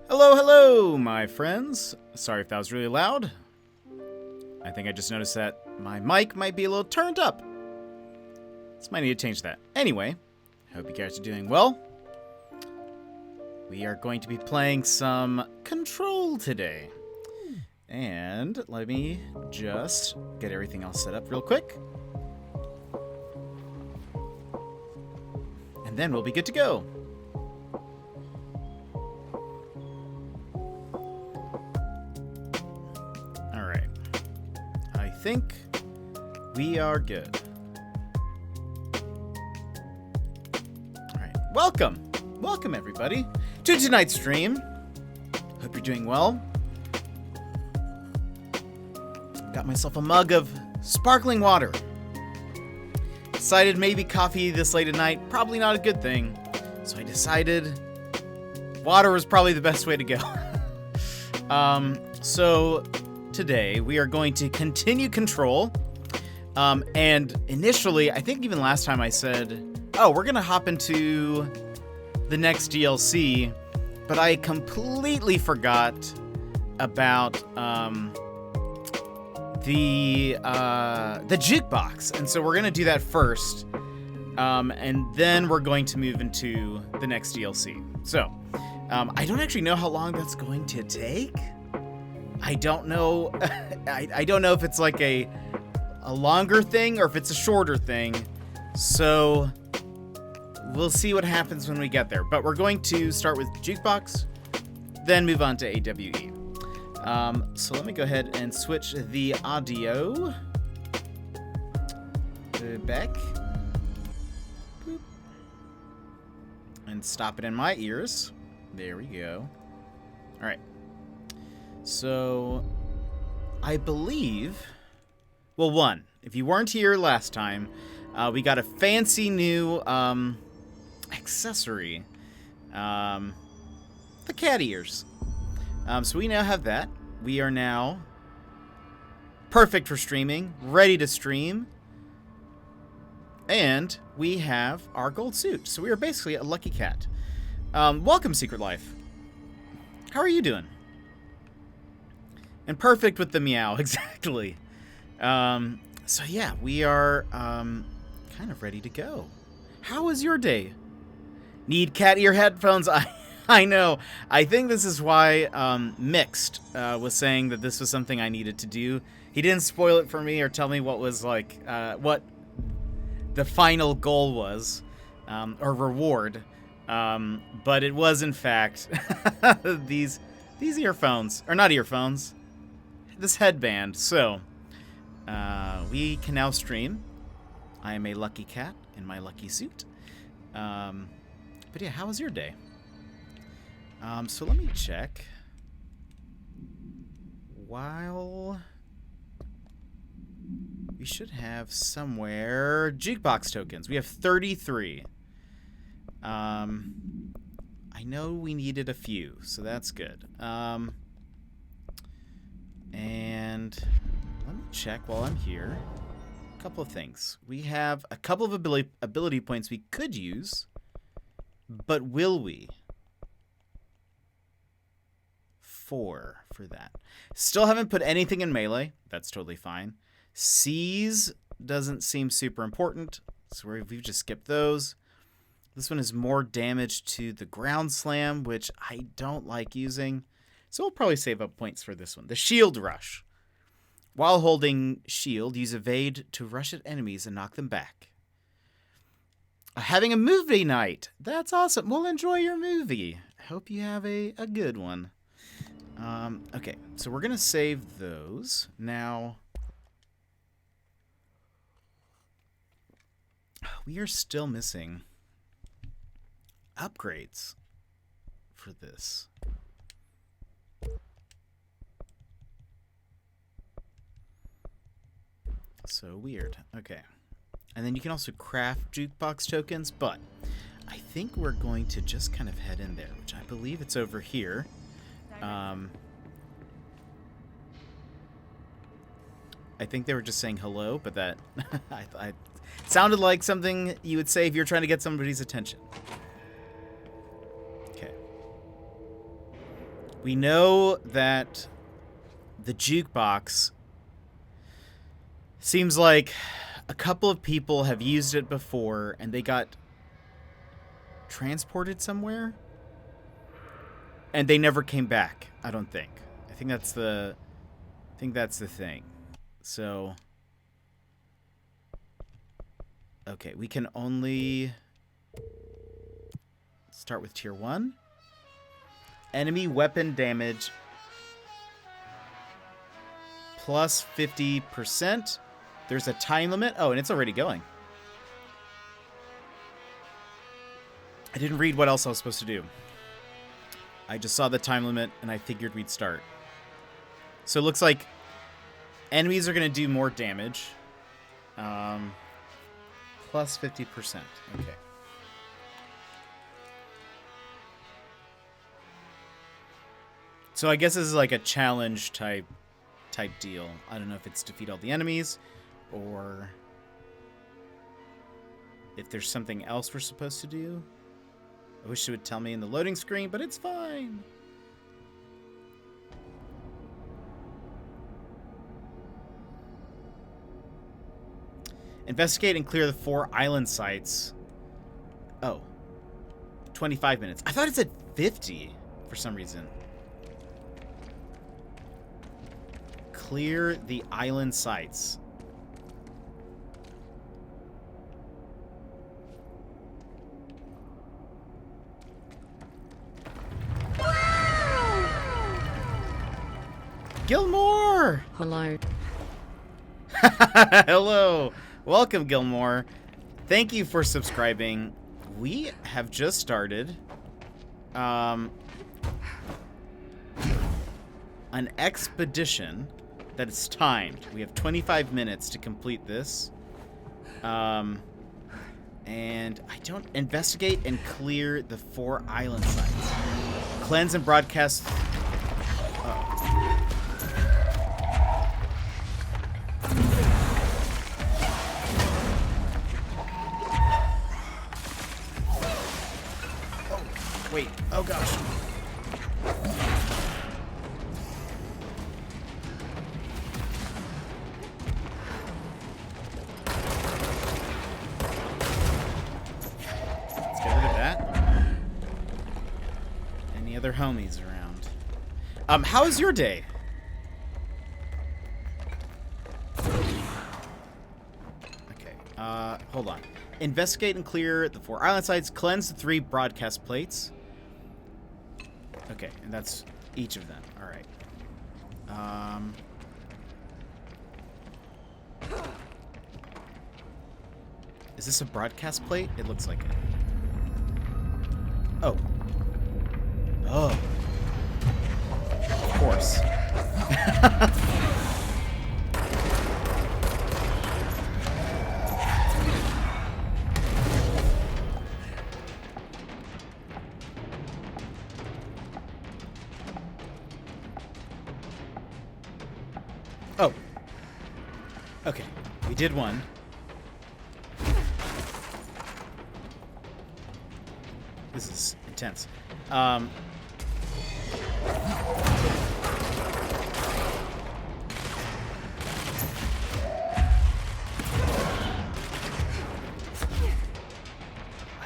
Hello, hello, my friends. Sorry if that was really loud. I think I just noticed that my mic might be a little turned up. So might need to change that. Anyway, hope you guys are doing well. We are going to be playing some Control today. And let me just get everything else set up real quick. And then we'll be good to go. Alright. I think we are good. Alright. Welcome! Welcome, everybody, to tonight's stream. Hope you're doing well. Got myself a mug of sparkling water. Decided maybe coffee this late at night, probably not a good thing. So I decided water was probably the best way to go. So today we are going to continue Control. And initially, I think even last time I said, oh, we're going to hop into the next DLC. But I completely forgot about the jukebox, and so we're gonna do that first, and then we're going to move into the next DLC. So I don't actually know how long that's going to take. I don't know. I don't know if it's like a longer thing or if it's a shorter thing. So we'll see what happens when we get there. But we're going to start with jukebox, then move on to AWE. So let me go ahead and switch the audio back. Boop. And stop it in my ears. There we go. All right. So I believe, well, one, if you weren't here last time, we got a fancy new accessory, the cat ears. So we now have that. We are now perfect for streaming, ready to stream, and we have our gold suit. So we are basically a lucky cat. Welcome, Secret Life. How are you doing? And perfect with the meow, exactly. So yeah, we are kind of ready to go. How was your day? Need cat ear headphones? I know. I think this is why Mixed was saying that this was something I needed to do. He didn't spoil it for me or tell me what was like what the final goal was or reward, but it was in fact these earphones, or not earphones, this headband. So we can now stream. I am a lucky cat in my lucky suit. But yeah, how was your day? So let me check. While we should have somewhere jukebox tokens. We have 33. I know we needed a few, so that's good. And let me check while I'm here. A couple of things. We have a couple of ability points we could use, but will we? 4 for that. Still haven't put anything in melee. That's totally fine. Seize doesn't seem super important, so we've just skipped those. This one is more damage to the ground slam, which I don't like using, so we'll probably save up points for this one. The shield rush. While holding shield, use evade to rush at enemies and knock them back. Having a movie night. That's awesome. We'll enjoy your movie. Hope you have a good one. Okay, so we're going to save those. Now, we are still missing upgrades for this. So weird. Okay. And then you can also craft jukebox tokens, but I think we're going to just kind of head in there, which I believe it's over here. I think they were just saying hello, but that I sounded like something you would say if you're trying to get somebody's attention. Okay. We know that the jukebox seems like a couple of people have used it before and they got transported somewhere and they never came back. I don't think. I think that's the thing. So okay, we can only start with tier 1. Enemy weapon damage plus 50%. There's a time limit. Oh, and it's already going. I didn't read what else I was supposed to do. I just saw the time limit, and I figured we'd start. So it looks like enemies are going to do more damage. Plus 50%. Okay. So I guess this is like a challenge type deal. I don't know if it's defeat all the enemies or if there's something else we're supposed to do. I wish it would tell me in the loading screen, but it's fine. Investigate and clear the 4 island sites. Oh. 25 minutes. I thought it said 50 for some reason. Clear the island sites. Gilmore! Hello. Hello. Welcome, Gilmore. Thank you for subscribing. We have just started an expedition that is timed. We have 25 minutes to complete this. And I don't investigate and clear the 4 island sites. Cleanse and broadcast. Wait. Oh gosh. Let's get rid of that. Any other homies around? How was your day? Okay. Hold on. Investigate and clear the 4 island sites. Cleanse the 3 broadcast plates. Okay, and that's each of them. All right. Is this a broadcast plate? It looks like it. Oh. Oh. Of course. Oh. Okay. We did one. This is intense. I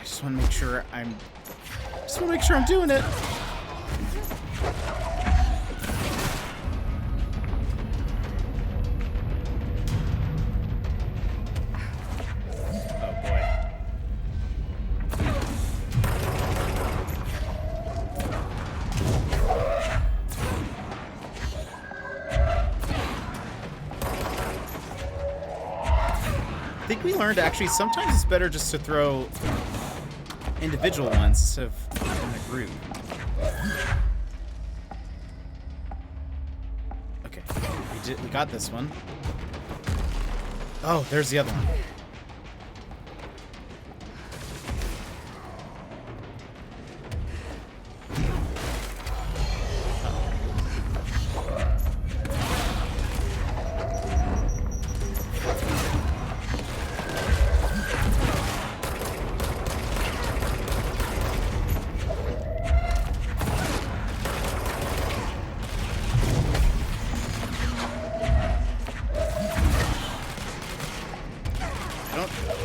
just want to make sure I'm doing it. I think we learned actually sometimes it's better just to throw individual ones instead of in a group. Okay, we got this one. Oh, there's the other one.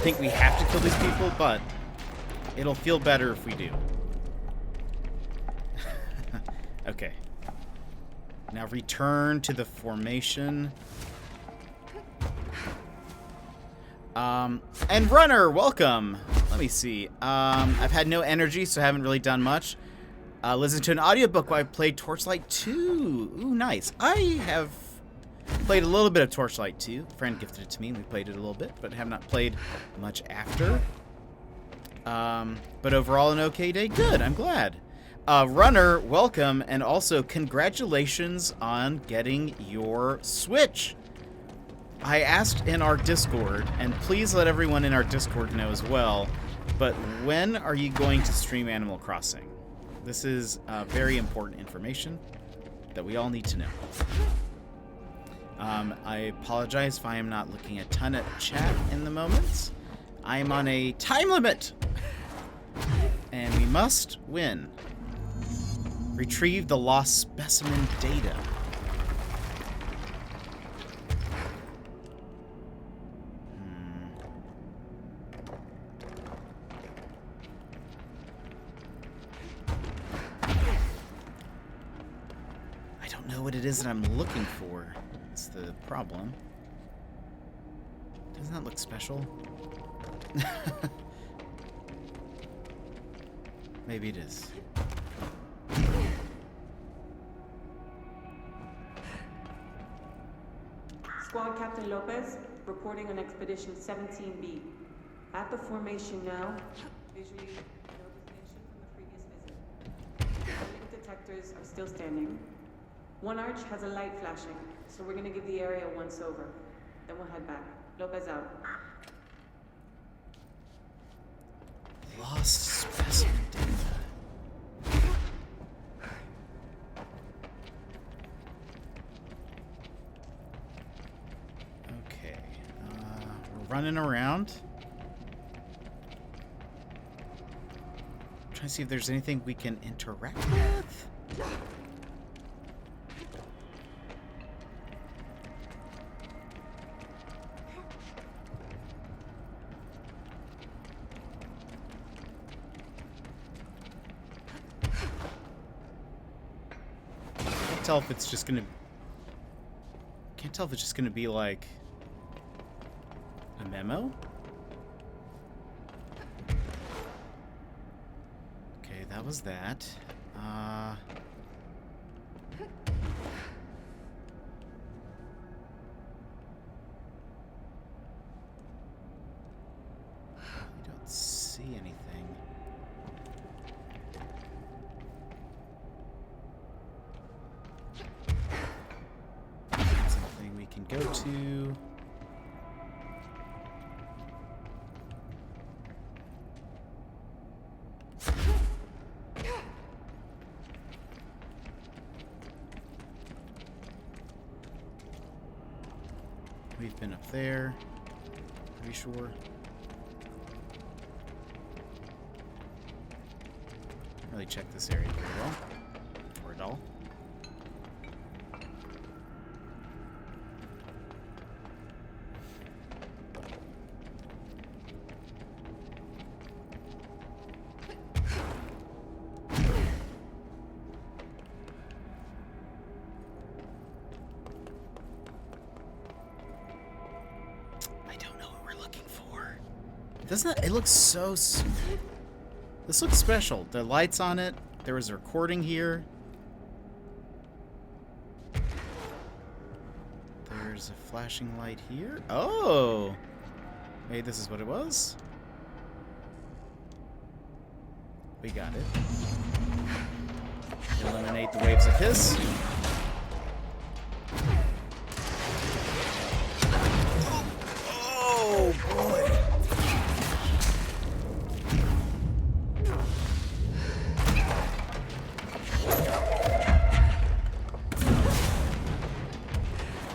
think we have to kill these people, but it'll feel better if we do. Okay. Now return to the formation. And runner, welcome. Let me see. I've had no energy, so I haven't really done much. Listen to an audiobook while I played Torchlight 2. Ooh, nice. I have played a little bit of Torchlight 2. A friend gifted it to me, and we played it a little bit, but have not played much after. But overall, an okay day. Good, I'm glad. Runner, welcome, and also congratulations on getting your Switch. I asked in our Discord, and please let everyone in our Discord know as well, but when are you going to stream Animal Crossing? This is very important information that we all need to know. I apologize if I am not looking a ton at chat in the moment. I am on a time limit, and we must win. Retrieve the lost specimen data. I don't know what it is that I'm looking for. That's the problem. Doesn't that look special? Maybe it is. Squad Captain Lopez, reporting on Expedition 17B. At the formation now, visually no distinction from the previous visit. The link detectors are still standing. One arch has a light flashing, so we're gonna give the area a once over. Then we'll head back. Lopez out. Lost specimen data. Okay, we're running around. Trying to see if there's anything we can interact with. Tell if it's just gonna can't tell if it's just gonna be like a memo. Okay, that was that. I don't see anything. Go to we've been up there, pretty sure. Don't really check this area very well, or at all. Doesn't it looks so... This looks special. The lights on it. There was a recording here. There's a flashing light here. Oh! Maybe this is what it was? We got it. Eliminate the waves of hiss. Oh, boy.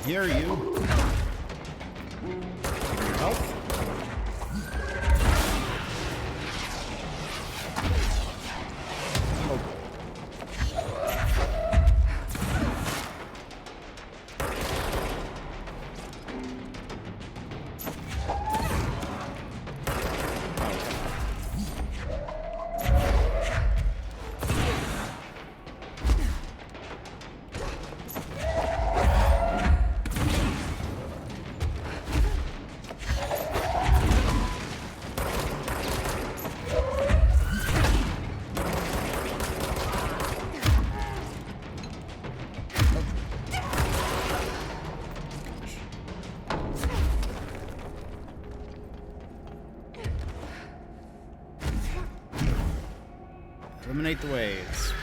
Hear you. Give me your health. Oh. Eliminate the waves.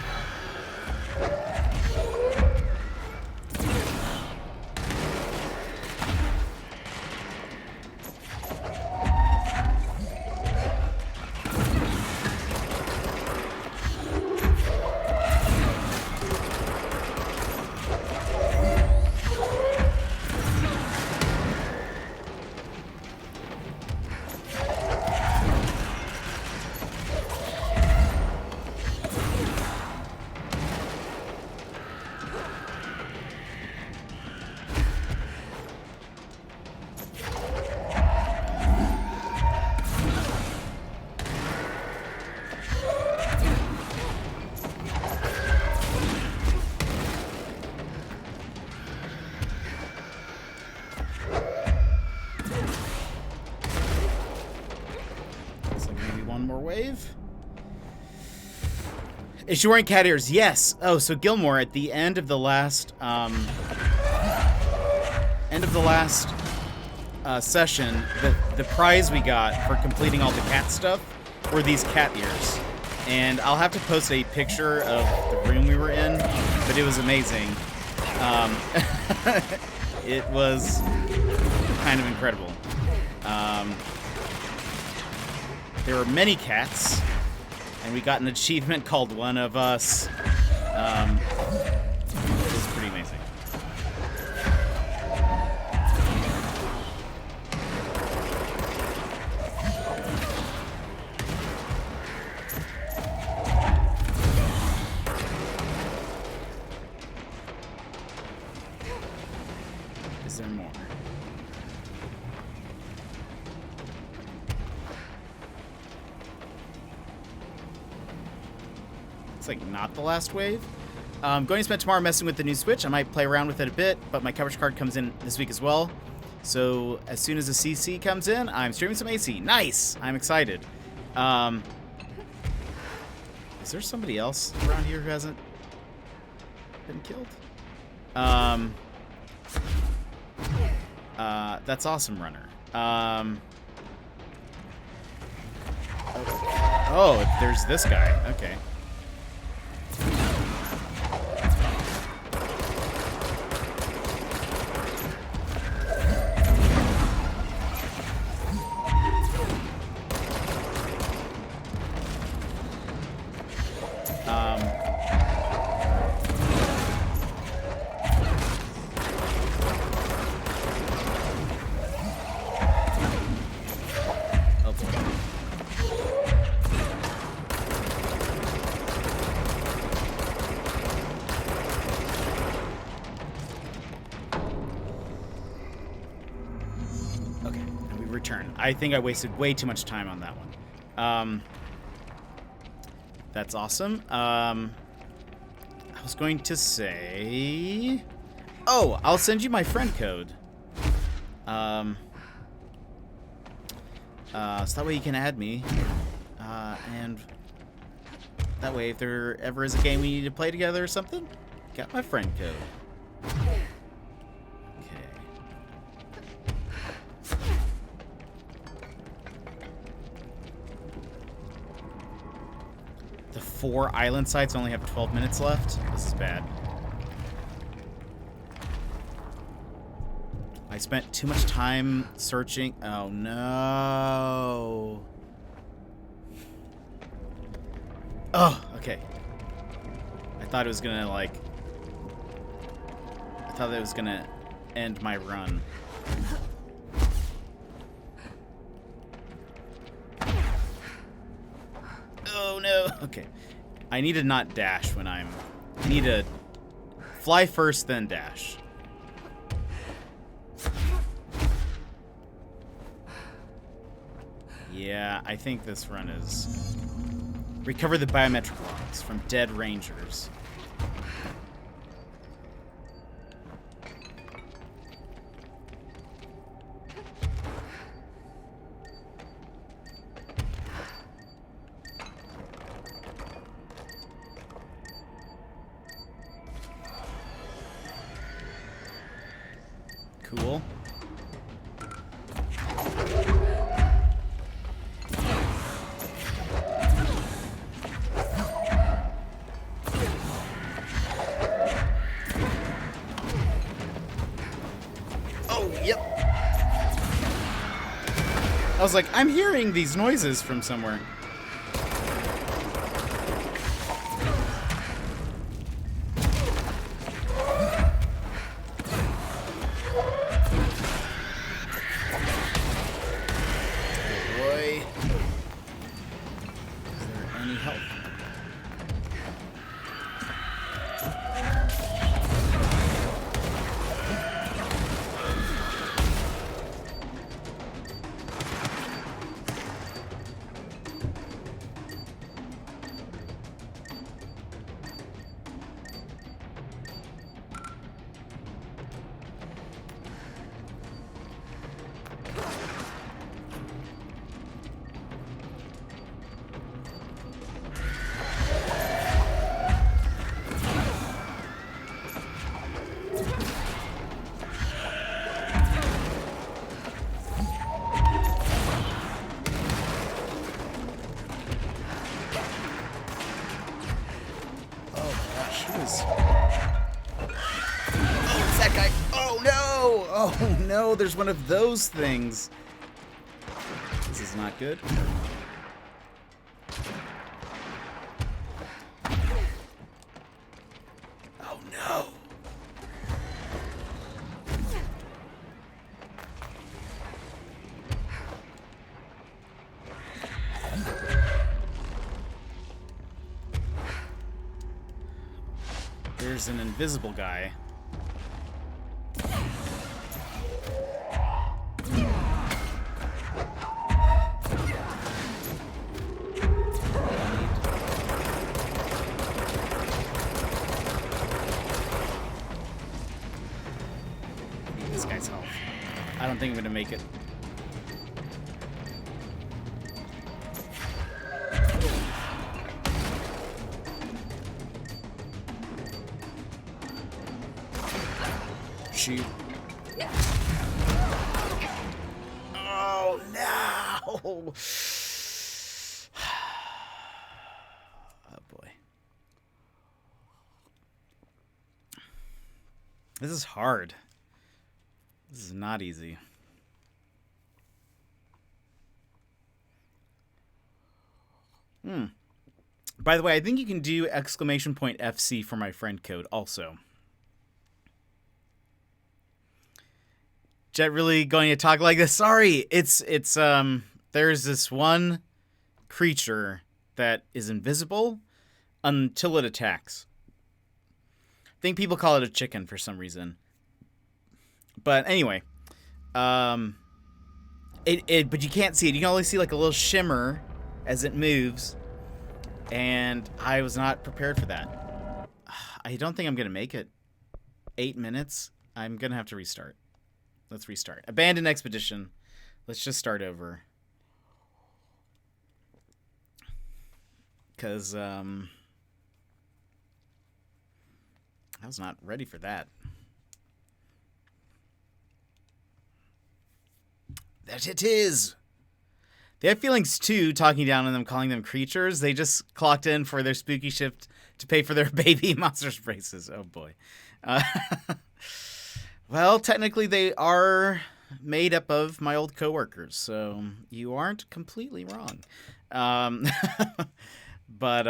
Wave. Is she wearing cat ears? Yes. Oh, so Gilmore at the end of the last session, the prize we got for completing all the cat stuff were these cat ears, and I'll have to post a picture of the room we were in, but it was amazing. It was kind of incredible. There were many cats, and we got an achievement called One of Us. It was pretty amazing. Is there more? Like not the last wave. I'm going to spend tomorrow messing with the new Switch. I might play around with it a bit, but my coverage card comes in this week as well. So as soon as the CC comes in, I'm streaming some AC. Nice! I'm excited. Is there somebody else around here who hasn't been killed? That's awesome, Runner. Oh, there's this guy. Okay. I think I wasted way too much time on that one. That's awesome. I was going to say... Oh, I'll send you my friend code. So that way you can add me. And that way if there ever is a game we need to play together or something, got my friend code. The 4 island sites only have 12 minutes left. This is bad. I spent too much time searching. Oh no. Oh, okay. I thought it was gonna end my run. Oh no. Okay. I need to not dash when I need to fly first, then dash. Yeah, I think this run is recover the biometric logs from dead rangers. Cool. I was like, I'm hearing these noises from somewhere. Oh no, there's one of those things. This is not good. Oh no. There's an invisible guy. I don't think I'm gonna make it. Shoot. Oh no! Oh boy. This is hard. This is not easy. By the way, I think you can do !FC for my friend code also. Jet really going to talk like this? Sorry, it's there's this one creature that is invisible until it attacks. I think people call it a chicken for some reason. But anyway, but you can't see it. You can only see like a little shimmer as it moves, and I was not prepared for that. I don't think I'm gonna make it. 8 minutes. I'm gonna have to restart. Let's restart. Abandon expedition. Let's just start over. Because I was not ready for that. That it is. They have feelings too, talking down on them, calling them creatures. They just clocked in for their spooky shift to pay for their baby monsters braces. Oh boy. Well, technically they are made up of my old coworkers, so you aren't completely wrong. But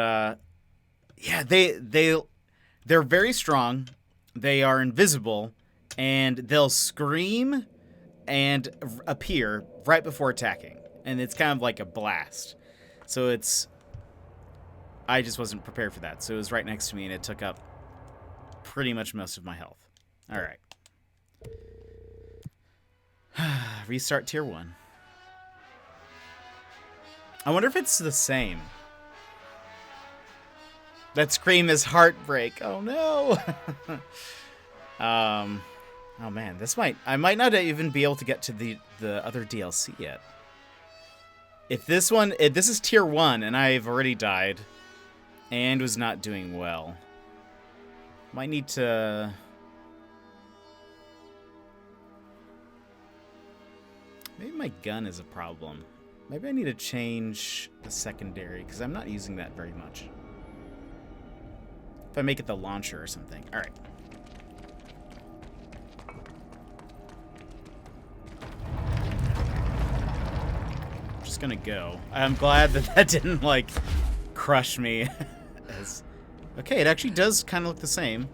yeah, they're very strong. They are invisible, and they'll scream and appear right before attacking. And it's kind of like a blast. So I just wasn't prepared for that. So it was right next to me, and it took up pretty much most of my health. All right. Restart tier 1. I wonder if it's the same. That scream is heartbreak. Oh no. Oh man, I might not even be able to get to the other DLC yet. If this is tier 1 and I've already died and was not doing well, might need to. Maybe my gun is a problem. Maybe I need to change the secondary because I'm not using that very much. If I make it the launcher or something. All right. just gonna go. I'm glad that that didn't, like, crush me. Okay, it actually does kind of look the same.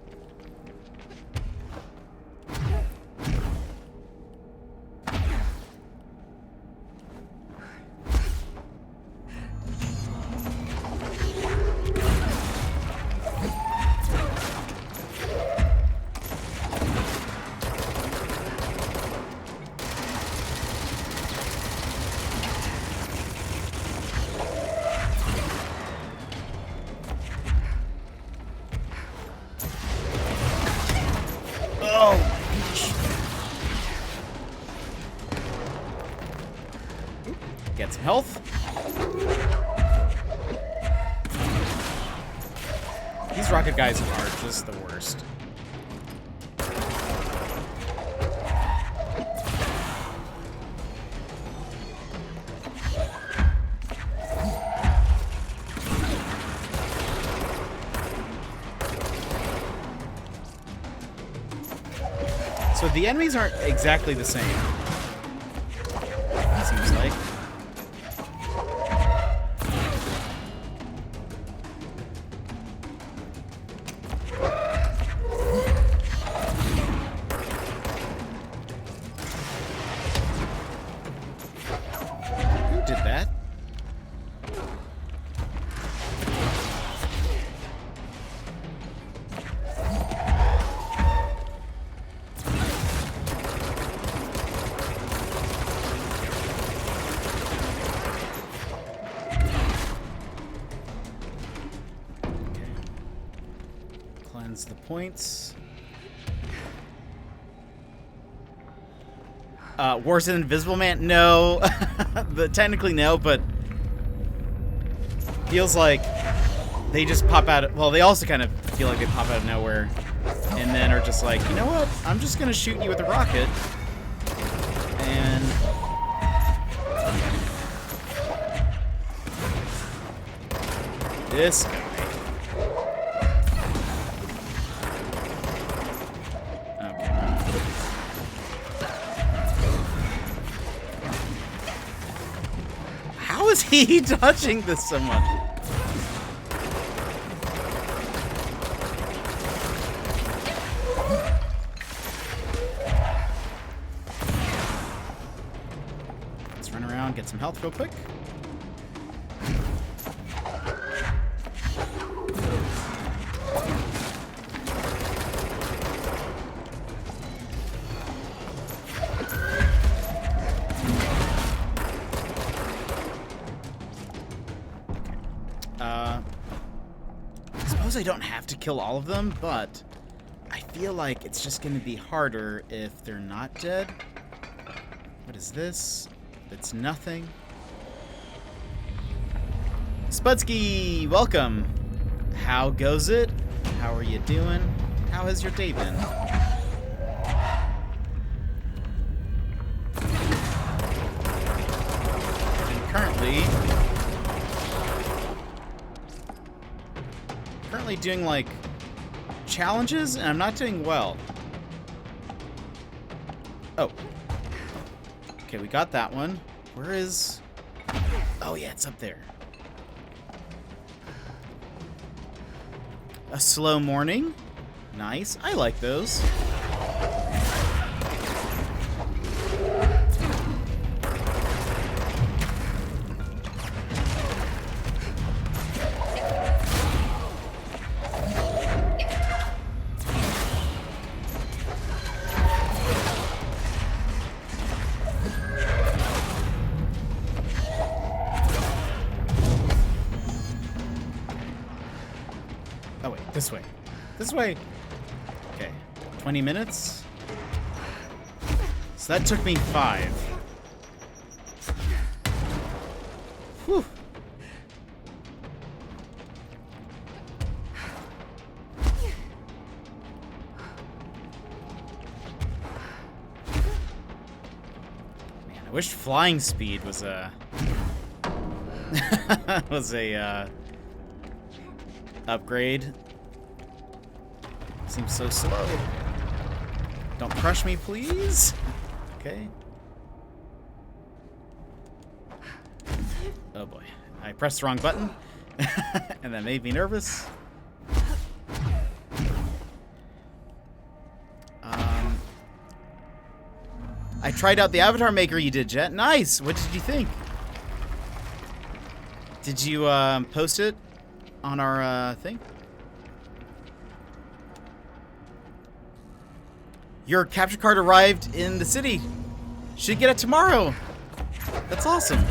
Get some health. These rocket guys are just the worst. So the enemies aren't exactly the same. It seems like. The points. Worse than Invisible Man? No. Technically no, but feels like they just pop out of, well, they also kind of feel like they pop out of nowhere and then are just like, you know what? I'm just gonna shoot you with a rocket. And this guy. How is he touching this so much? Let's run around, get some health real quick. I don't have to kill all of them, but I feel like it's just going to be harder if they're not dead. What is this? It's nothing. Spudsky, welcome. How goes it? How are you doing? How has your day been? And currently doing like challenges and I'm not doing well. Oh. Okay, we got that one. Where is... Oh yeah, it's up there. A slow morning. Nice. I like those. Oh wait, this way. This way! Okay. 20 minutes? So that took me 5. Whew. Man, I wish flying speed was a... upgrade. Seems so slow. Don't crush me, please. Okay. Oh boy. I pressed the wrong button. And that made me nervous. I tried out the avatar maker you did, Jet. Nice! What did you think? Did you post it on our thing? Your capture card arrived in the city. Should get it tomorrow. That's awesome.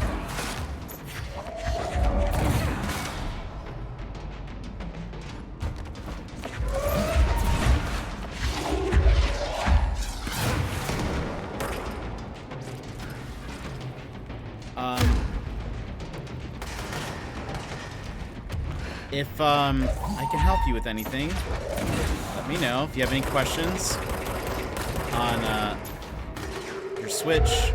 If I can help you with anything, let me know. If you have any questions on your Switch,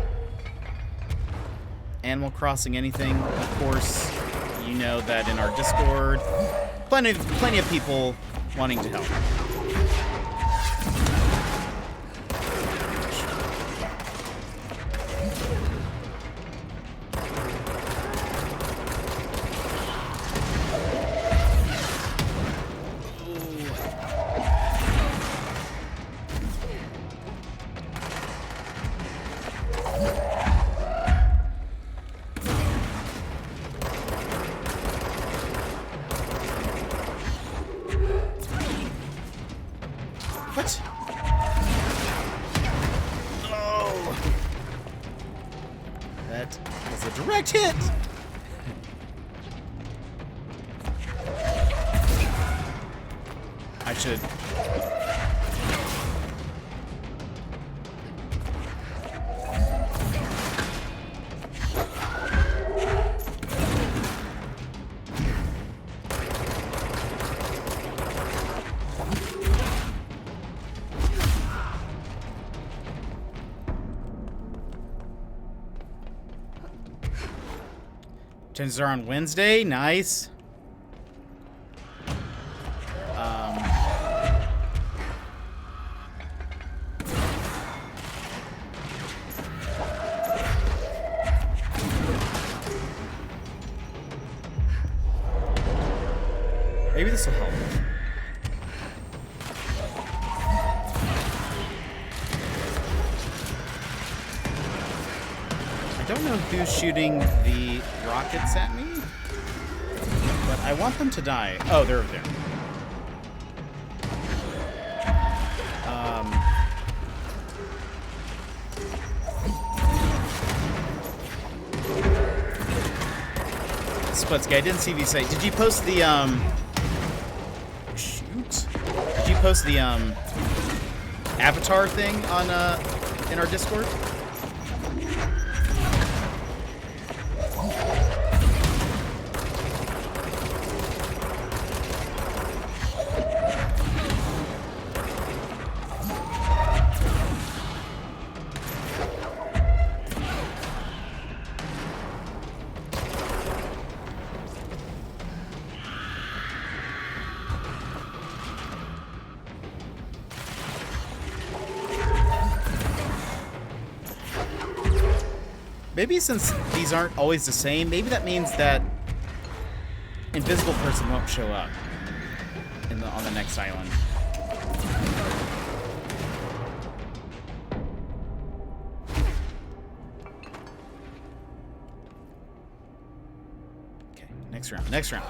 Animal Crossing, anything, of course, you know that in our Discord, plenty of people wanting to help. What? Oh! That was a direct hit! I should... Chances are on Wednesday. Nice. Maybe this will help. I don't know who's shooting the rockets at me, but I want them to die. Oh, they're over there. Splitsky, I didn't see if you say. Did you post the shoot? Did you post the avatar thing on in our Discord? Maybe since these aren't always the same, maybe that means that Invisible Person won't show up on the next island. Okay, next round, next round.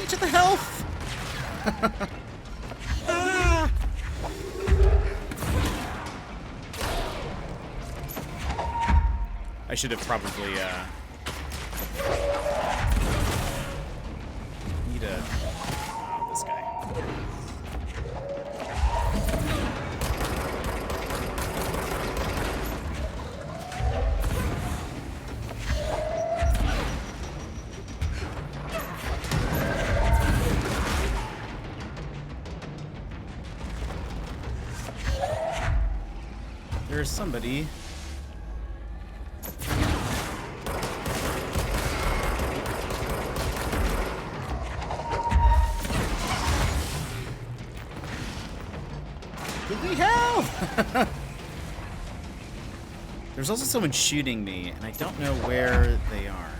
To the health. Ah. I should have probably need a this guy. There's somebody. Give me help! There's also someone shooting me, and I don't know where they are.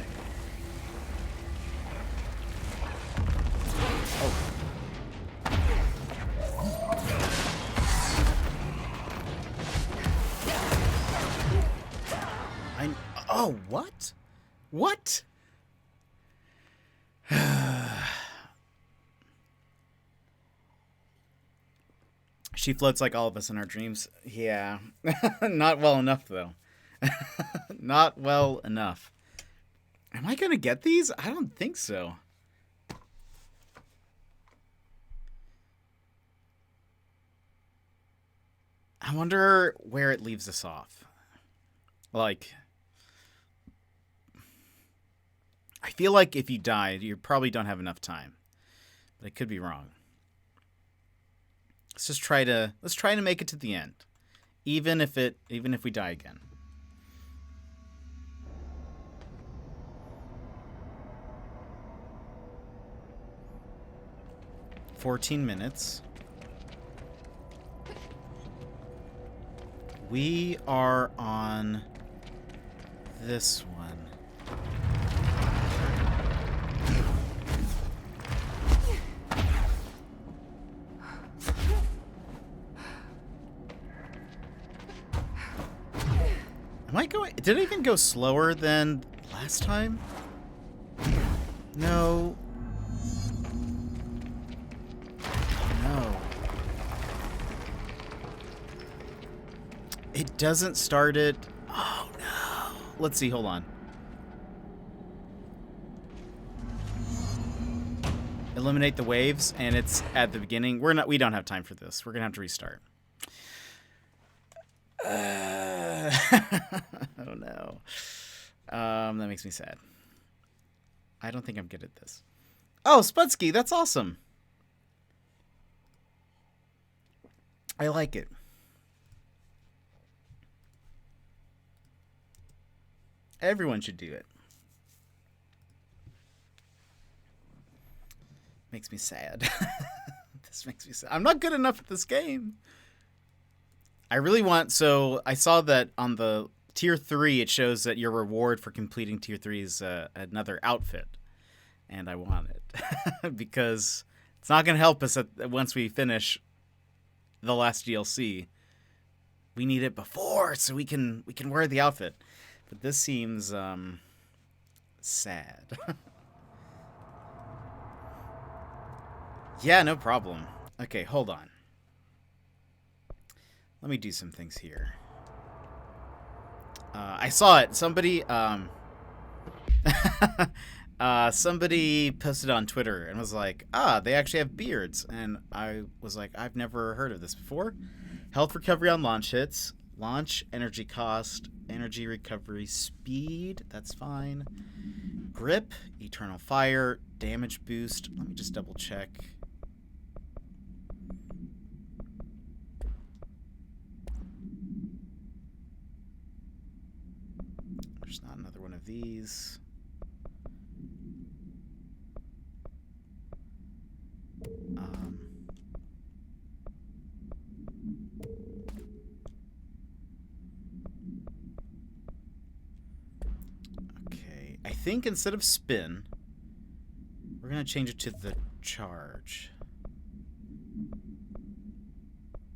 Oh, what? What? She floats like all of us in our dreams. Yeah. Not well enough, though. Not well enough. Am I going to get these? I don't think so. I wonder where it leaves us off. Like, I feel like if you died, you probably don't have enough time. But I could be wrong. Let's try to make it to the end. Even if we die again. "14 minutes. We are on this one. Am I going? Did it even go slower than last time? No. No. It doesn't start it. Oh no. Let's see, hold on. Eliminate the waves, and it's at the beginning. We don't have time for this. We're gonna have to restart. I don't know. That makes me sad. I don't think I'm good at this. Oh, Spudsky, that's awesome. I like it. Everyone should do it. Makes me sad. This makes me sad. I'm not good enough at this game. I really want... So, I saw that on the Tier 3, it shows that your reward for completing Tier 3 is another outfit. And I want it. Because it's not going to help us once we finish the last DLC. We need it before so we can wear the outfit. But this seems sad. Yeah, no problem. Okay, hold on. Let me do some things here. I saw it. Somebody somebody posted on Twitter and was like, they actually have beards. And I was like, I've never heard of this before. Health recovery on launch hits. Launch, energy cost, energy recovery speed. That's fine. Grip, eternal fire, damage boost. Let me just double check. There's not another one of these. Okay, I think instead of spin, we're gonna change it to the charge.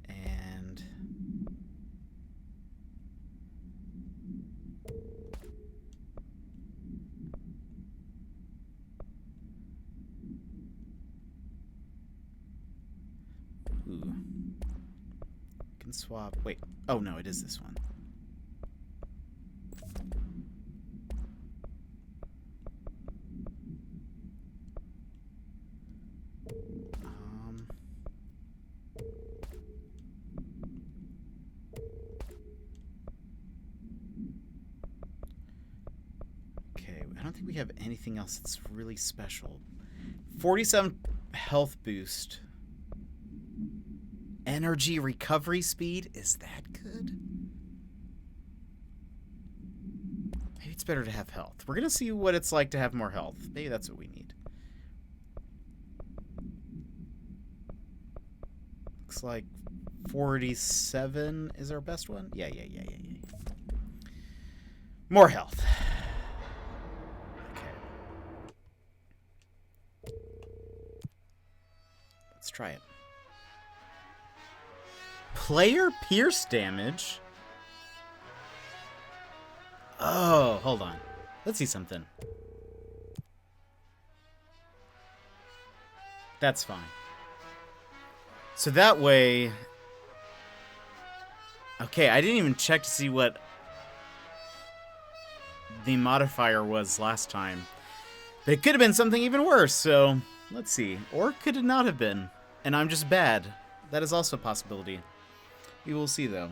And ooh. Can swap. Wait. Oh no, it is this one. Okay, I don't think we have anything else that's really special. 47 health boost. Energy recovery speed? Is that good? better to have health. We're gonna see what it's like to have more health. Maybe that's what we need. Looks like 47 is our best one. Yeah. More health. Okay. Let's try it. Player pierce damage? Oh, hold on. Let's see something. That's fine. So that way... Okay, I didn't even check to see what the modifier was last time. But it could have been something even worse, so let's see. Or could it not have been? And I'm just bad. That is also a possibility. We will see, though.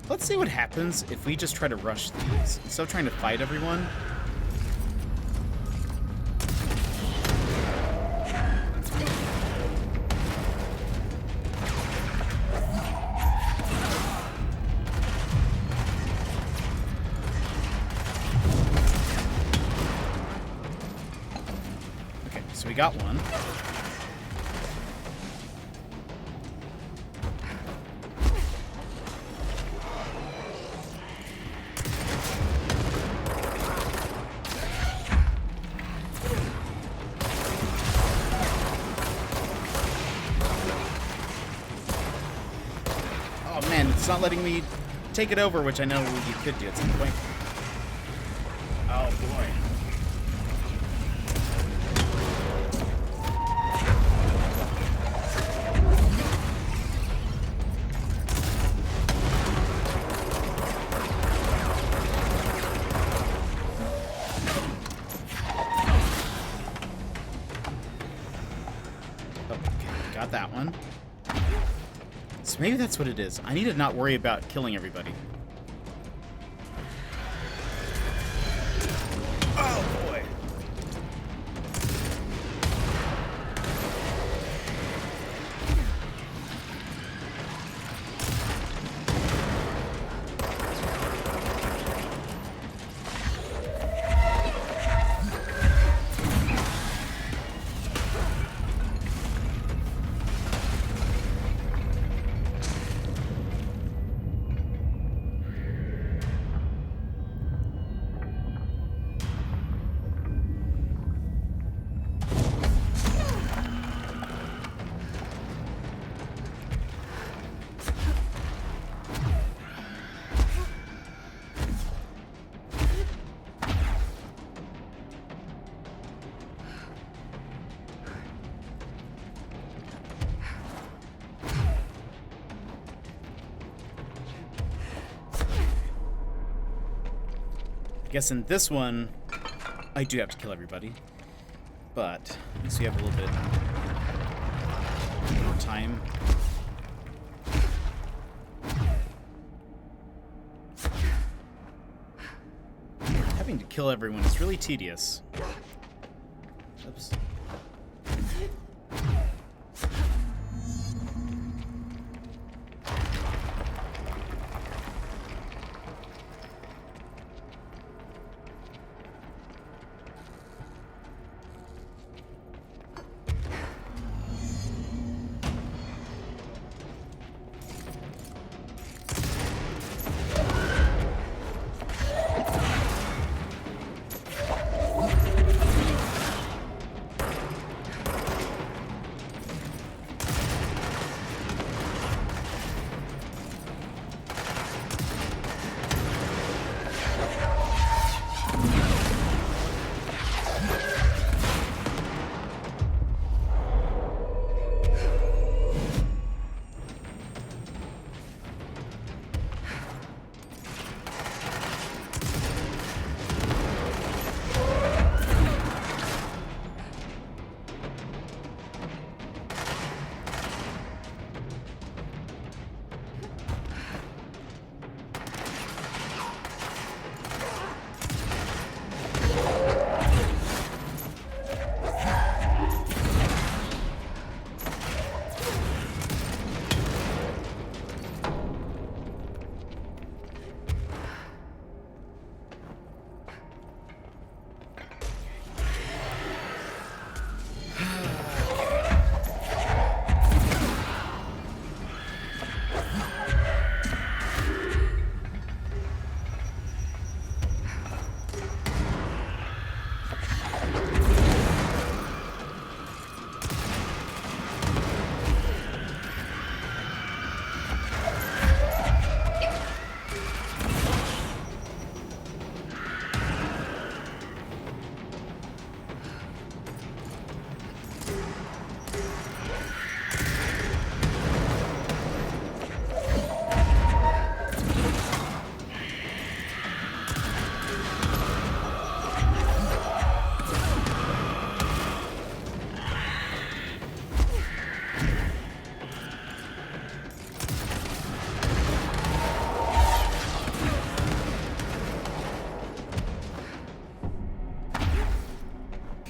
Let's see what happens if we just try to rush these. Instead of trying to fight everyone. Okay, so we got one. It's not letting me take it over, which I know you could do at some point. Oh boy. Okay, got that one. So maybe that's what it is. I need to not worry about killing everybody. Oh, boy. Guess in this one, I do have to kill everybody, but at least we have a little bit more time. having to kill everyone is really tedious. Oops.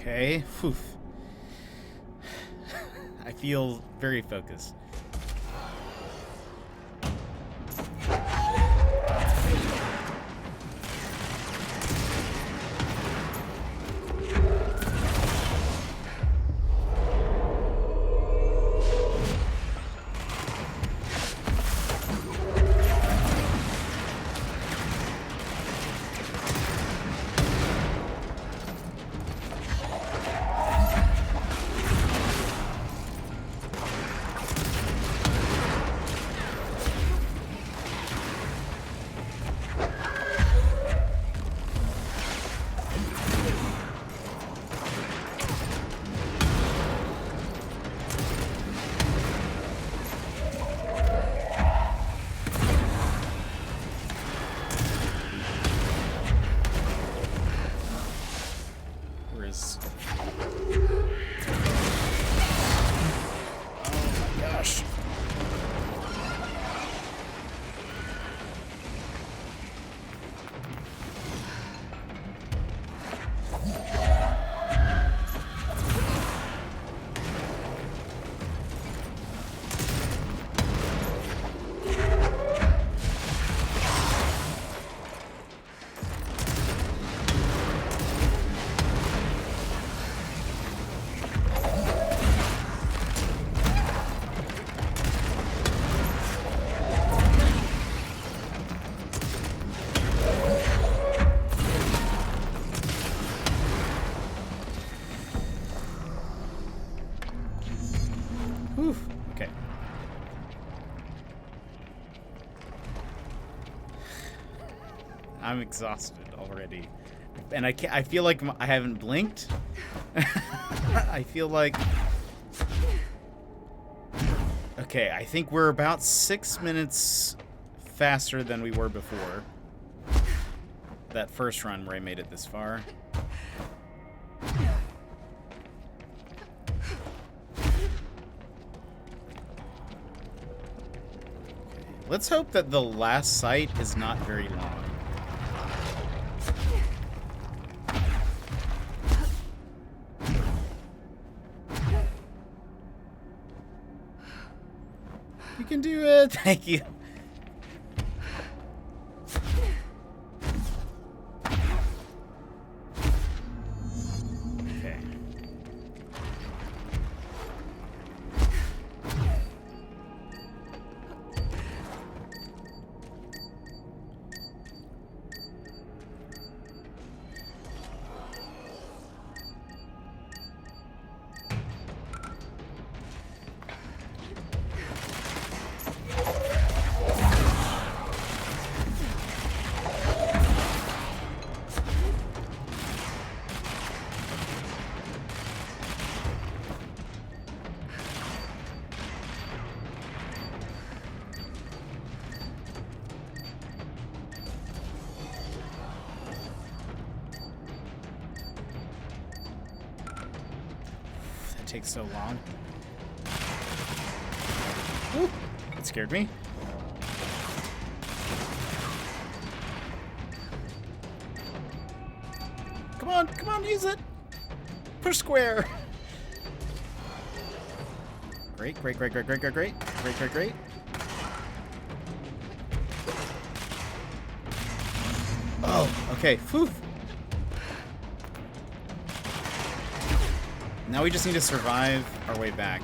Okay. Phew. I feel very focused. Whew. Okay. I'm exhausted already. And I feel like I haven't blinked. I feel like... Okay, I think we're about 6 minutes faster than we were before. That first run where I made it this far. Let's hope that the last sight is not very long. You can do it. Thank you. Okay. Takes so long. Ooh, that scared me. Come on, use it. Push square. Great. Oh, okay. Phew. Now we just need to survive our way back.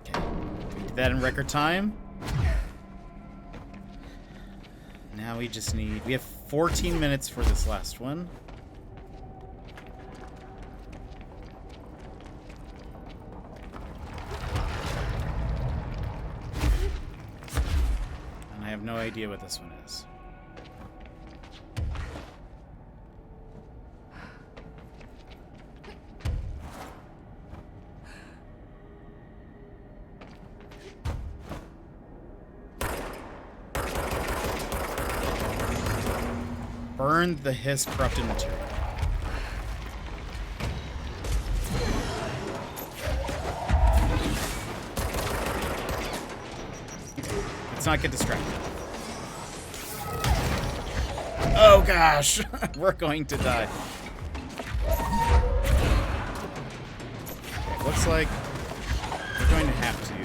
Okay, we did that in record time. Now we just need... We have 14 minutes for this last one. And I have no idea what this one is. Burn the hiss corrupted material. Let's not get distracted. Oh gosh, we're going to die. Okay, looks like we're going to have to.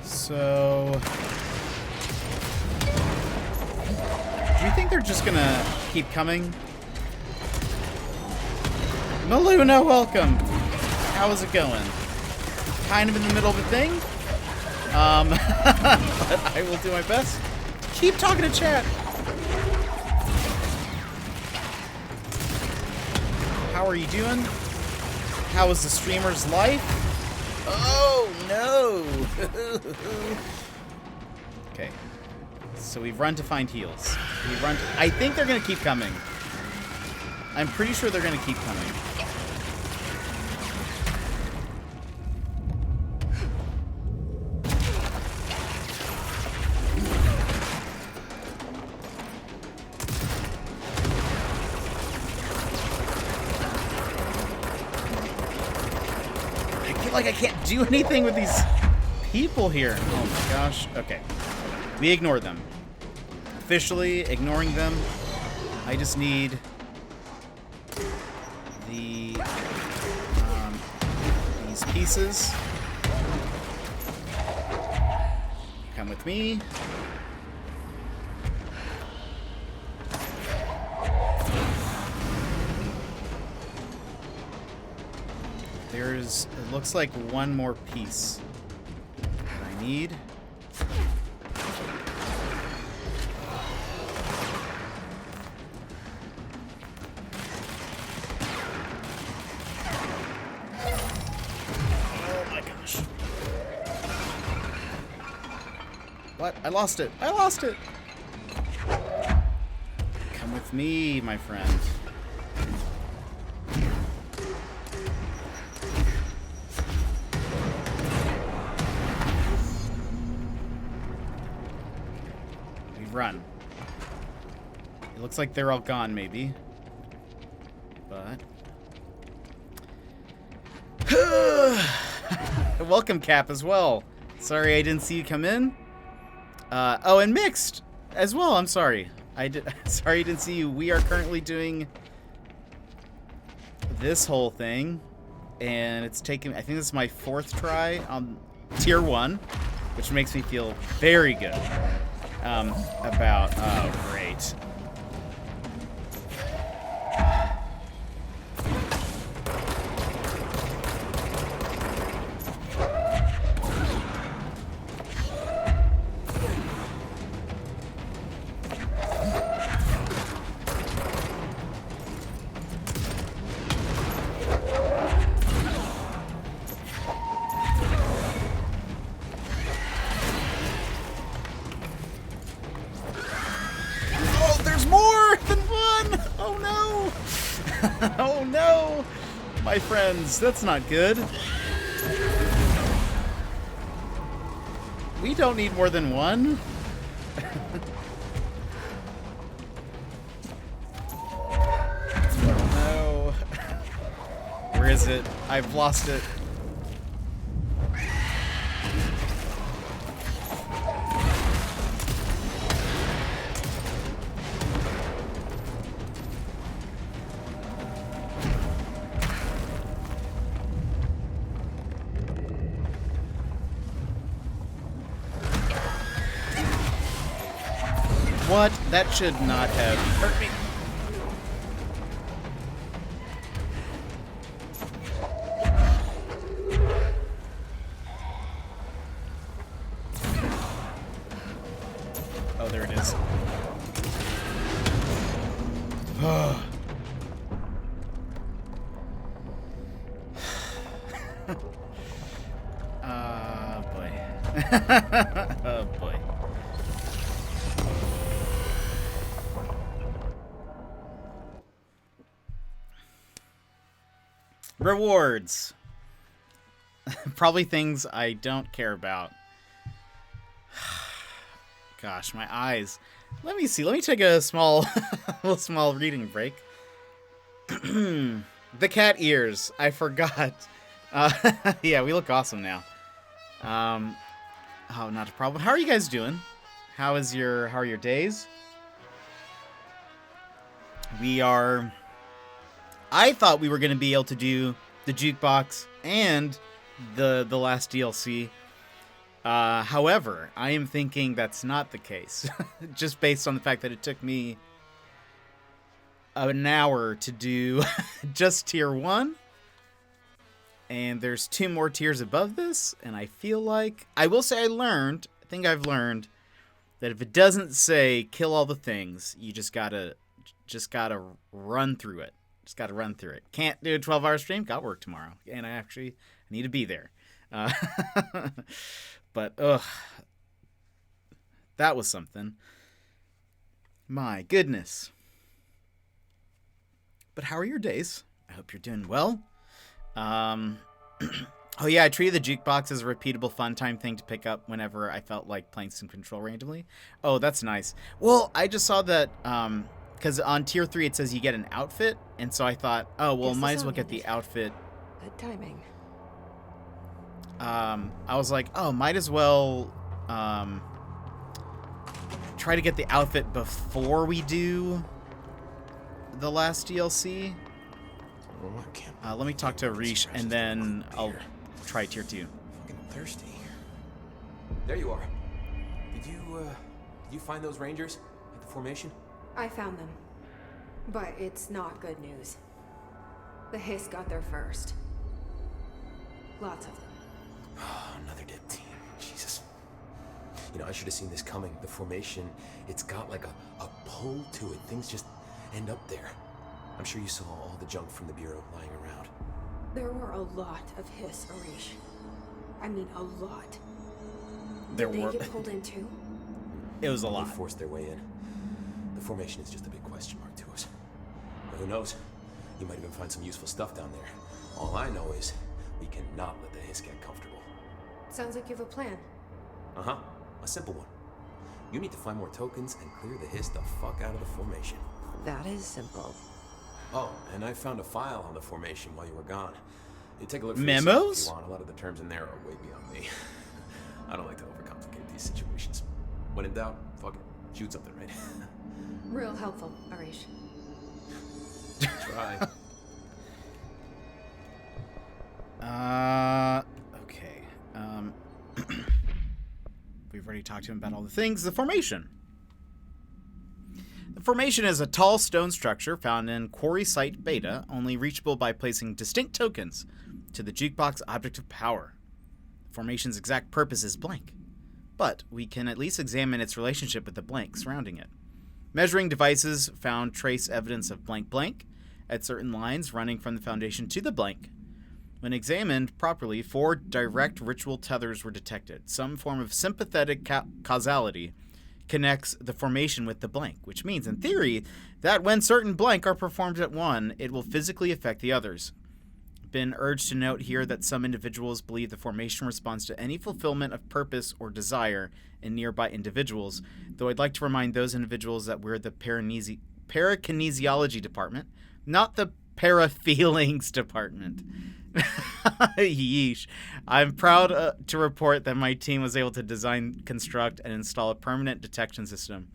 So, do you think they're just gonna keep coming? Maluna, welcome. How is it going? Kind of in the middle of a thing, but I will do my best. Keep talking to chat. How are you doing? How is the streamer's life? Oh, no! Okay. So we've run to find heals. I think they're going to keep coming. I'm pretty sure they're going to keep coming. feel like I can't do anything with these people here. Oh my gosh. Okay. We ignore them. Officially ignoring them. I just need these pieces. Come with me. It looks like one more piece that I need. Oh my gosh. What? I lost it. I lost it. Come with me, my friend. Run. It looks like they're all gone, maybe. But... Welcome, Cap, as well. Sorry I didn't see you come in. Oh, and Mixed as well. I'm sorry. Sorry I didn't see you. We are currently doing this whole thing. And it's taken... I think this is my 4th try on Tier 1. Which makes me feel very good. Oh, great. Oh no! My friends, that's not good. We don't need more than one. Oh no. Where is it? I've lost it. What? That should not have hurt me. Oh, there it is. Oh. Boy. Oh, boy. Rewards. Probably things I don't care about. Gosh, my eyes. Let me see. Let me take a small reading break. The cat ears. I forgot. Yeah, we look awesome now. Oh, not a problem. How are you guys doing? How are your days? I thought we were going to be able to do the jukebox and the last DLC. However, I am thinking that's not the case. Just based on the fact that it took me an hour to do just Tier 1. And there's 2 more tiers above this. And I feel like... I will say I think I've learned that if it doesn't say kill all the things, you just gotta run through it. Just got to run through it. Can't do a 12-hour stream. Got work tomorrow. And I actually need to be there. But, ugh. That was something. My goodness. But how are your days? I hope you're doing well. Oh, yeah, I treated the jukebox as a repeatable fun time thing to pick up whenever I felt like playing some Control randomly. Oh, that's nice. Well, I just saw that... because on Tier 3 it says you get an outfit, and so I thought, oh, well, might as well get the outfit. Good timing. I was like, oh, might as well try to get the outfit before we do the last DLC. Oh, I can't. Let me talk to Arish, and then I'll try tier 2. Fucking thirsty. There you are. Did you find those Rangers at the formation? I found them. But it's not good news. The Hiss got there first. Lots of them. Another dead team. Jesus. You know, I should have seen this coming. The formation, it's got like a pull to it. Things just end up there. I'm sure you saw all the junk from the Bureau lying around. There were a lot of Hiss, Arish. I mean, a lot. There Did were. they get pulled in too? It was a lot. They forced their way in. The formation is just a big question mark to us. But who knows? You might even find some useful stuff down there. All I know is we cannot let the Hiss get comfortable. Sounds like you have a plan. Uh-huh. A simple one. You need to find more tokens and clear the Hiss the fuck out of the formation. That is simple. Oh, and I found a file on the formation while you were gone. You take a look for Memos? yourself if you want. A lot of the terms in there are way beyond me. I don't like to overcomplicate these situations. When in doubt, fuck it. Shoot something, right? Real helpful, Arish. Try. Okay. We've already talked to him about all the things. The formation. The formation is a tall stone structure found in Quarry Site Beta, only reachable by placing distinct tokens to the jukebox object of power. The formation's exact purpose is blank, but we can at least examine its relationship with the blank surrounding it. Measuring devices found trace evidence of blank blank at certain lines running from the foundation to the blank. When examined properly, 4 direct ritual tethers were detected. Some form of sympathetic causality connects the formation with the blank, which means, in theory, that when certain blank are performed at one, it will physically affect the others. Been urged to note here that some individuals believe the formation responds to any fulfillment of purpose or desire in nearby individuals, though I'd like to remind those individuals that we're the parakinesiology department, not the parafeelings department. Yeesh. I'm proud to report that my team was able to design, construct, and install a permanent detection system.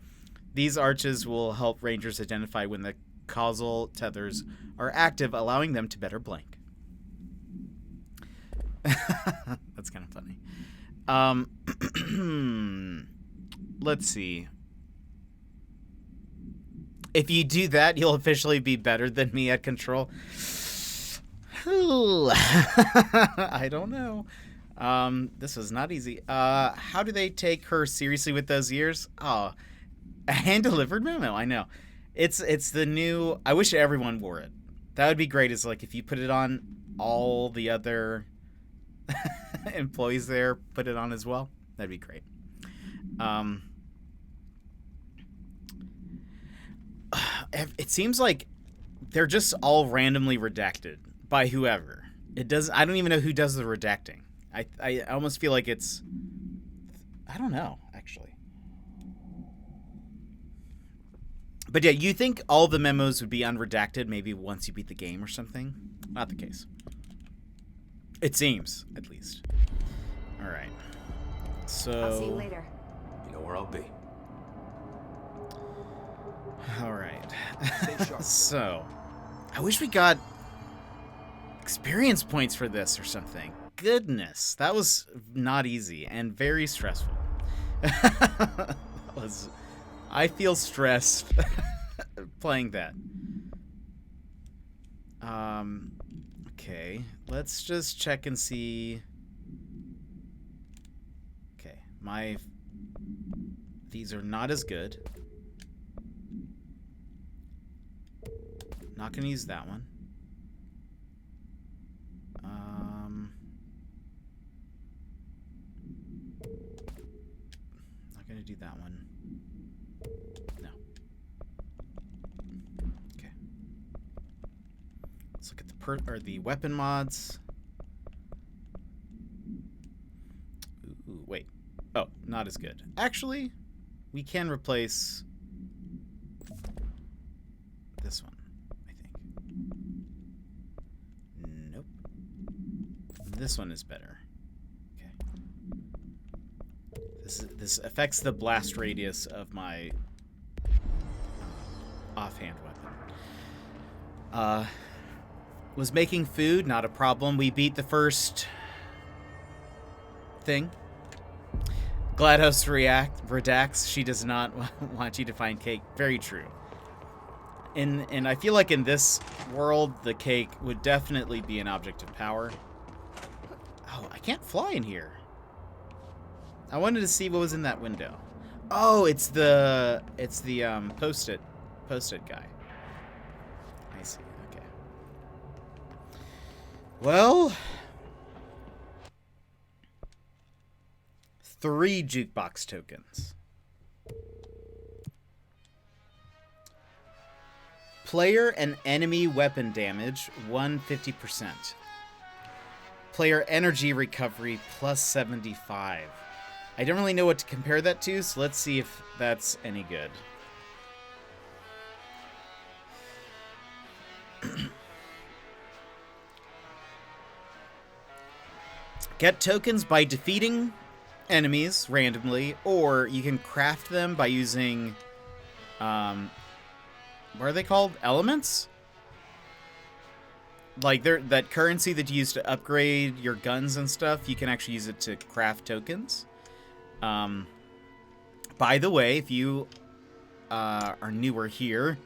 These arches will help Rangers identify when the causal tethers are active, allowing them to better blank. That's kind of funny. Let's see. If you do that, you'll officially be better than me at control. I don't know. This is not easy. How do they take her seriously with those ears? Oh, a hand-delivered memo. I know. It's the new. I wish everyone wore it. That would be great. Is like if you put it on, all the other employees there put it on as well. That'd be great. It seems like they're just all randomly redacted by whoever. It does. I don't even know who does the redacting. I almost feel like it's. I don't know, actually. But yeah, you think all the memos would be unredacted maybe once you beat the game or something? Not the case. It seems, at least. All right. So. I'll see you later. You know where I'll be. All right. Stay sharp. So, I wish we got experience points for this or something. Goodness, that was not easy and very stressful. I feel stressed playing that. Okay, let's just check and see. Okay, these are not as good. Not gonna use that one. Not gonna do that one. No. Okay. Let's look at the weapon mods. Ooh, wait. Oh, not as good. Actually, we can replace this one. Nope. This one is better. This affects the blast radius of my offhand weapon. Was making food, not a problem. We beat the first thing. Gladhouse redacts. She does not want you to find cake. Very true. And I feel like in this world, the cake would definitely be an object of power. Oh, I can't fly in here. I wanted to see what was in that window. Oh, it's the post-it guy. I see. Okay. Well, 3 jukebox tokens. Player and enemy weapon damage 150%. Player energy recovery plus 75. I don't really know what to compare that to, so let's see if that's any good. Get tokens by defeating enemies randomly, or you can craft them by using, what are they called? Elements? Like, that currency that you use to upgrade your guns and stuff, you can actually use it to craft tokens. By the way, if you are newer here,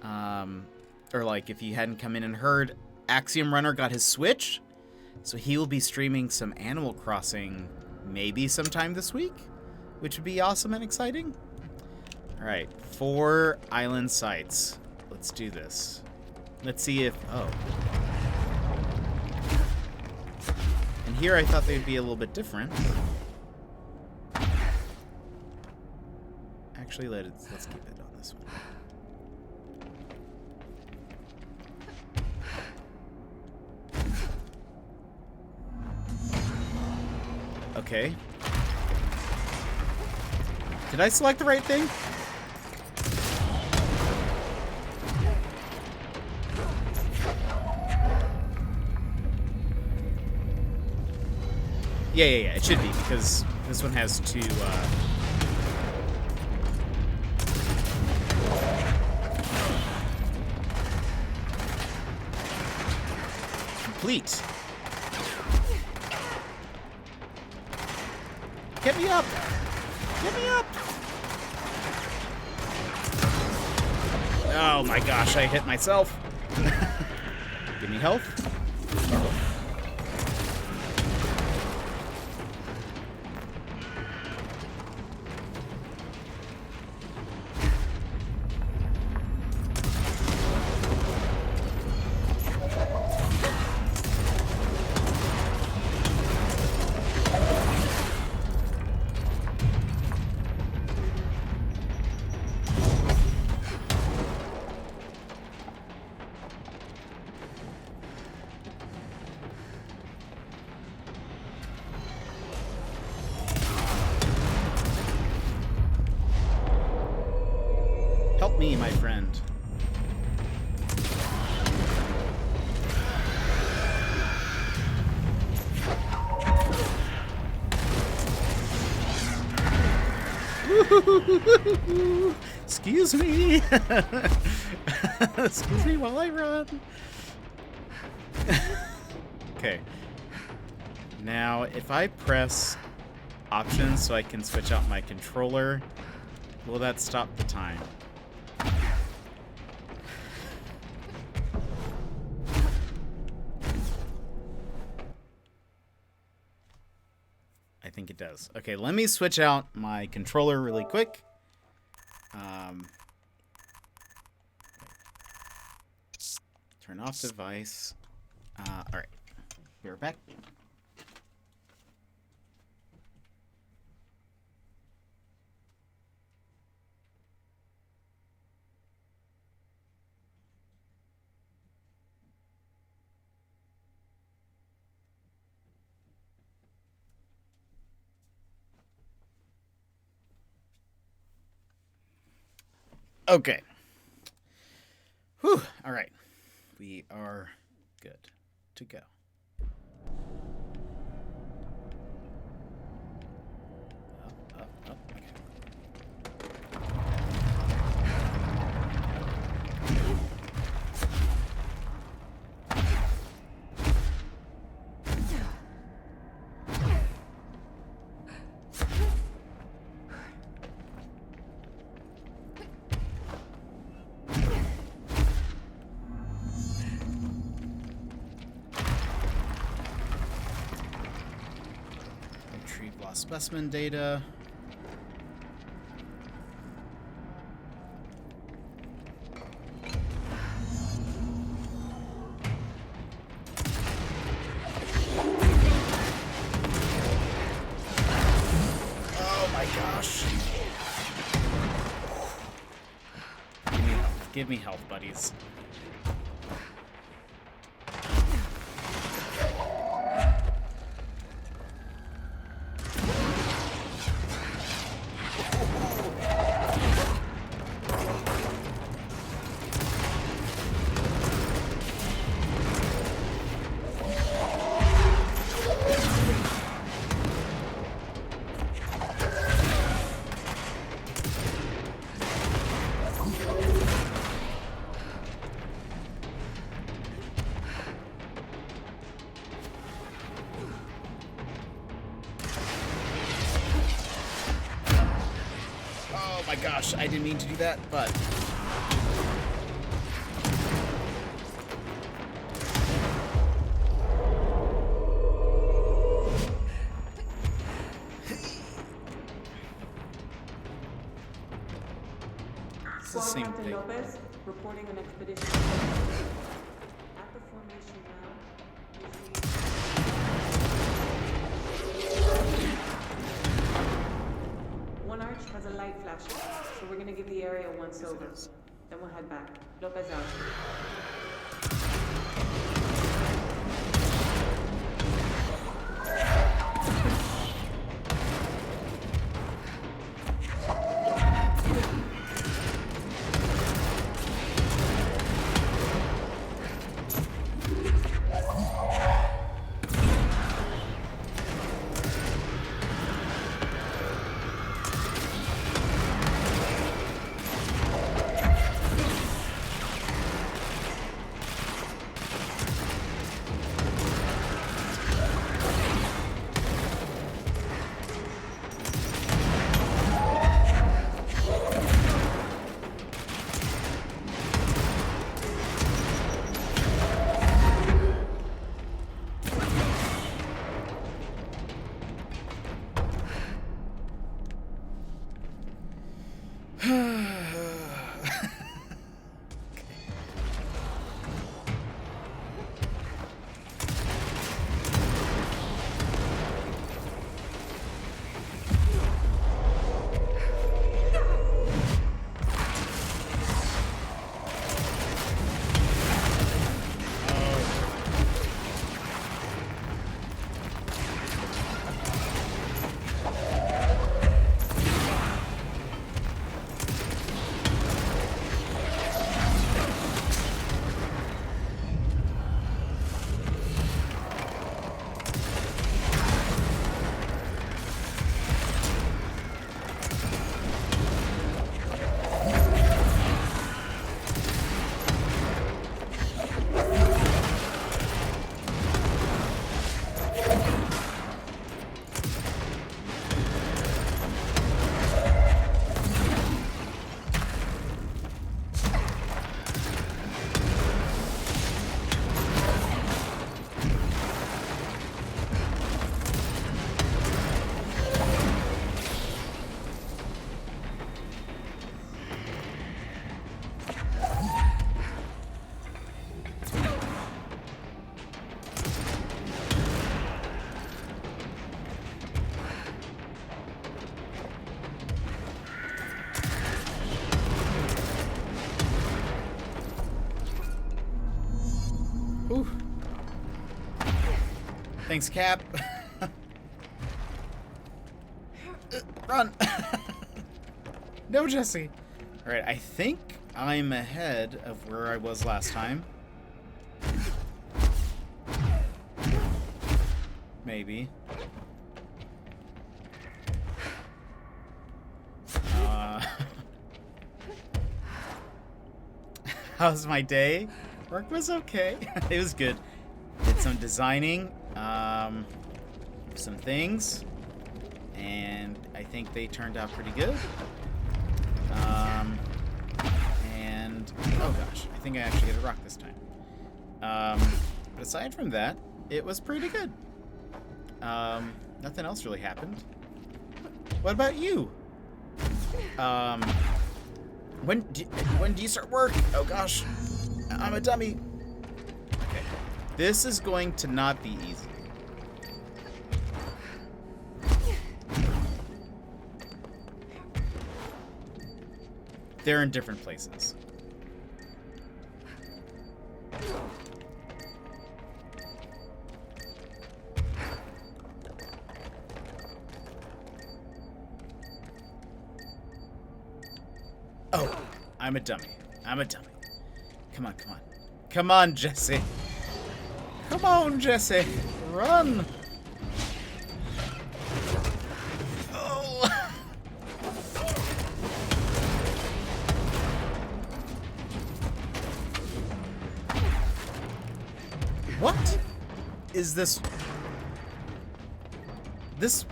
or like if you hadn't come in and heard, Axiom Runner got his Switch, so he will be streaming some Animal Crossing maybe sometime this week, which would be awesome and exciting. All right, 4 island sites. Let's do this. Let's see if... Oh. And here I thought they'd be a little bit different. Actually, let's keep it on this one. Okay. Did I select the right thing? Yeah, it should be, because this one has 2, complete. Get me up! Get me up! Oh my gosh, I hit myself. Give me health. Help me, my friend. Excuse me. Excuse me while I run. Okay. Now, if I press options so I can switch out my controller, will that stop the time? I think it does. Okay, let me switch out my controller really quick. Turn off device. All right, we're back. Okay. Whew. All right. We are good to go. Raw specimen data. Oh my gosh. Give me health. Give me health, buddies. Oh my gosh, I didn't mean to do that, but... It's the Squad same Captain thing. Lopez, reporting an expedition. At the formation now. One arch has a light flashing, so we're gonna give the area a once over. Then we'll head back. Lopez out. Whew. Thanks, Cap. Run! No, Jesse. All right, I think I'm ahead of where I was last time. Maybe. How's my day? Work was okay. It was good. Did some designing, some things, and I think they turned out pretty good. And oh gosh, I think I actually get a rock this time. But aside from that, it was pretty good. Nothing else really happened. What about you? When do you start work? Oh gosh, I'm a dummy. Okay, this is going to not be easy. They're in different places. Oh, I'm a dummy. I'm a dummy. Come on, come on. Come on, Jesse. Come on, Jesse. Run. Oh. What is this? This...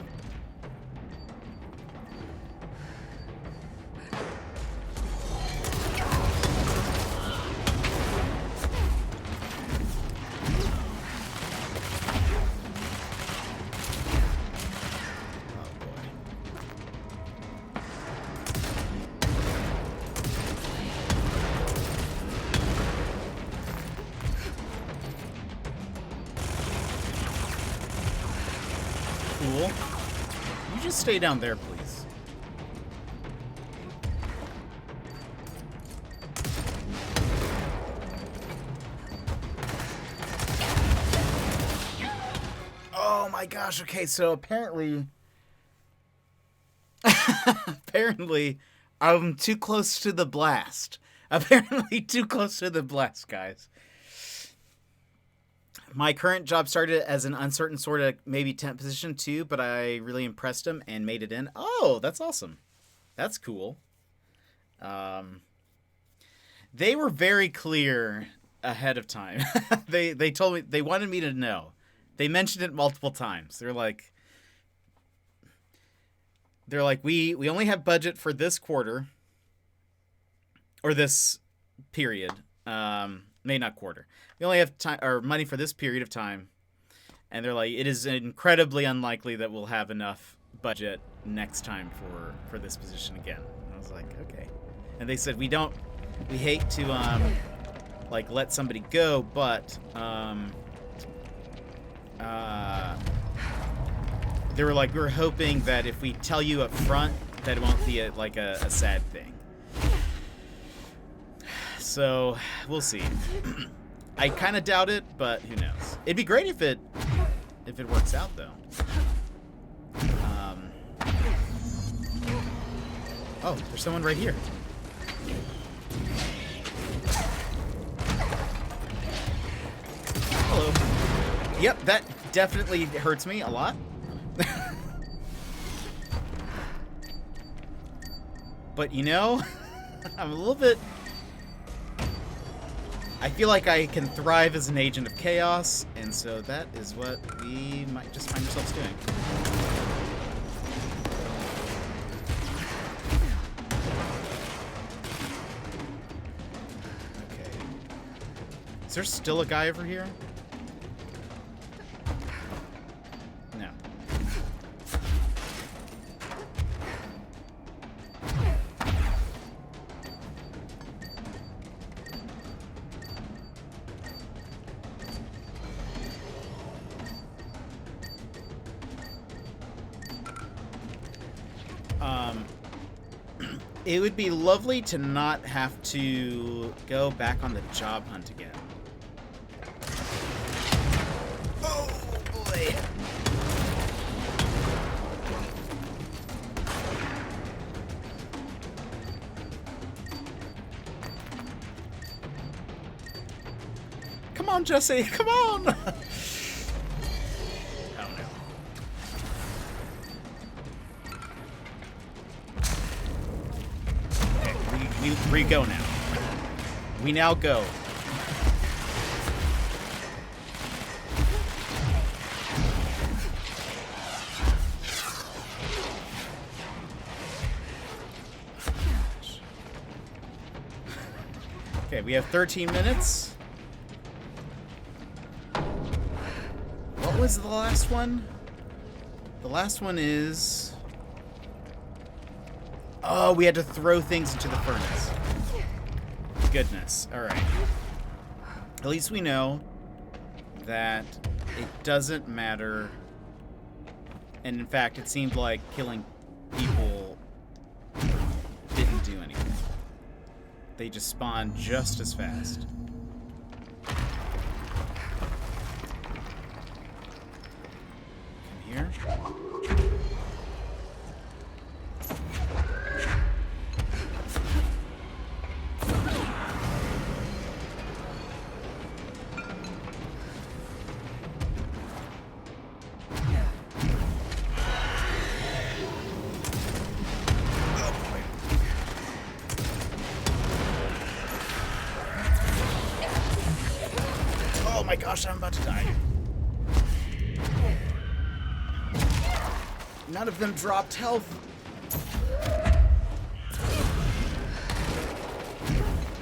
Cool. You just stay down there, please. Oh my gosh, okay, so apparently... apparently, I'm too close to the blast. Apparently too close to the blast, guys. My current job started as an uncertain sort of maybe temp position too, but I really impressed him and made it in. Oh, that's awesome. That's cool. They were very clear ahead of time. They told me, they wanted me to know. They mentioned it multiple times. They're like, we only have budget for this quarter or this period. Maybe not quarter. We only have time or money for this period of time, and they're like, it is incredibly unlikely that we'll have enough budget next time for this position again. And I was like, okay. And they said we hate to like let somebody go, but they were like, we're hoping that if we tell you up front that it won't be a sad thing. So we'll see. I kind of doubt it, but who knows? It'd be great if it works out, though. Oh, there's someone right here. Hello. Yep, that definitely hurts me a lot. But you know, I'm a little bit... I feel like I can thrive as an agent of chaos, and so that is what we might just find ourselves doing. Okay. Is there still a guy over here? No. It would be lovely to not have to go back on the job hunt again. Oh, boy. Come on, Jesse, come on! We go now. We now go. Okay, we have 13 minutes. What was the last one? The last one is... Oh, we had to throw things into the furnace. Goodness. All right. At least we know that it doesn't matter. And in fact, it seemed like killing people didn't do anything. They just spawned just as fast. Come here. Oh my gosh, I'm about to die. None of them dropped health.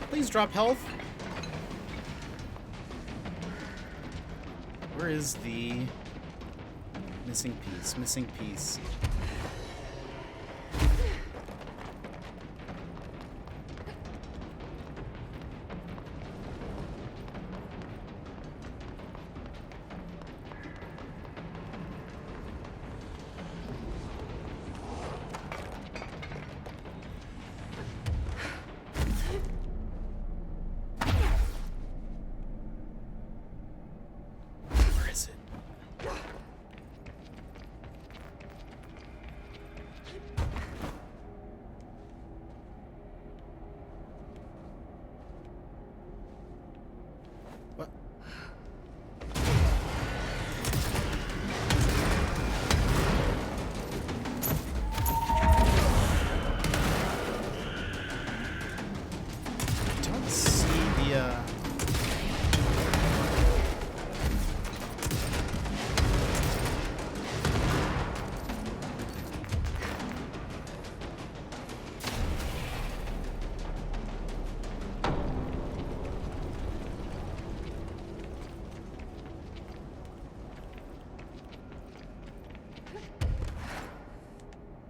Please drop health. Where is the missing piece? Missing piece. Where is it? What? I don't see the,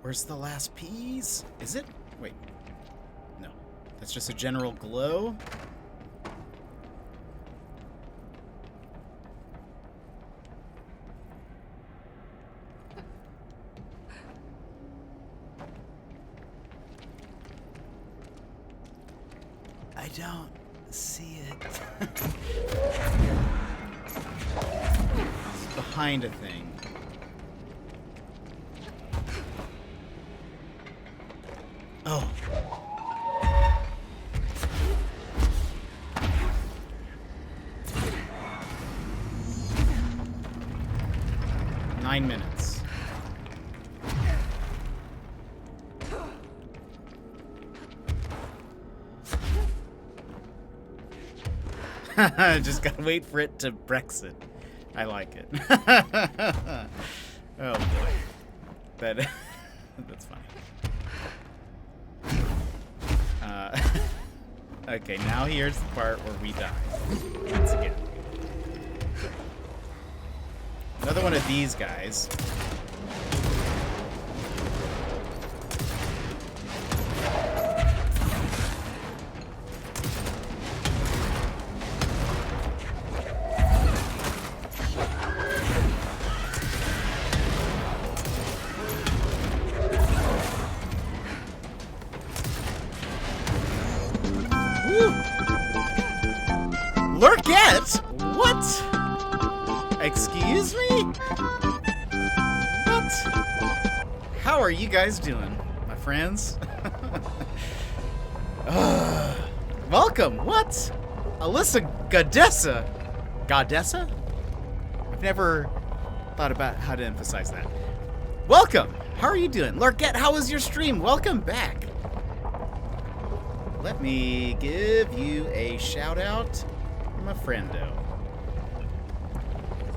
Where's the last piece? Is it? Wait. No. That's just a general glow? I don't see it. It's behind a thing. Oh. Nine minutes. Just gotta wait for it to Brexit. I like it. Oh boy. That's funny. Okay, now here's the part where we die. Once again. Another one of these guys. Lurkette? What? Excuse me? What? How are you guys doing, my friends? Welcome. What? Alyssa Godessa? Godessa? I've never thought about how to emphasize that. Welcome. How are you doing? Lurkette, how was your stream? Welcome back. Let me give you a shout out. A friendo.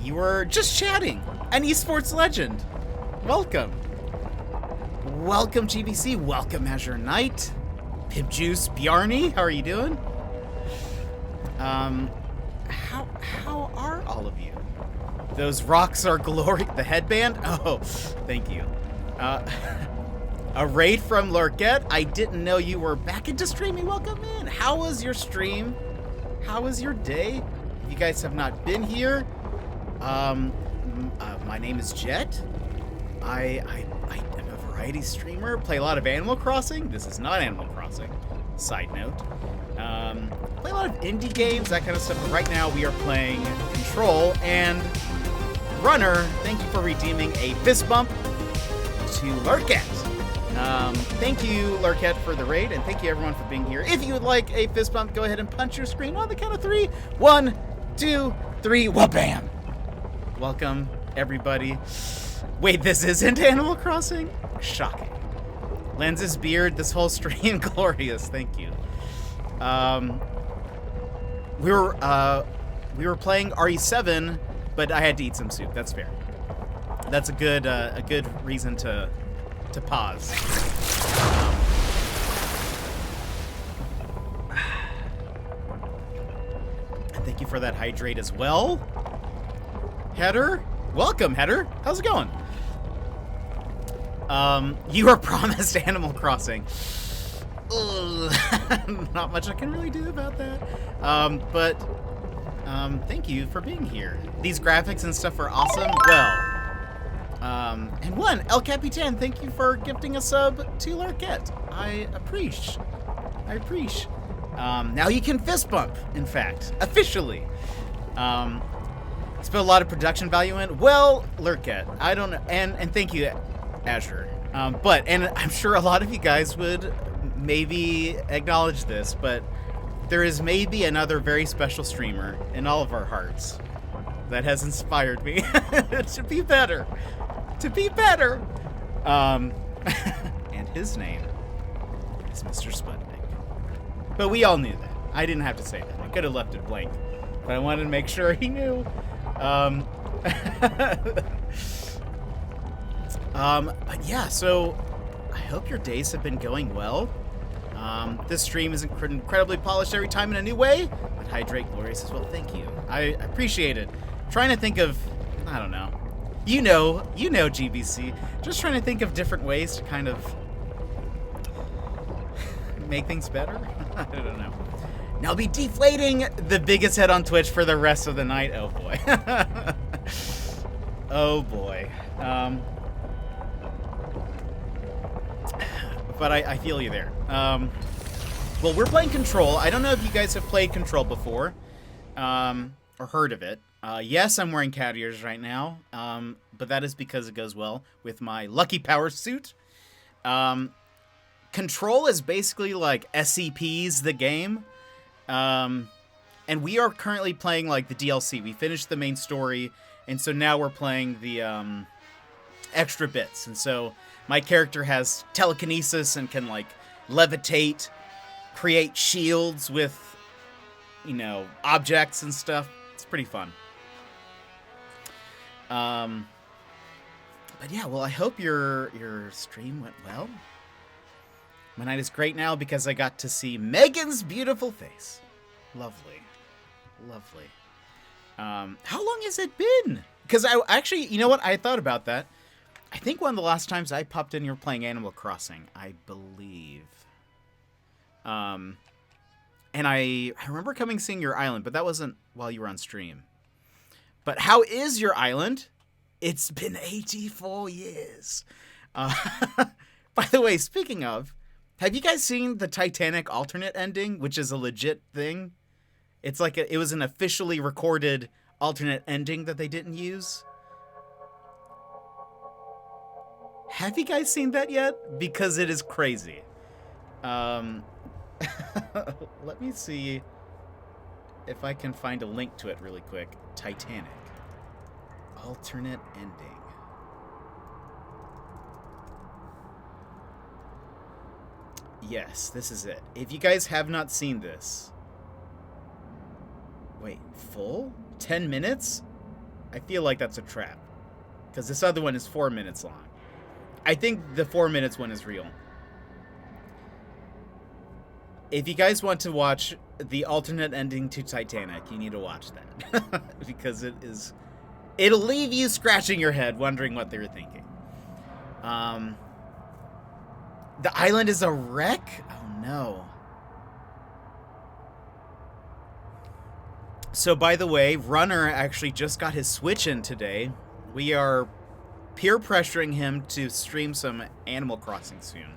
You were just chatting. An esports legend. Welcome. Welcome, GBC. Welcome, Azure Knight. Pimp Juice, Bjarni. How are you doing? How are all of you? Those rocks are glory. The headband? Oh, thank you. A raid from Lurkette. I didn't know you were back into streaming. Welcome in. How was your stream? How was your day? If you guys have not been here, my name is Jet. I am a variety streamer. Play a lot of Animal Crossing. This is not Animal Crossing. Side note. Play a lot of indie games, that kind of stuff. But right now we are playing Control, and Runner, thank you for redeeming a fist bump to Lurkette. Thank you, Lurkette, for the raid, and thank you everyone for being here. If you would like a fist bump, go ahead and punch your screen on the count of 3. 1, 2, 3, wha-bam! Welcome, everybody. Wait, this isn't Animal Crossing? Shocking. Lens's beard, this whole stream, glorious. Thank you. We were playing RE7, but I had to eat some soup. That's fair. That's a good reason to pause. And thank you for that hydrate as well. Header, welcome, Header. How's it going? You were promised Animal Crossing. Ugh. Not much I can really do about that. But thank you for being here. These graphics and stuff are awesome. Well, and one, El Capitan, thank you for gifting a sub to Lurkette. I appreciate. Now you can fist bump, in fact, officially. It's put a lot of production value in. Well, Lurkette, I don't know, and thank you, Azure. And I'm sure a lot of you guys would maybe acknowledge this, but there is maybe another very special streamer in all of our hearts that has inspired me to be better. And his name is Mr. Sputnik. But we all knew that. I didn't have to say that. I could have left it blank, but I wanted to make sure he knew. But yeah, so I hope your days have been going well. This stream is incredibly polished every time in a new way, but hydrate glorious as well. Thank you. I appreciate it. Trying to think of, I don't know. You know, GBC. Just trying to think of different ways to kind of make things better. I don't know. Now I'll be deflating the biggest head on Twitch for the rest of the night. Oh boy. Oh boy. But I feel you there. Well, we're playing Control. I don't know if you guys have played Control before, or heard of it. Yes, I'm wearing cat ears right now, but that is because it goes well with my Lucky Power suit. Control is basically like SCP's the game, and we are currently playing like the DLC. We finished the main story, and so now we're playing the extra bits, and so my character has telekinesis and can, like, levitate, create shields with, you know, objects and stuff. It's pretty fun. But yeah, well, I hope your stream went well. My night is great now because I got to see Megan's beautiful face. Lovely. Lovely. How long has it been? Because I actually, you know what? I thought about that. I think one of the last times I popped in, you were playing Animal Crossing, I believe. And I remember coming seeing your island, but that wasn't while you were on stream. But how is your island? It's been 84 years. By the way, speaking of, have you guys seen the Titanic alternate ending, which is a legit thing? It's like it was an officially recorded alternate ending that they didn't use. Have you guys seen that yet? Because it is crazy. Let me see if I can find a link to it really quick. Titanic. Alternate ending. Yes, this is it. If you guys have not seen this... Wait, full? 10 minutes? I feel like that's a trap. Because this other one is 4 minutes long. I think the 4 minutes one is real. If you guys want to watch the alternate ending to Titanic, you need to watch that. Because it'll leave you scratching your head, wondering what they were thinking. The island is a wreck? Oh no. So by the way, Runner actually just got his Switch in today. We are peer pressuring him to stream some Animal Crossing soon.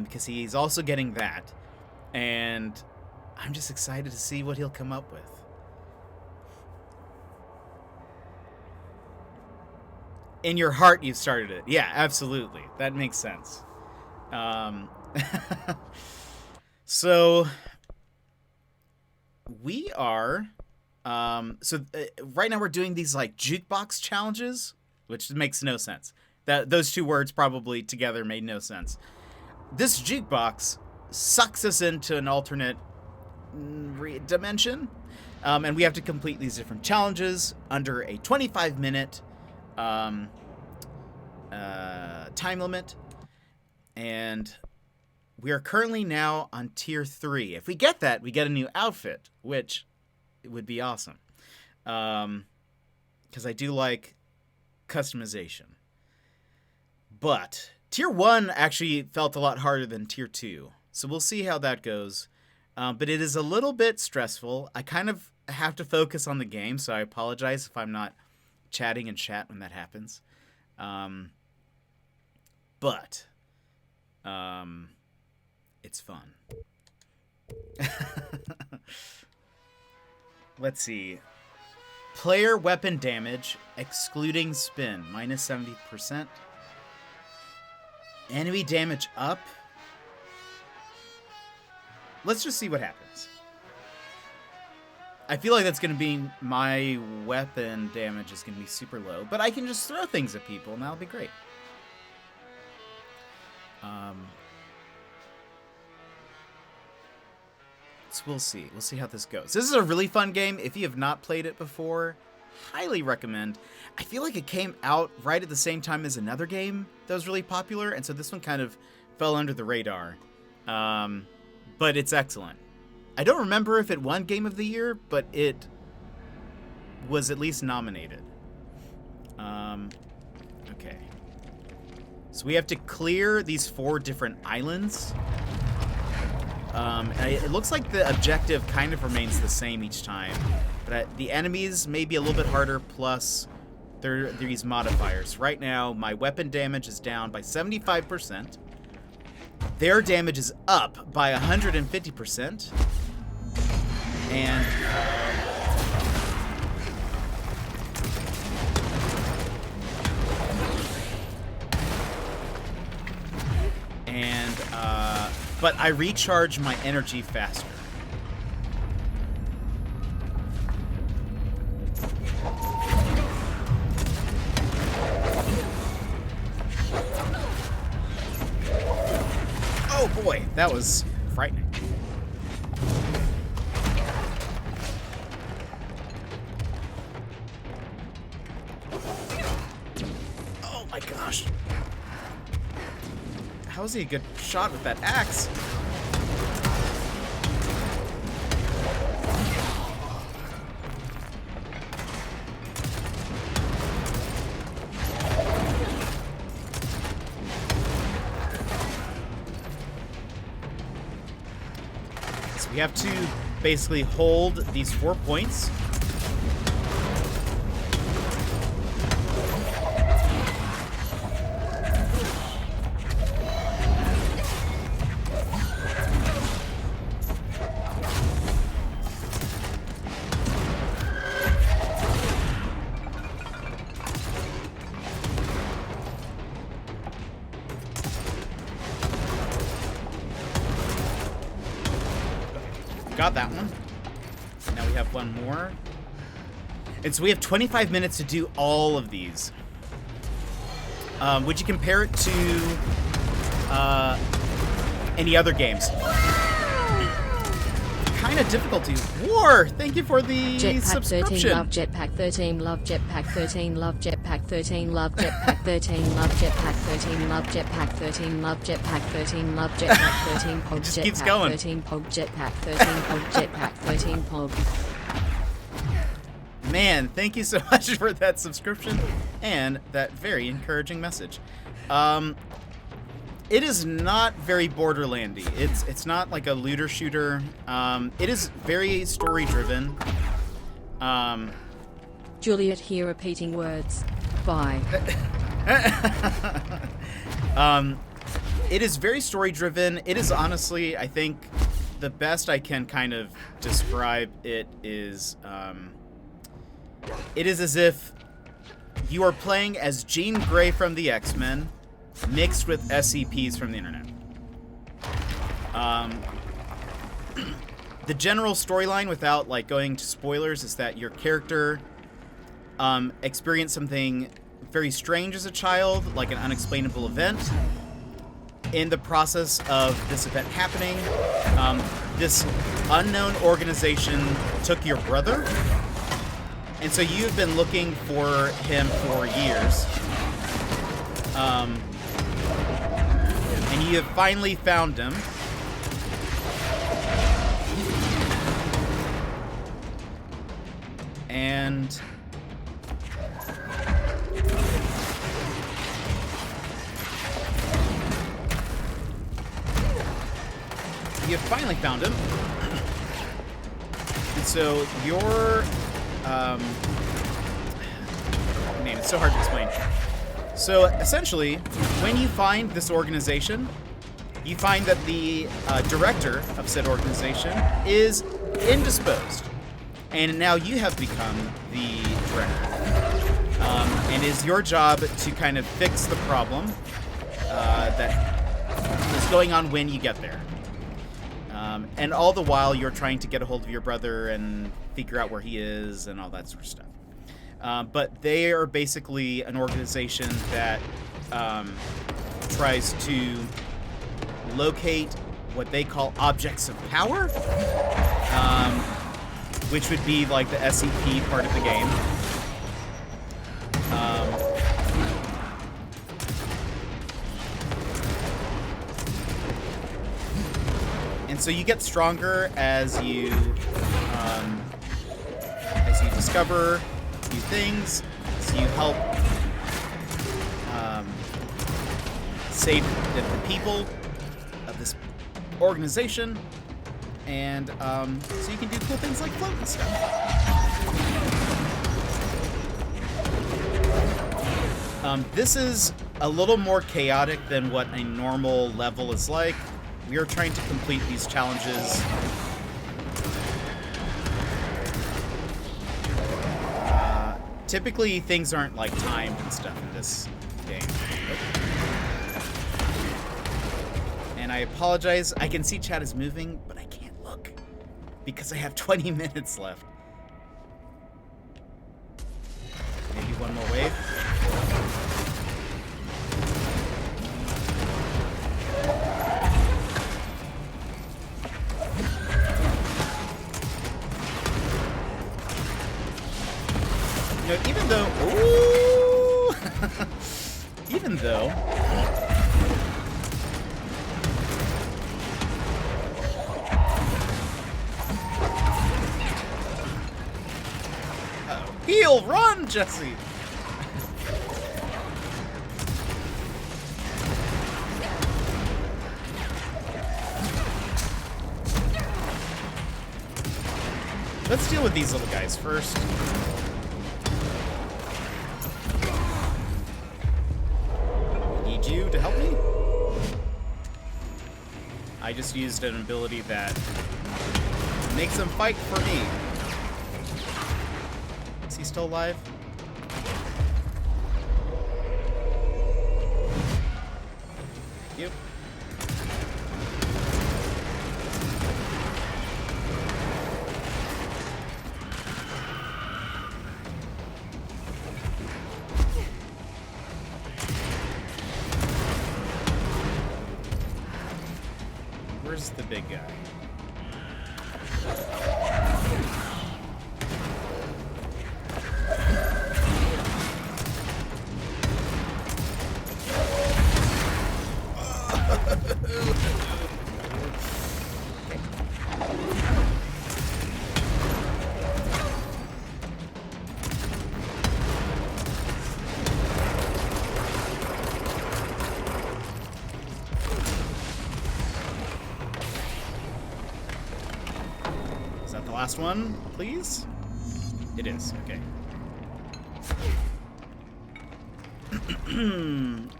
Because he's also getting that. And I'm just excited to see what he'll come up with. In your heart, you've started it. Yeah, absolutely. That makes sense. So we are right now we're doing these like jukebox challenges, which makes no sense. Those two words probably together made no sense. This jukebox sucks us into an alternate dimension, and we have to complete these different challenges under a 25-minute time limit. And we are currently now on tier 3. If we get that, we get a new outfit, which would be awesome. Because I do like customization. But tier 1 actually felt a lot harder than tier 2. So we'll see how that goes. But it is a little bit stressful. I kind of have to focus on the game, so I apologize if I'm not chatting in chat when that happens. But it's fun. Let's see. Player weapon damage, excluding spin, minus 70%. Enemy damage up. Let's just see what happens. I feel like that's going to be my weapon damage is going to be super low, but I can just throw things at people and that'll be great. So we'll see. We'll see how this goes. This is a really fun game. If you have not played it before, highly recommend. I feel like it came out right at the same time as another game that was really popular, and so this one kind of fell under the radar. But it's excellent. I don't remember if it won Game of the Year, but it was at least nominated. Okay. So we have to clear these 4 different islands. It looks like the objective kind of remains the same each time. But the enemies may be a little bit harder, plus there are these modifiers. Right now, my weapon damage is down by 75%. Their damage is up by 150%. And but I recharge my energy faster. Oh boy, that was frightening. Oh my gosh. How is he a good shot with that axe? So we have to basically hold these 4 points. Got that one. Now we have one more. And so we have 25 minutes to do all of these. Would you compare it to any other games? Kind of difficulty. War! Thank you for the subscription. Jetpack 13, love Jetpack 13, love Jetpack 13, love Jetpack 13, love Jetpack 13, love Jetpack 13, love Jetpack 13, love Jetpack 13, Pog Just keeps Jetpack going. 13, Pog Jetpack 13, Pog Jetpack 13, Pog. Man, thank you so much for that subscription and that very encouraging message. It is not very Borderlandy. It's not like a looter shooter. It is very story driven. Juliet here repeating words. Bye. It is very story driven. It is honestly, I think, the best I can kind of describe it is. It is as if you are playing as Jean Grey from the X-Men, mixed with SCPs from the internet. The general storyline, without like going to spoilers, is that your character experienced something very strange as a child, like an unexplainable event. In the process of this event happening, this unknown organization took your brother, and so you've been looking for him for years. And you have finally found him. And you have finally found him. And so your name, it's so hard to explain. So essentially, when you find this organization, you find that the director of said organization is indisposed. And now you have become the director. And it's your job to kind of fix the problem that is going on when you get there. And all the while, you're trying to get a hold of your brother and figure out where he is and all that sort of stuff. But they are basically an organization that tries to locate what they call objects of power, which would be like the SCP part of the game. And so you get stronger as you discover new things, as you help save the people of this organization, and so you can do cool things like float and stuff. This is a little more chaotic than what a normal level is like. We are trying to complete these challenges typically things aren't like timed and stuff in this game. And I apologize. I can see chat is moving, but I can't look because I have 20 minutes left. Maybe one more wave. You know, even though, ooh, even though, heal, run, Jesse. Let's deal with these little guys first. You to help me? I just used an ability that makes them fight for me. Is he still alive? Yep. Where's the big guy? last one, please? It is. Okay.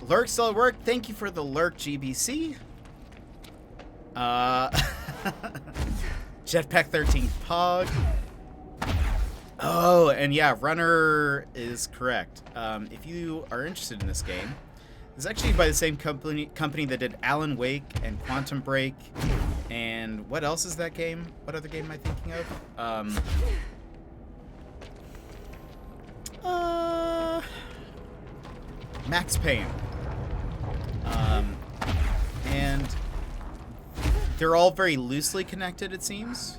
Lurk still at work. Thank you for the lurk, GBC. Jetpack 13 Pog. Oh, and yeah, Runner is correct. If you are interested in this game, it's actually by the same company that did Alan Wake and Quantum Break. And what else is that game? What other game am I thinking of? Max Payne. And they're all very loosely connected, it seems.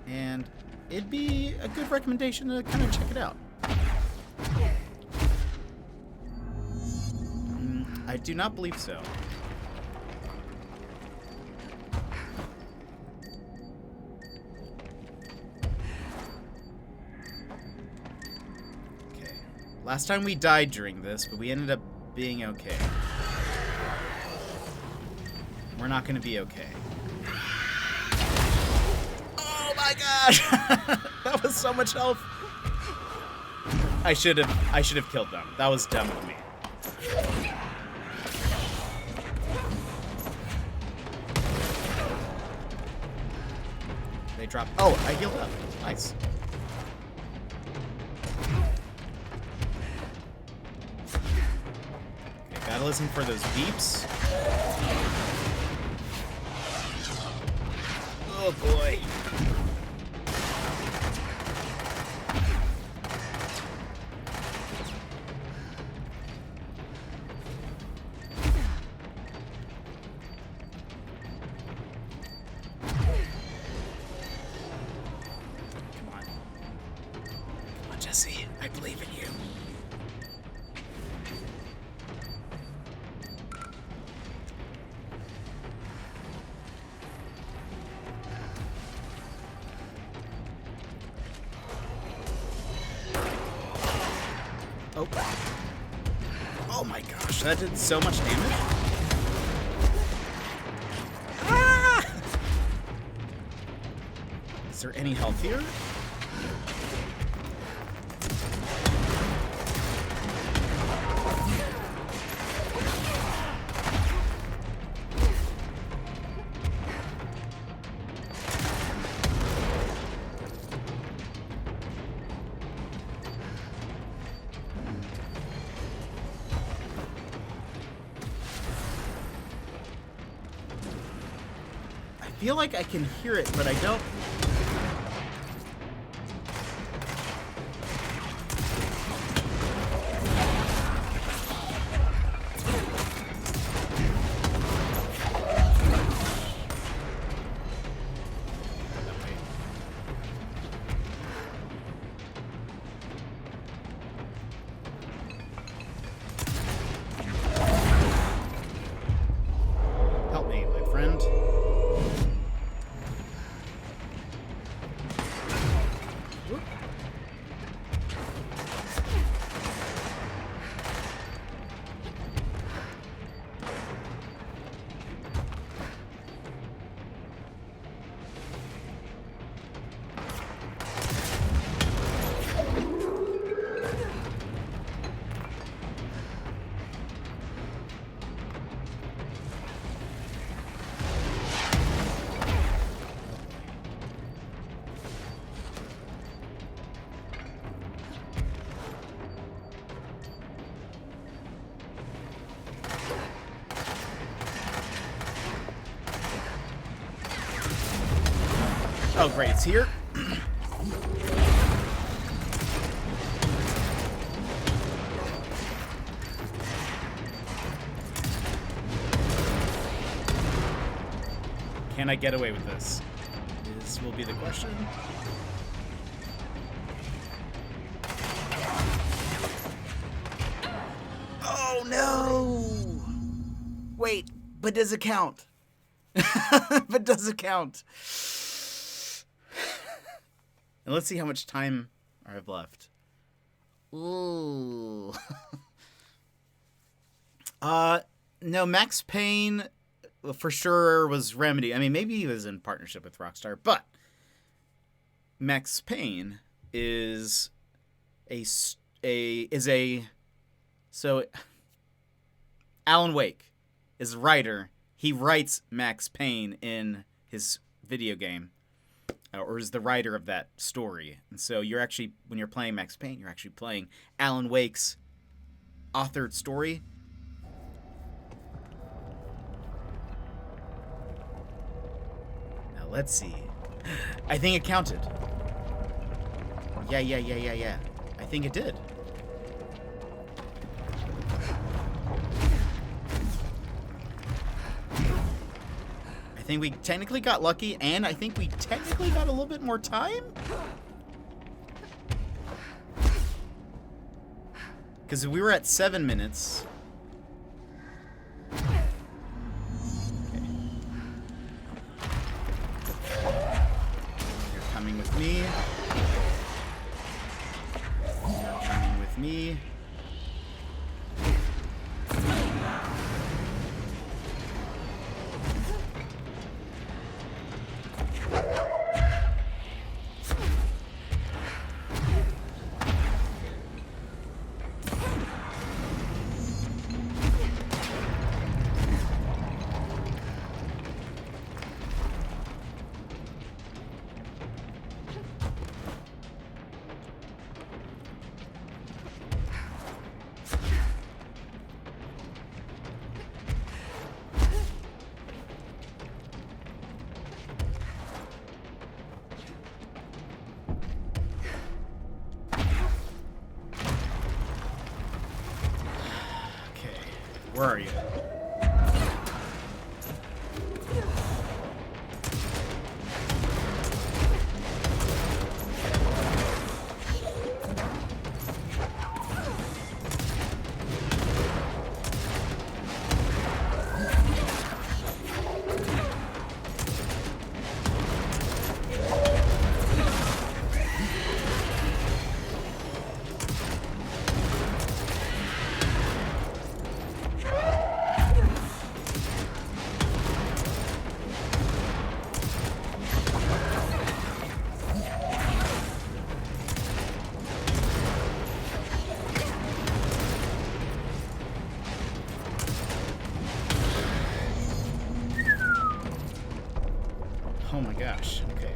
And it'd be a good recommendation to kind of check it out. I do not believe so. Okay. Last time we died during this, but we ended up being okay. We're not going to be okay. Oh my gosh! That was so much health. I should have killed them. That was dumb of me. They dropped. Oh, I healed up. Nice. Okay, gotta listen for those beeps. Oh boy. Jesse, I believe in you. Oh. Oh my gosh, that did so much damage. Ah! Is there any health here? I feel like I can hear it, but I don't. Help me, my friend. Oh, great, it's here. Can I get away with this? This will be the question. Oh no! Wait, but does it count? But does it count? And let's see how much time I have left. Ooh. No, Max Payne for sure was Remedy. I mean, maybe he was in partnership with Rockstar, but Max Payne is so Alan Wake is a writer. He writes Max Payne in his video game, or is the writer of that story. And so you're actually, when you're playing Max Payne, you're actually playing Alan Wake's authored story. Now let's see. I think it counted. Yeah. I think it did. I think we technically got lucky, and I think we technically got a little bit more time. Because we were at 7 minutes. Okay. You're coming with me. You're coming with me. Where are you? Oh my gosh, okay.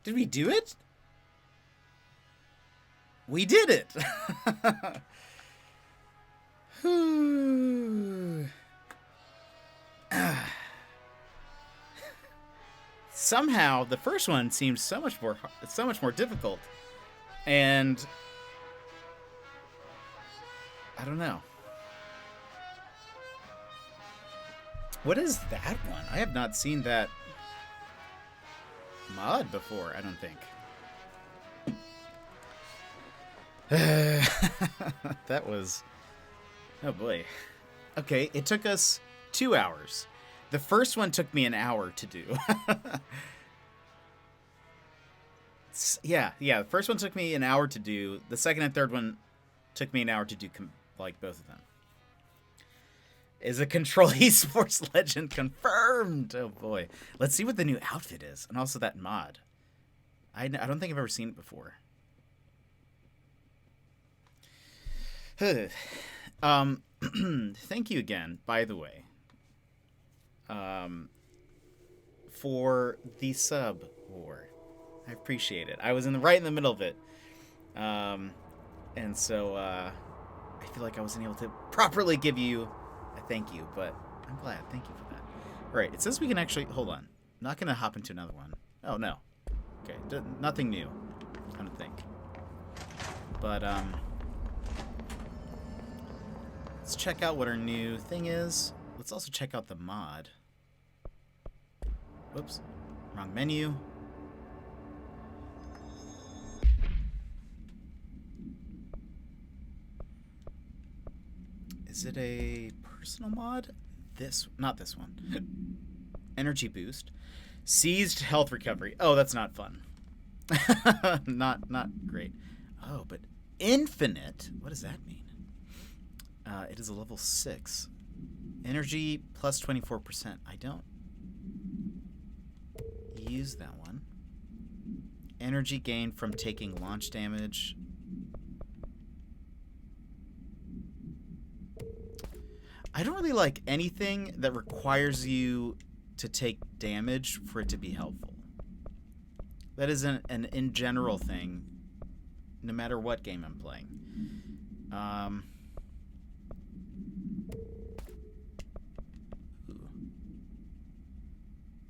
Did we do it? We did it! Somehow, the first one seems so much more difficult. And I don't know. What is that one? I have not seen that mod before, I don't think. That was... Oh boy. Okay, it took us 2 hours. The first one took me an hour to do. Yeah, the first one took me an hour to do. The second and third one took me an hour to do, like, both of them. Is a Control Esports legend confirmed? Oh boy. Let's see what the new outfit is. And also that mod. I don't think I've ever seen it before. Thank you again, by the way, for the sub war. I appreciate it. I was right in the middle of it. And so I feel like I wasn't able to properly give you a thank you, but I'm glad. Thank you for that. All right, it says we can actually... Hold on. I'm not going to hop into another one. Oh, no. Okay, nothing new, I don't think. But, let's check out what our new thing is. Let's also check out the mod. Whoops. Wrong menu. Is it a personal mod? Not this one. Energy boost. Seized health recovery. Oh, that's not fun. Not great. Oh, but Infinite? What does that mean? It is a level 6. Energy plus 24%. I don't use that one. Energy gain from taking launch damage. I don't really like anything that requires you to take damage for it to be helpful. That is an in general thing, no matter what game I'm playing.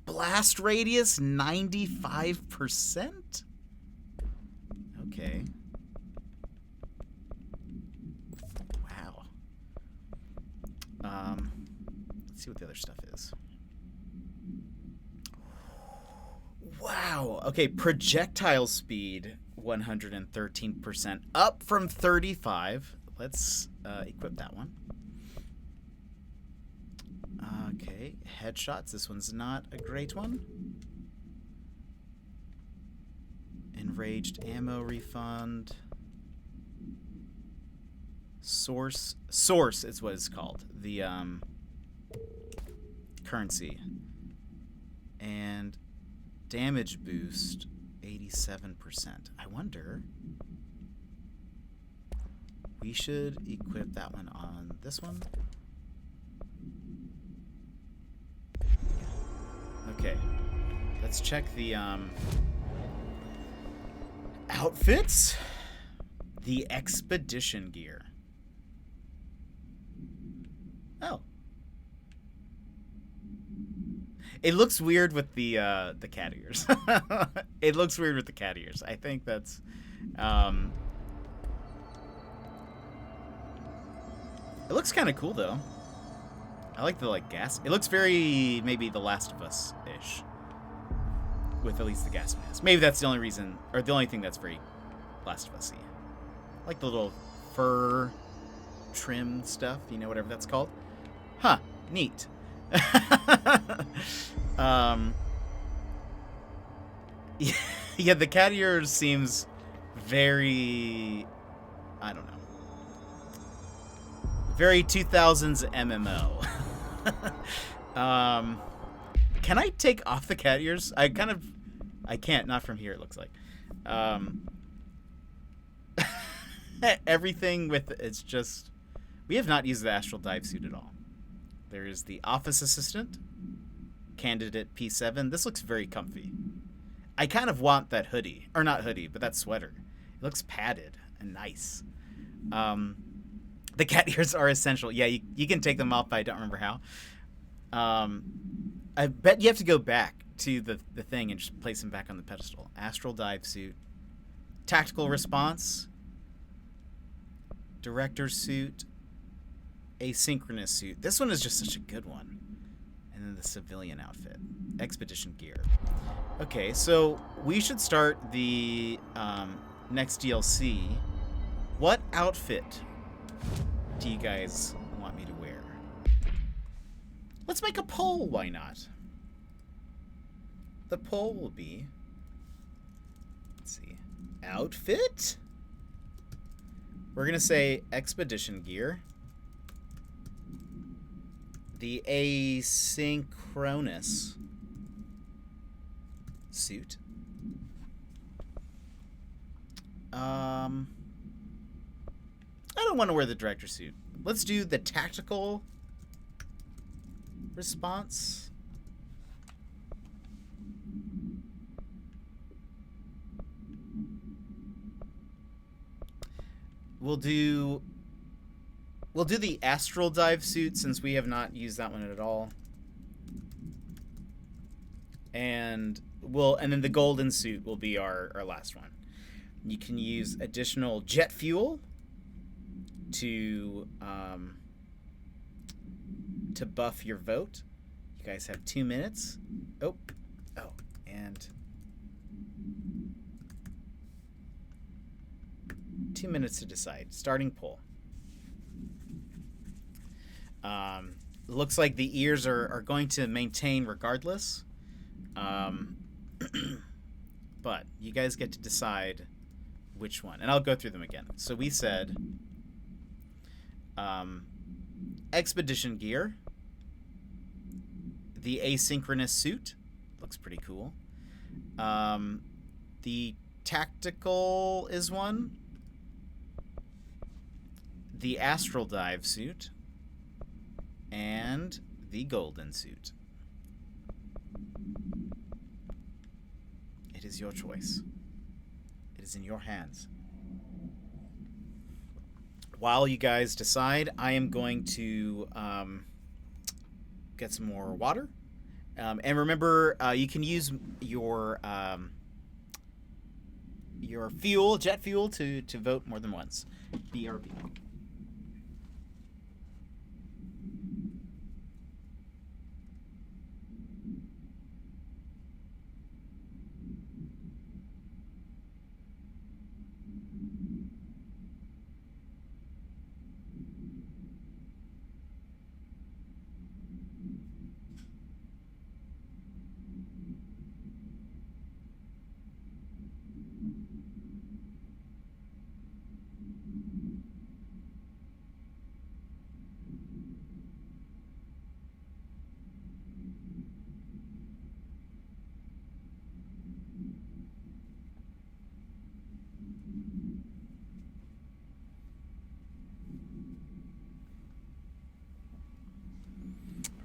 Blast radius 95%? Okay. Wow. Let's see what the other stuff is. Wow. Okay, projectile speed 113%, up from 35. Let's equip that one. Okay, headshots. This one's not a great one. Enraged ammo refund. Source is what it's called. The currency. And damage boost 87%. I wonder, we should equip that one on this one. Okay, let's check the outfits. The expedition gear. Oh. It looks weird with the cat ears. It looks weird with the cat ears. I think that's it looks kind of cool though. I like the gas. It looks very maybe The Last of Us-ish. With at least the gas mask. Maybe that's the only reason, or the only thing that's very Last of Us-y. I like the little fur trim stuff, you know, whatever that's called. Huh, neat. Yeah, the cat ears seems very, I don't know, very 2000s MMO. Can I take off the cat ears? I can't, not from here it looks like. Everything with it's just, we have not used the Astral dive suit at all. There is the office assistant, candidate P7. This looks very comfy. I kind of want that hoodie, or not hoodie, but that sweater. It looks padded and nice. The cat ears are essential. Yeah, you can take them off, but I don't remember how. I bet you have to go back to the thing and just place them back on the pedestal. Astral dive suit. Tactical response. Director's suit. Asynchronous suit. This one is just such a good one. And then the civilian outfit. Expedition gear. Okay, so we should start the next DLC. What outfit do you guys want me to wear? Let's make a poll, why not? The poll will be, let's see, outfit? We're gonna say expedition gear. The asynchronous suit. I don't want to wear the director suit. Let's do the tactical response. We'll do the Astral dive suit since we have not used that one at all. And then the golden suit will be our last one. You can use additional jet fuel to buff your vote. You guys have 2 minutes. And 2 minutes to decide. Starting poll. Looks like the ears are going to maintain regardless. But you guys get to decide which one. And I'll go through them again. So we said expedition gear, the asynchronous suit, looks pretty cool. The tactical is one. The astral dive suit. And the golden suit. It is your choice. It is in your hands. While you guys decide, I am going to get some more water. And remember, you can use your fuel, jet fuel, to vote more than once. BRB.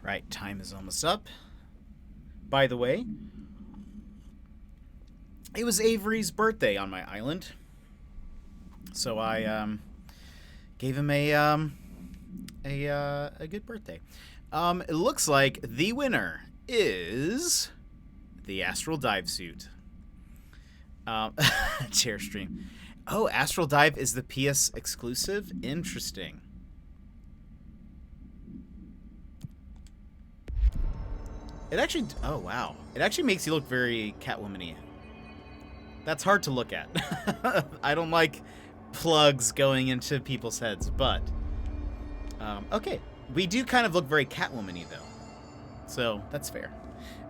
Right, time is almost up. By the way, it was Avery's birthday on my island, so I gave him a good birthday. It looks like the winner is the Astral Dive suit. Chair stream. Oh, Astral Dive is the PS exclusive? Interesting. It actually, oh wow. It actually makes you look very Catwoman-y. That's hard to look at. I don't like plugs going into people's heads, but okay. We do kind of look very Catwoman-y though. So that's fair.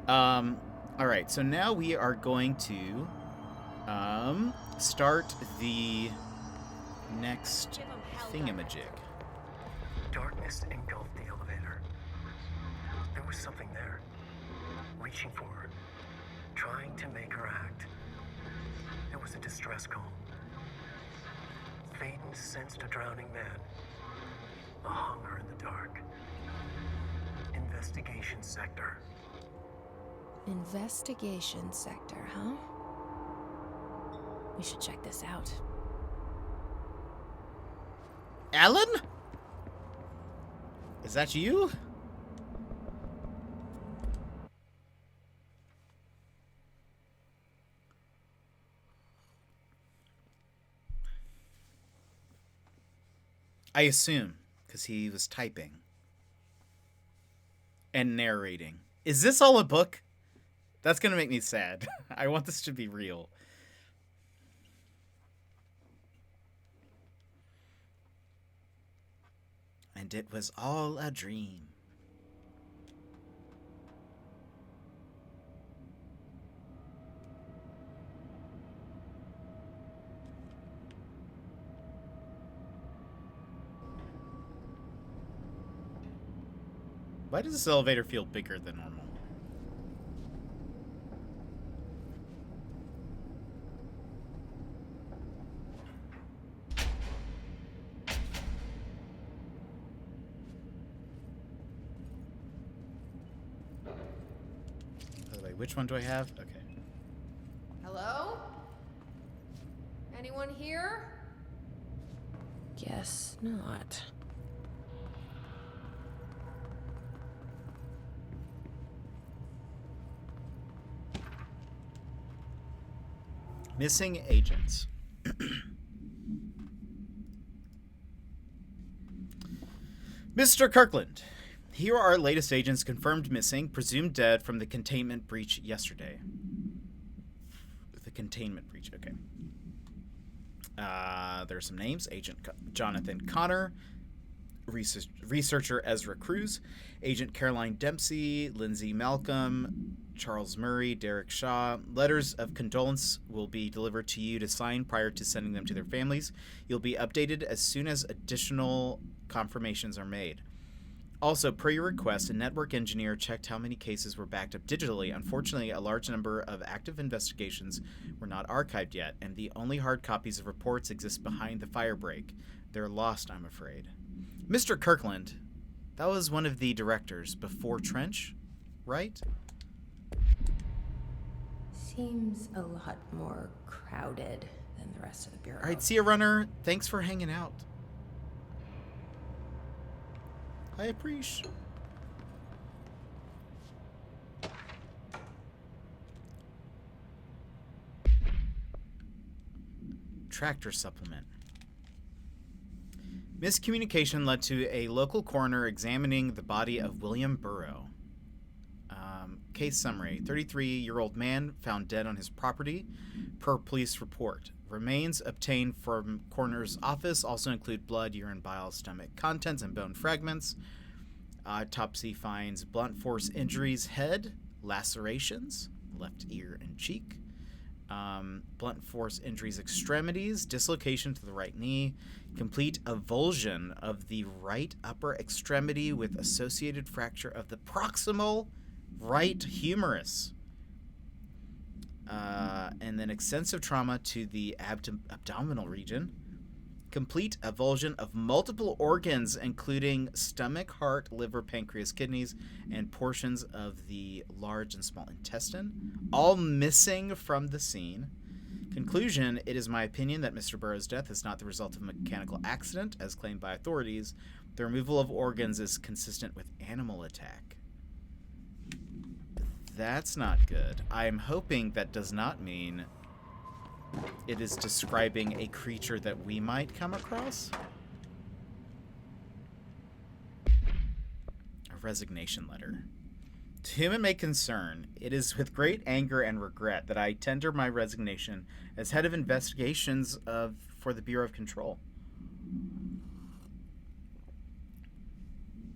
All right, so now we are going to start the next thingamajig. Darkness engulfed the elevator. There was something there, reaching for her, trying to make her act. It was a distress call. Phaeton sensed a drowning man, a hunger in the dark. Investigation sector. Investigation sector, huh? We should check this out. Alan? Is that you? I assume, because he was typing and narrating. Is this all a book? That's going to make me sad. I want this to be real. And it was all a dream. Why does this elevator feel bigger than normal? By the way, which one do I have? Okay. Hello? Anyone here? Guess not. Missing agents. Mr. Kirkland, here are our latest agents confirmed missing, presumed dead from the containment breach yesterday. The containment breach, okay. There are some names. Agent Jonathan Connor, researcher Ezra Cruz, Agent Caroline Dempsey, Lindsay Malcolm, Charles Murray, Derek Shaw. Letters of condolence will be delivered to you to sign prior to sending them to their families. You'll be updated as soon as additional confirmations are made. Also, per your request, a network engineer checked how many cases were backed up digitally. Unfortunately, a large number of active investigations were not archived yet, and the only hard copies of reports exist behind the firebreak. They're lost, I'm afraid. Mr. Kirkland, that was one of the directors before Trench, right? Seems a lot more crowded than the rest of the Bureau. All right, see you, Runner. Thanks for hanging out. I appreciate. Tractor supplement. Miscommunication led to a local coroner examining the body of William Burrow. Case summary. 33-year-old man found dead on his property, per police report. Remains obtained from coroner's office also include blood, urine, bile, stomach contents, and bone fragments. Autopsy finds blunt force injuries, head, lacerations, left ear and cheek. Blunt force injuries, extremities, dislocation to the right knee, complete avulsion of the right upper extremity with associated fracture of the proximal right humerus. And then extensive trauma to the abdominal region. Complete avulsion of multiple organs, including stomach, heart, liver, pancreas, kidneys, and portions of the large and small intestine, all missing from the scene. Conclusion, it is my opinion that Mr. Burrow's death is not the result of a mechanical accident, as claimed by authorities. The removal of organs is consistent with animal attack. That's not good. I'm hoping that does not mean it is describing a creature that we might come across. A resignation letter. To whom it may concern, it is with great anger and regret that I tender my resignation as head of investigations for the Bureau of Control.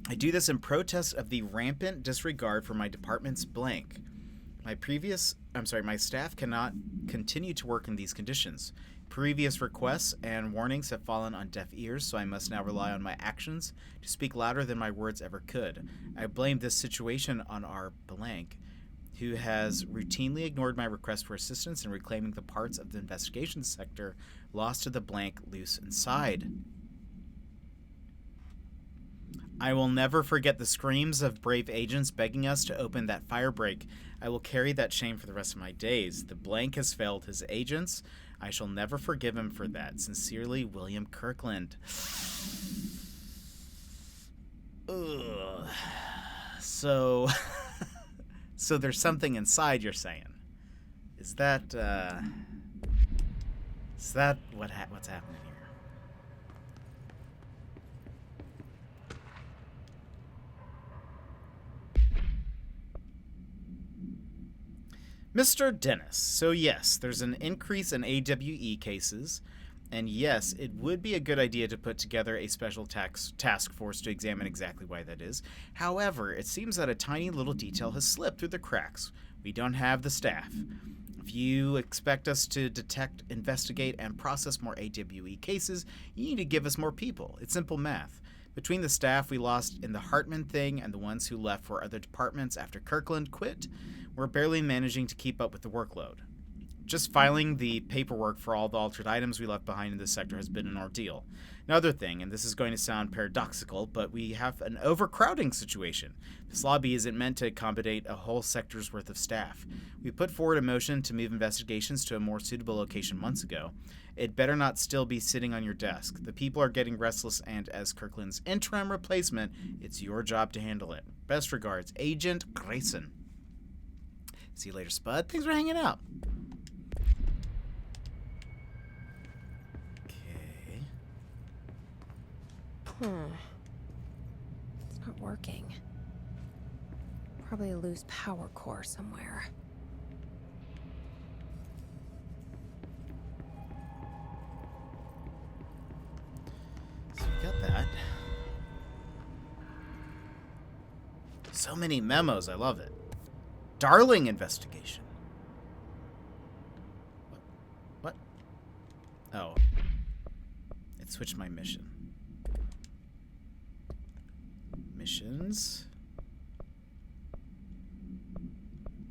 I do this in protest of the rampant disregard for my department's blank. My staff cannot continue to work in these conditions. Previous requests and warnings have fallen on deaf ears, so I must now rely on my actions to speak louder than my words ever could. I blame this situation on our blank, who has routinely ignored my request for assistance in reclaiming the parts of the investigation sector lost to the blank loose inside. I will never forget the screams of brave agents begging us to open that firebreak. I will carry that shame for the rest of my days. The blank has failed his agents. I shall never forgive him for that. Sincerely, William Kirkland. Ugh. So there's something inside, you're saying? Is that what's happening here? Mr. Dennis, so yes, there's an increase in AWE cases, and yes, it would be a good idea to put together a special task force to examine exactly why that is. However, it seems that a tiny little detail has slipped through the cracks. We don't have the staff. If you expect us to detect, investigate, and process more AWE cases, you need to give us more people. It's simple math. Between the staff we lost in the Hartman thing and the ones who left for other departments after Kirkland quit, we're barely managing to keep up with the workload. Just filing the paperwork for all the altered items we left behind in this sector has been an ordeal. Another thing, and this is going to sound paradoxical, but we have an overcrowding situation. This lobby isn't meant to accommodate a whole sector's worth of staff. We put forward a motion to move investigations to a more suitable location months ago. It better not still be sitting on your desk. The people are getting restless, and as Kirkland's interim replacement, it's your job to handle it. Best regards, Agent Grayson. See you later, Spud. Thanks for hanging out. Okay. It's not working. Probably a loose power core somewhere. So we got that. So many memos. I love it. Darling investigation. What? Oh. It switched my mission. Missions.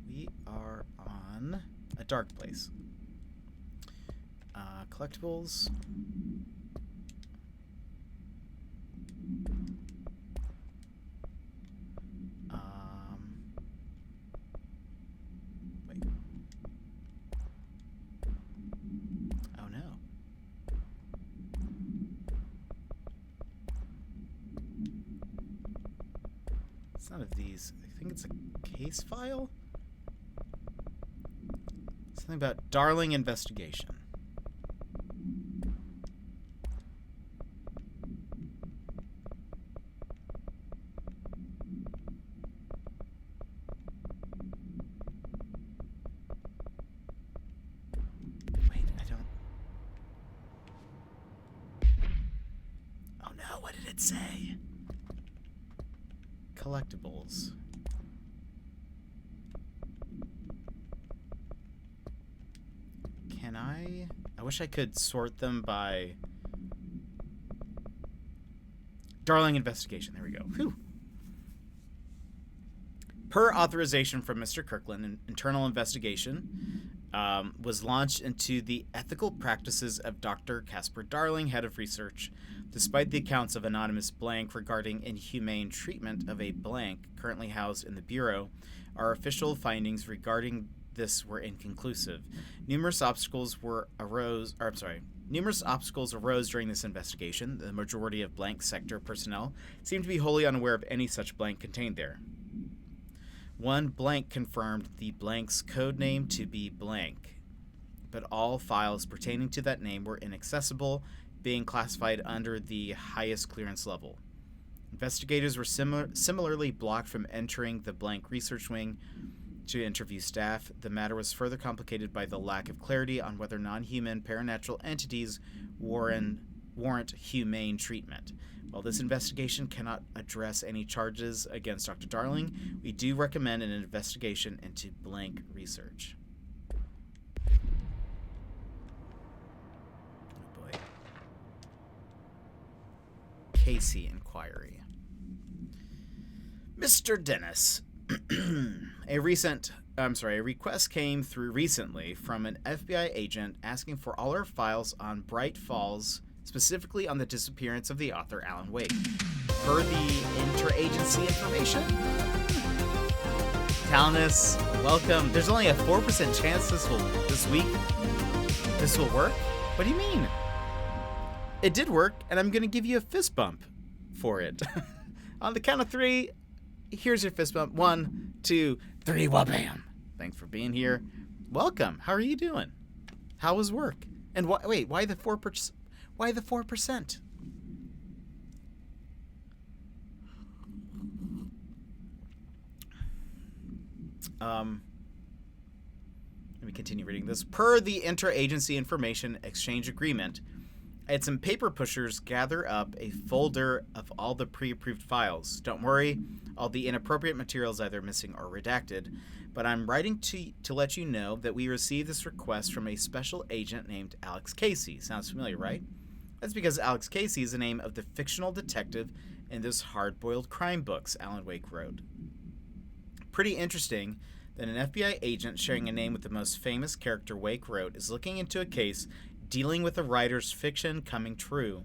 We are on a dark place. Collectibles. Wait. Oh no. It's none of these. I think it's a case file. Something about Darling investigation. Wait, I don't... Oh no, what did it say? Collectibles. Can I wish I could sort them by Darling investigation. There we go. Whew. Per authorization from Mr. Kirkland, an internal investigation was launched into the ethical practices of Dr. Casper Darling, head of research. Despite the accounts of anonymous blank regarding inhumane treatment of a blank currently housed in the Bureau, our official findings regarding this were inconclusive. Numerous obstacles arose during this investigation. The majority of blank sector personnel seemed to be wholly unaware of any such blank contained there. One blank confirmed the blank's code name to be blank, but all files pertaining to that name were inaccessible, being classified under the highest clearance level. Investigators were similarly blocked from entering the blank research wing to interview staff. The matter was further complicated by the lack of clarity on whether non-human paranatural entities warrant humane treatment. While this investigation cannot address any charges against Dr. Darling, we do recommend an investigation into blank research. Oh boy. Casey inquiry. Mr. Dennis, a request came through recently from an FBI agent asking for all our files on Bright Falls, specifically on the disappearance of the author Alan Wake. Per the interagency information? Talnus, welcome. There's only a 4% chance this will work? What do you mean? It did work, and I'm gonna give you a fist bump for it. On the count of 3, here's your fist bump. 1, 2, 3, wha-bam. Thanks for being here. Welcome. How are you doing? How was work? And why the 4%? Why the 4%? Let me continue reading this. Per the interagency information exchange agreement, I had some paper pushers gather up a folder of all the pre-approved files. Don't worry, all the inappropriate materials either missing or redacted, but I'm writing to let you know that we received this request from a special agent named Alex Casey. Sounds familiar, right? That's because Alex Casey is the name of the fictional detective in those hard-boiled crime books Alan Wake wrote. Pretty interesting that an FBI agent sharing a name with the most famous character Wake wrote is looking into a case dealing with a writer's fiction coming true.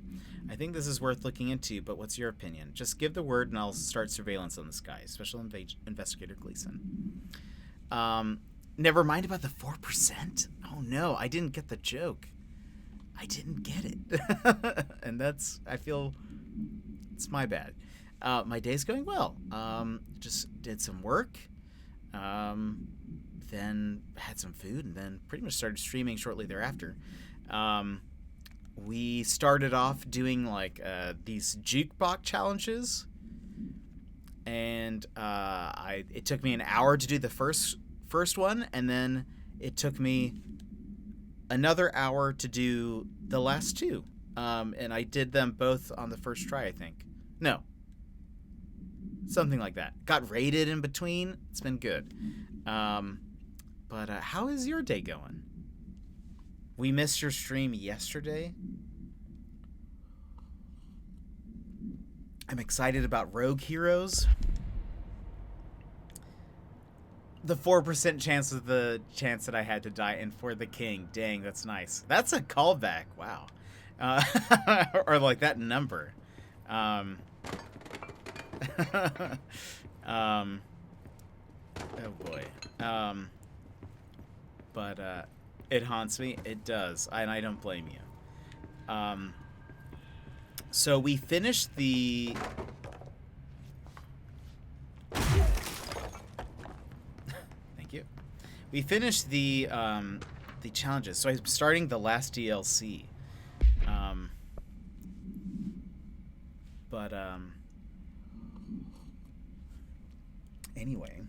I think this is worth looking into, but what's your opinion? Just give the word and I'll start surveillance on this guy. Special Investigator Gleason. Never mind about the 4%? Oh no, I didn't get the joke. I didn't get it. And I feel it's my bad. My day's going well. Just did some work, then had some food, and then pretty much started streaming shortly thereafter. We started off doing like these jukebox challenges, and it took me an hour to do the first one, and then it took me another hour to do the last two. And I did them both on the first try, I think. No. Something like that. Got rated in between. It's been good. But how is your day going? We missed your stream yesterday. I'm excited about Rogue Heroes. The 4% chance of the chance that I had to die, and for the king. Dang, that's nice. That's a callback. Wow. Or like that number. Oh boy. But it haunts me. It does, and I don't blame you. So we finished the. Thank you. We finished the challenges. So I'm starting the last DLC. Anyway.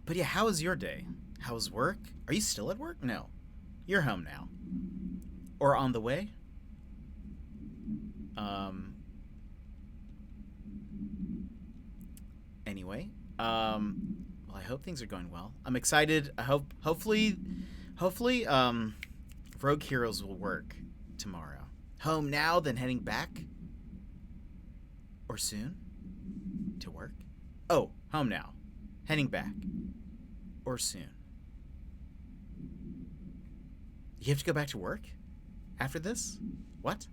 But yeah, how was your day? How was work? Are you still at work? No. You're home now. Or on the way? Anyway. Well, I hope things are going well. I'm excited. I hopefully, Rogue Heroes will work tomorrow. Home now, then heading back? Or soon? To work? Oh, home now. Heading back. Or soon. You have to go back to work? After this? What?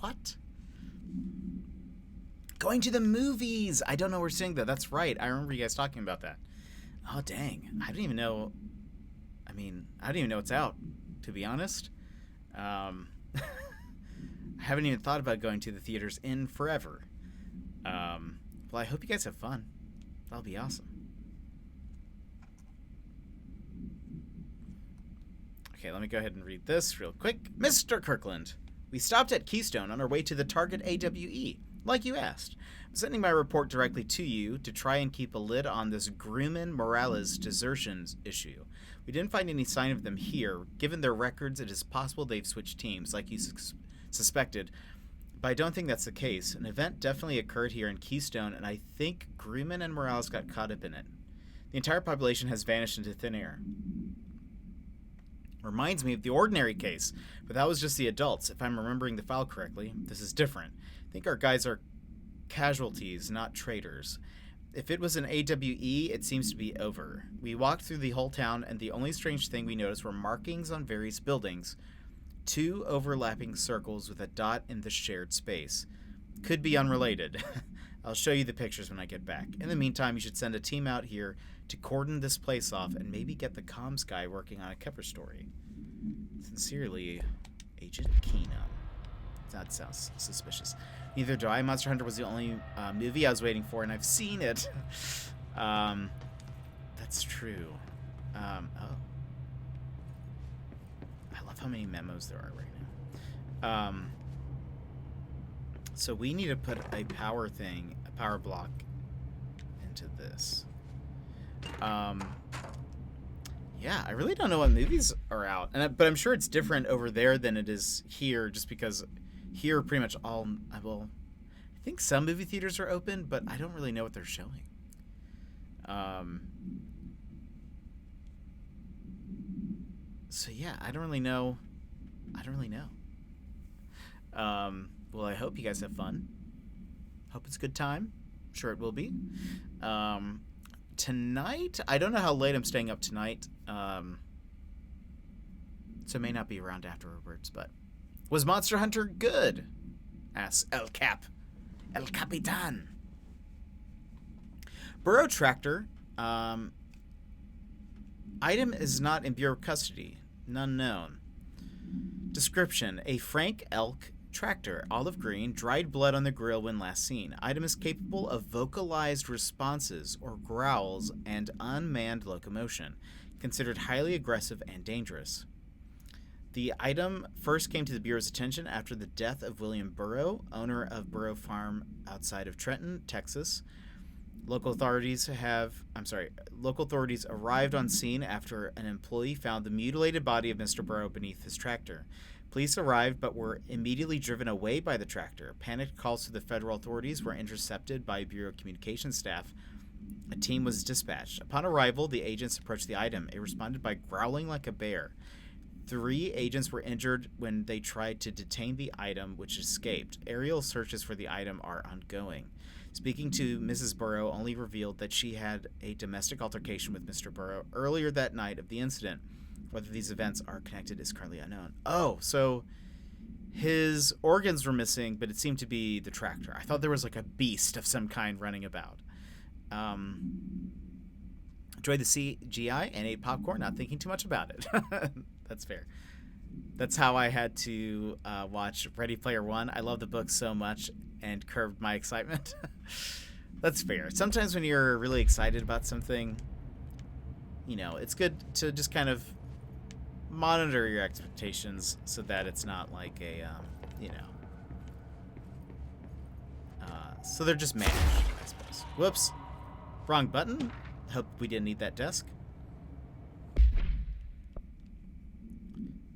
What? Going to the movies! I don't know where we're seeing that. That's right. I remember you guys talking about that. Oh, dang. I didn't even know... I don't even know it's out, to be honest. I haven't even thought about going to the theaters in forever. Well, I hope you guys have fun. That'll be awesome. Okay, let me go ahead and read this real quick. Mr. Kirkland, we stopped at Keystone on our way to the target AWE, like you asked. I'm sending my report directly to you to try and keep a lid on this Grumman Morales desertions issue. We didn't find any sign of them here. Given their records, it is possible they've switched teams, like you suspected. But I don't think that's the case. An event definitely occurred here in Keystone, and I think Grumman and Morales got caught up in it. The entire population has vanished into thin air. Reminds me of the Ordinary case, but that was just the adults. If I'm remembering the file correctly, this is different. I think our guys are casualties, not traitors. If it was an AWE, it seems to be over. We walked through the whole town, and the only strange thing we noticed were markings on various buildings. 2 overlapping circles with a dot in the shared space. Could be unrelated. I'll show you the pictures when I get back. In the meantime, you should send a team out here to cordon this place off and maybe get the comms guy working on a cover story. Sincerely, Agent Keenum. That sounds suspicious. Neither do I. Monster Hunter was the only movie I was waiting for, and I've seen it. That's true. Oh. I love how many memos there are right now. So we need to put a power block into this. Yeah, I really don't know what movies are out, but I'm sure it's different over there than it is here, just because here pretty much all, well, I think some movie theaters are open, but I don't really know what they're showing. So yeah, I don't really know. Well, I hope you guys have fun. Hope it's a good time. I'm sure it will be. Tonight, I don't know how late I'm staying up tonight. So it may not be around afterwards, but was Monster Hunter good? Asks El Capitan. Burrow Tractor. Item is not in Bureau custody. None known. Description: a Frank elk tractor, olive green, dried blood on the grill when last seen. Item is capable of vocalized responses or growls and unmanned locomotion. Considered highly aggressive and dangerous. The item first came to the Bureau's attention after the death of William Burrow, owner of Burrow Farm outside of Trenton, Texas. Local authorities arrived on scene after an employee found the mutilated body of Mr. Burrow beneath his tractor. Police arrived but were immediately driven away by the tractor. Panicked calls to the federal authorities were intercepted by Bureau communications staff A team was dispatched. Upon arrival, the agents approached the item. It responded by growling like a bear. 3 agents were injured when they tried to detain the item, which escaped. Aerial searches for the item are ongoing. Speaking to Mrs. Burrow only revealed that she had a domestic altercation with Mr. Burrow earlier that night of the incident. Whether these events are connected is currently unknown. Oh, so his organs were missing, but it seemed to be the tractor. I thought there was like a beast of some kind running about. Enjoyed the CGI and ate popcorn, not thinking too much about it. That's fair. That's how I had to watch Ready Player One. I love the book so much and curbed my excitement. That's fair. Sometimes when you're really excited about something, you know, it's good to just kind of monitor your expectations so that it's not like a, you know. So they're just managed, I suppose. Whoops. Wrong button. Hope we didn't need that desk.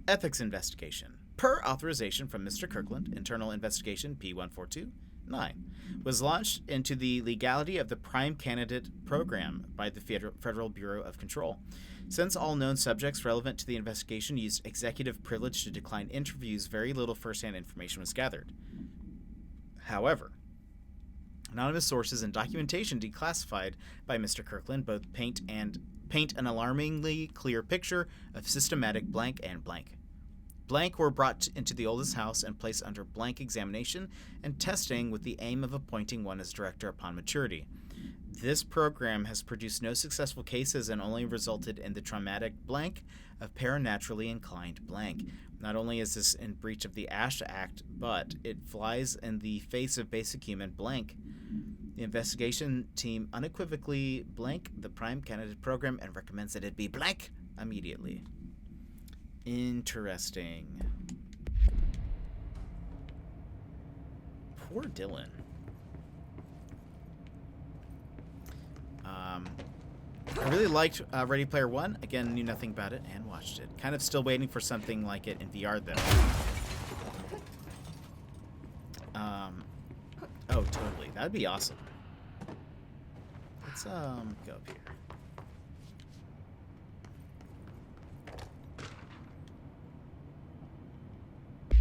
Ethics investigation. Per authorization from Mr. Kirkland, internal investigation P.142.9 was launched into the legality of the prime candidate program by the Federal Bureau of Control. Since all known subjects relevant to the investigation used executive privilege to decline interviews, very little first-hand information was gathered. However, anonymous sources and documentation declassified by Mr. Kirkland both paint an alarmingly clear picture of systematic blank and blank. Blank were brought into the oldest house and placed under blank examination and testing with the aim of appointing one as director upon maturity. This program has produced no successful cases and only resulted in the traumatic blank of paranaturally inclined blank. Not only is this in breach of the Ash Act, but it flies in the face of basic human blank. The investigation team unequivocally blank the prime candidate program and recommends that it be blank immediately. Interesting. Poor Dylan. I really liked Ready Player One. Again, knew nothing about it and watched it. Kind of still waiting for something like it in VR, though. Oh, totally. That'd be awesome. Let's go up here.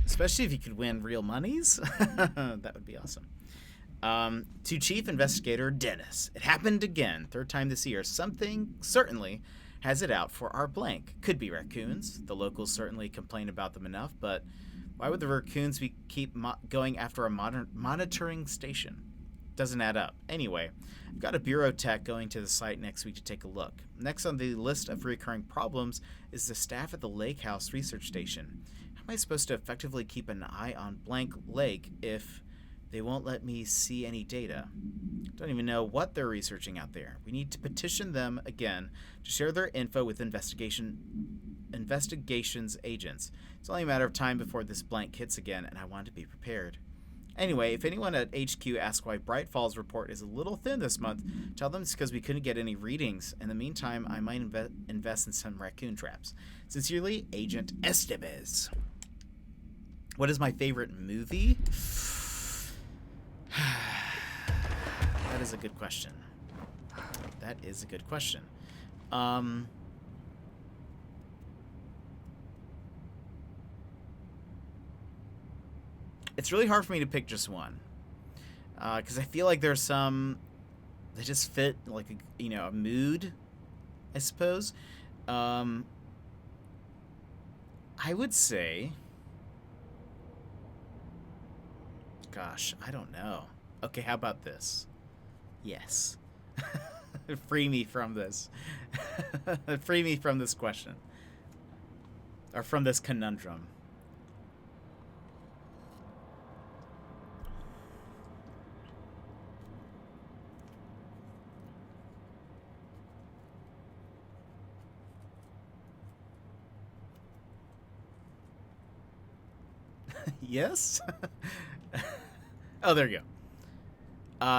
Especially if you could win real monies. That would be awesome. To Chief Investigator Dennis. It happened again. 3rd time this year. Something certainly has it out for our blank. Could be raccoons. The locals certainly complain about them enough, but why would the raccoons keep going after a monitoring station? Doesn't add up. Anyway, I've got a bureau tech going to the site next week to take a look. Next on the list of recurring problems is the staff at the Lake House Research Station. How am I supposed to effectively keep an eye on blank lake if they won't let me see any data? Don't even know what they're researching out there. We need to petition them again to share their info with investigations agents. It's only a matter of time before this blank hits again, and I want to be prepared. Anyway, if anyone at HQ asks why Bright Falls report is a little thin this month, tell them it's because we couldn't get any readings. In the meantime, I might invest in some raccoon traps. Sincerely, Agent Estevez. What is my favorite movie? That is a good question. That is a good question. It's really hard for me to pick just one, because I feel like there's some that just fit like a mood, I suppose. I would say, gosh, I don't know. Okay, how about this? Yes. Free me from this. Free me from this question. Or from this conundrum. Yes? Oh, there you go.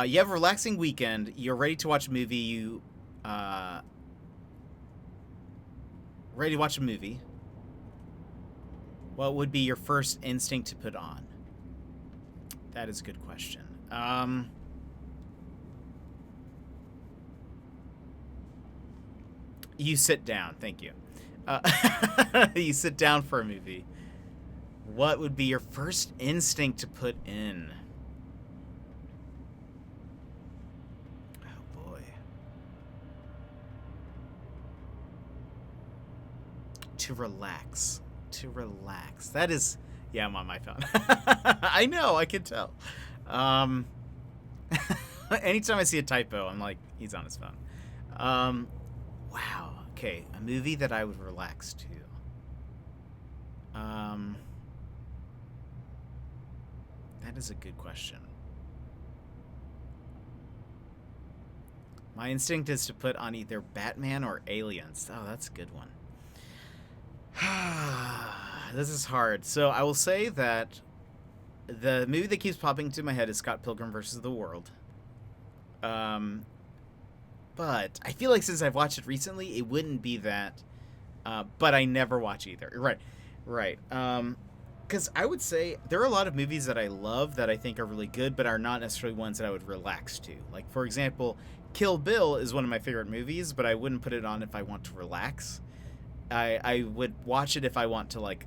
You have a relaxing weekend. You're ready to watch a movie. Ready to watch a movie. What would be your first instinct to put on? That is a good question. You sit down. Thank you. You sit down for a movie. What would be your first instinct to put in? Oh boy. To relax. To relax. That is... Yeah, I'm on my phone. I know, I can tell. Anytime I see a typo, I'm like, he's on his phone. Wow. Okay, a movie that I would relax to. That is a good question. My instinct is to put on either Batman or Aliens. Oh, that's a good one. This is hard. So I will say that the movie that keeps popping into my head is Scott Pilgrim vs. the World. But I feel like since I've watched it recently, it wouldn't be that. But I never watch either. Right. Because I would say there are a lot of movies that I love that I think are really good, but are not necessarily ones that I would relax to. Like, for example, Kill Bill is one of my favorite movies, but I wouldn't put it on if I want to relax. I would watch it if I want to, like...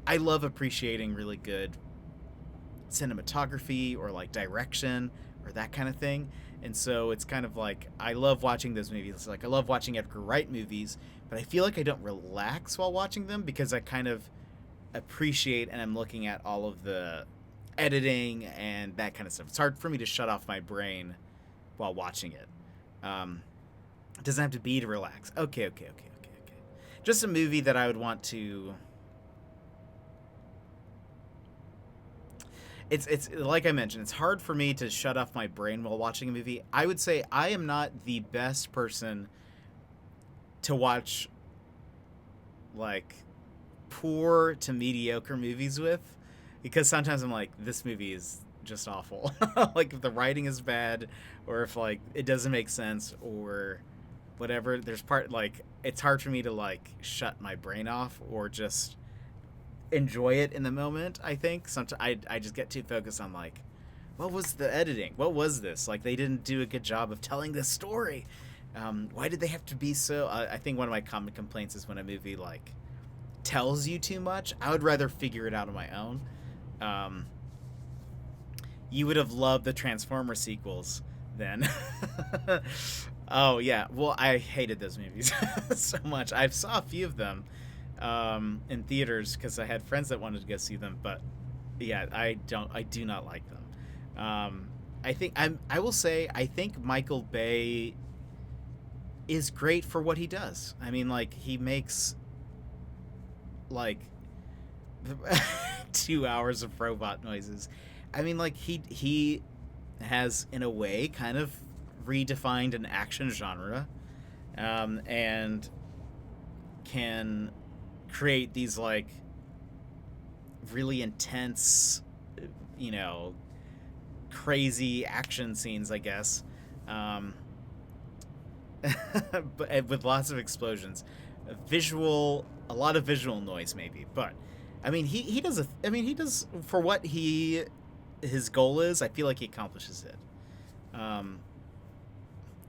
I love appreciating really good cinematography or, like, direction or that kind of thing. And so it's kind of like, I love watching those movies. Like, I love watching Edgar Wright movies, but I feel like I don't relax while watching them because I kind of appreciate and I'm looking at all of the editing and that kind of stuff. It's hard for me to shut off my brain while watching it. It doesn't have to be to relax. Okay. Just a movie that I would want to... It's like I mentioned, it's hard for me to shut off my brain while watching a movie. I would say I am not the best person to watch, like, poor to mediocre movies with, because sometimes I'm like, this movie is just awful. Like, if the writing is bad, or if, like, it doesn't make sense, or whatever, there's it's hard for me to, like, shut my brain off, or just enjoy it in the moment. I think sometimes I just get too focused on, like, what was the editing? What was this? Like, they didn't do a good job of telling this story. Why did they have to be so... I think one of my common complaints is when a movie, like, tells you too much. I would rather figure it out on my own. You would have loved the Transformer sequels then. Oh, yeah. Well, I hated those movies so much. I saw a few of them in theaters because I had friends that wanted to go see them, but yeah, I do not like them. I will say I think Michael Bay is great for what he does. I mean, like, he makes, like, 2 hours of robot noises. I mean, like, he has, in a way, kind of redefined an action genre, and can create these, like, really intense, crazy action scenes, I guess, but with lots of explosions, a lot of visual noise, maybe. But I mean, he does for what his goal is. I feel like he accomplishes it.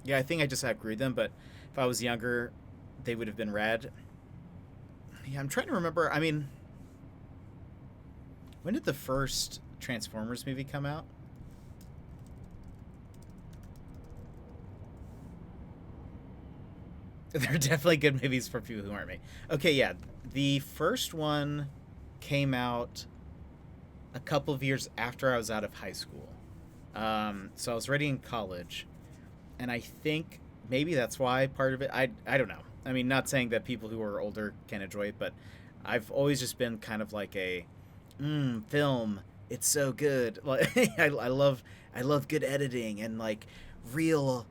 Yeah, I think I just outgrew them, but if I was younger, they would have been rad. Yeah, I'm trying to remember. I mean, when did the first Transformers movie come out? They're definitely good movies for people who aren't me. Okay, yeah. The first one came out a couple of years after I was out of high school. So I was already in college. And I think maybe that's why part of it... I don't know. I mean, not saying that people who are older can enjoy it, but I've always just been kind of like a... film. It's so good. Like, I love good editing and, like, real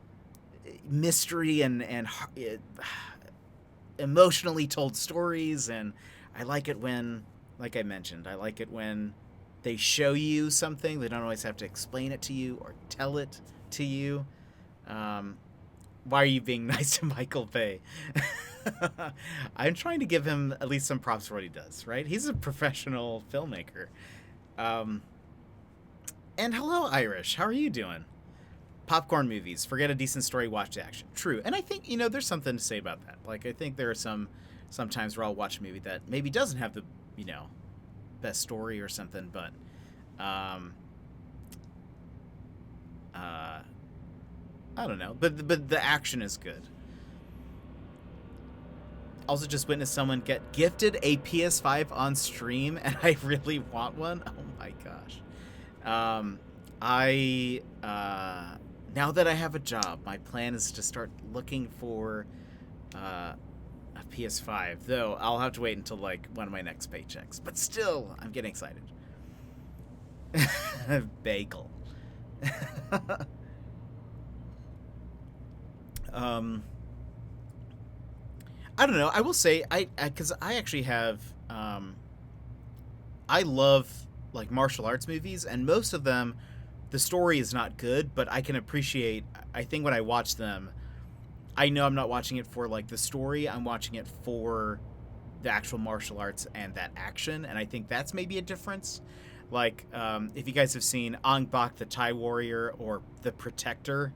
mystery and emotionally told stories, and I like it when, like I mentioned, I like it when they show you something. They don't always have to explain it to you or tell it to you. Why are you being nice to Michael Bay? I'm trying to give him at least some props for what he does, right? He's a professional filmmaker. And hello, Irish. How are you doing? popcorn movies. Forget a decent story, watch the action. True. And I think, there's something to say about that. Like, I think there are sometimes where I'll watch a movie that maybe doesn't have the, best story or something, but, I don't know. But the action is good. Also just witnessed someone get gifted a PS5 on stream, and I really want one. Oh my gosh. Now that I have a job, my plan is to start looking for a PS5, though I'll have to wait until like one of my next paychecks. But still, I'm getting excited. Bagel. I don't know. I will say because I actually have I love like martial arts movies, and most of them the story is not good, but I can appreciate. I think when I watch them, I know I'm not watching it for like the story. I'm watching it for the actual martial arts and that action, and I think that's maybe a difference. Like if you guys have seen Ong Bak the Thai Warrior or The Protector,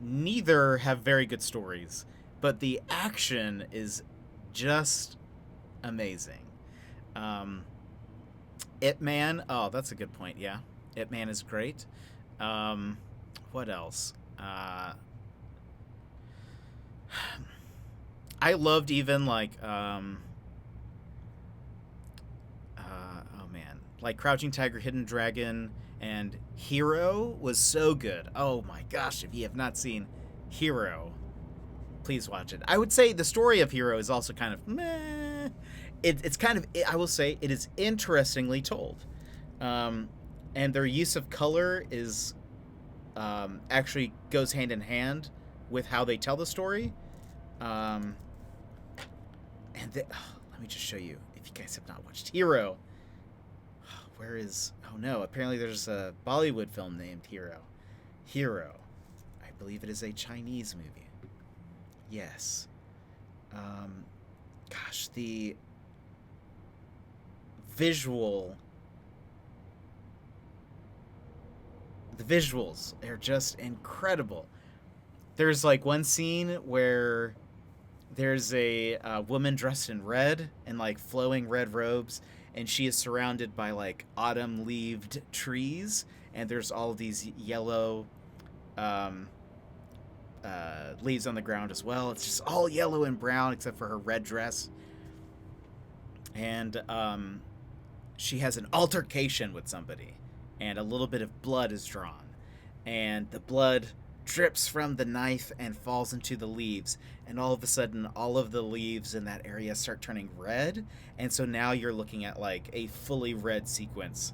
neither have very good stories, but the action is just amazing. Ip Man, oh, that's a good point. Yeah, Ip Man is great. What else? I loved even like oh man, like Crouching Tiger, Hidden Dragon, and Hero was so good. Oh my gosh, if you have not seen Hero, please watch it. I would say the story of Hero is also kind of meh. It's kind of, I will say, it is interestingly told. And their use of color is actually goes hand in hand with how they tell the story. And let me just show you, if you guys have not watched Hero. Where is... Oh no, apparently there's a Bollywood film named Hero. Hero. I believe it is a Chinese movie. Yes. Gosh, the visuals are just incredible. There's like one scene where there's a woman dressed in red and like flowing red robes, and she is surrounded by like autumn-leaved trees, and there's all these yellow leaves on the ground as well. It's just all yellow and brown except for her red dress. And she has an altercation with somebody, and a little bit of blood is drawn, and the blood drips from the knife and falls into the leaves, and all of a sudden all of the leaves in that area start turning red, and so now you're looking at like a fully red sequence,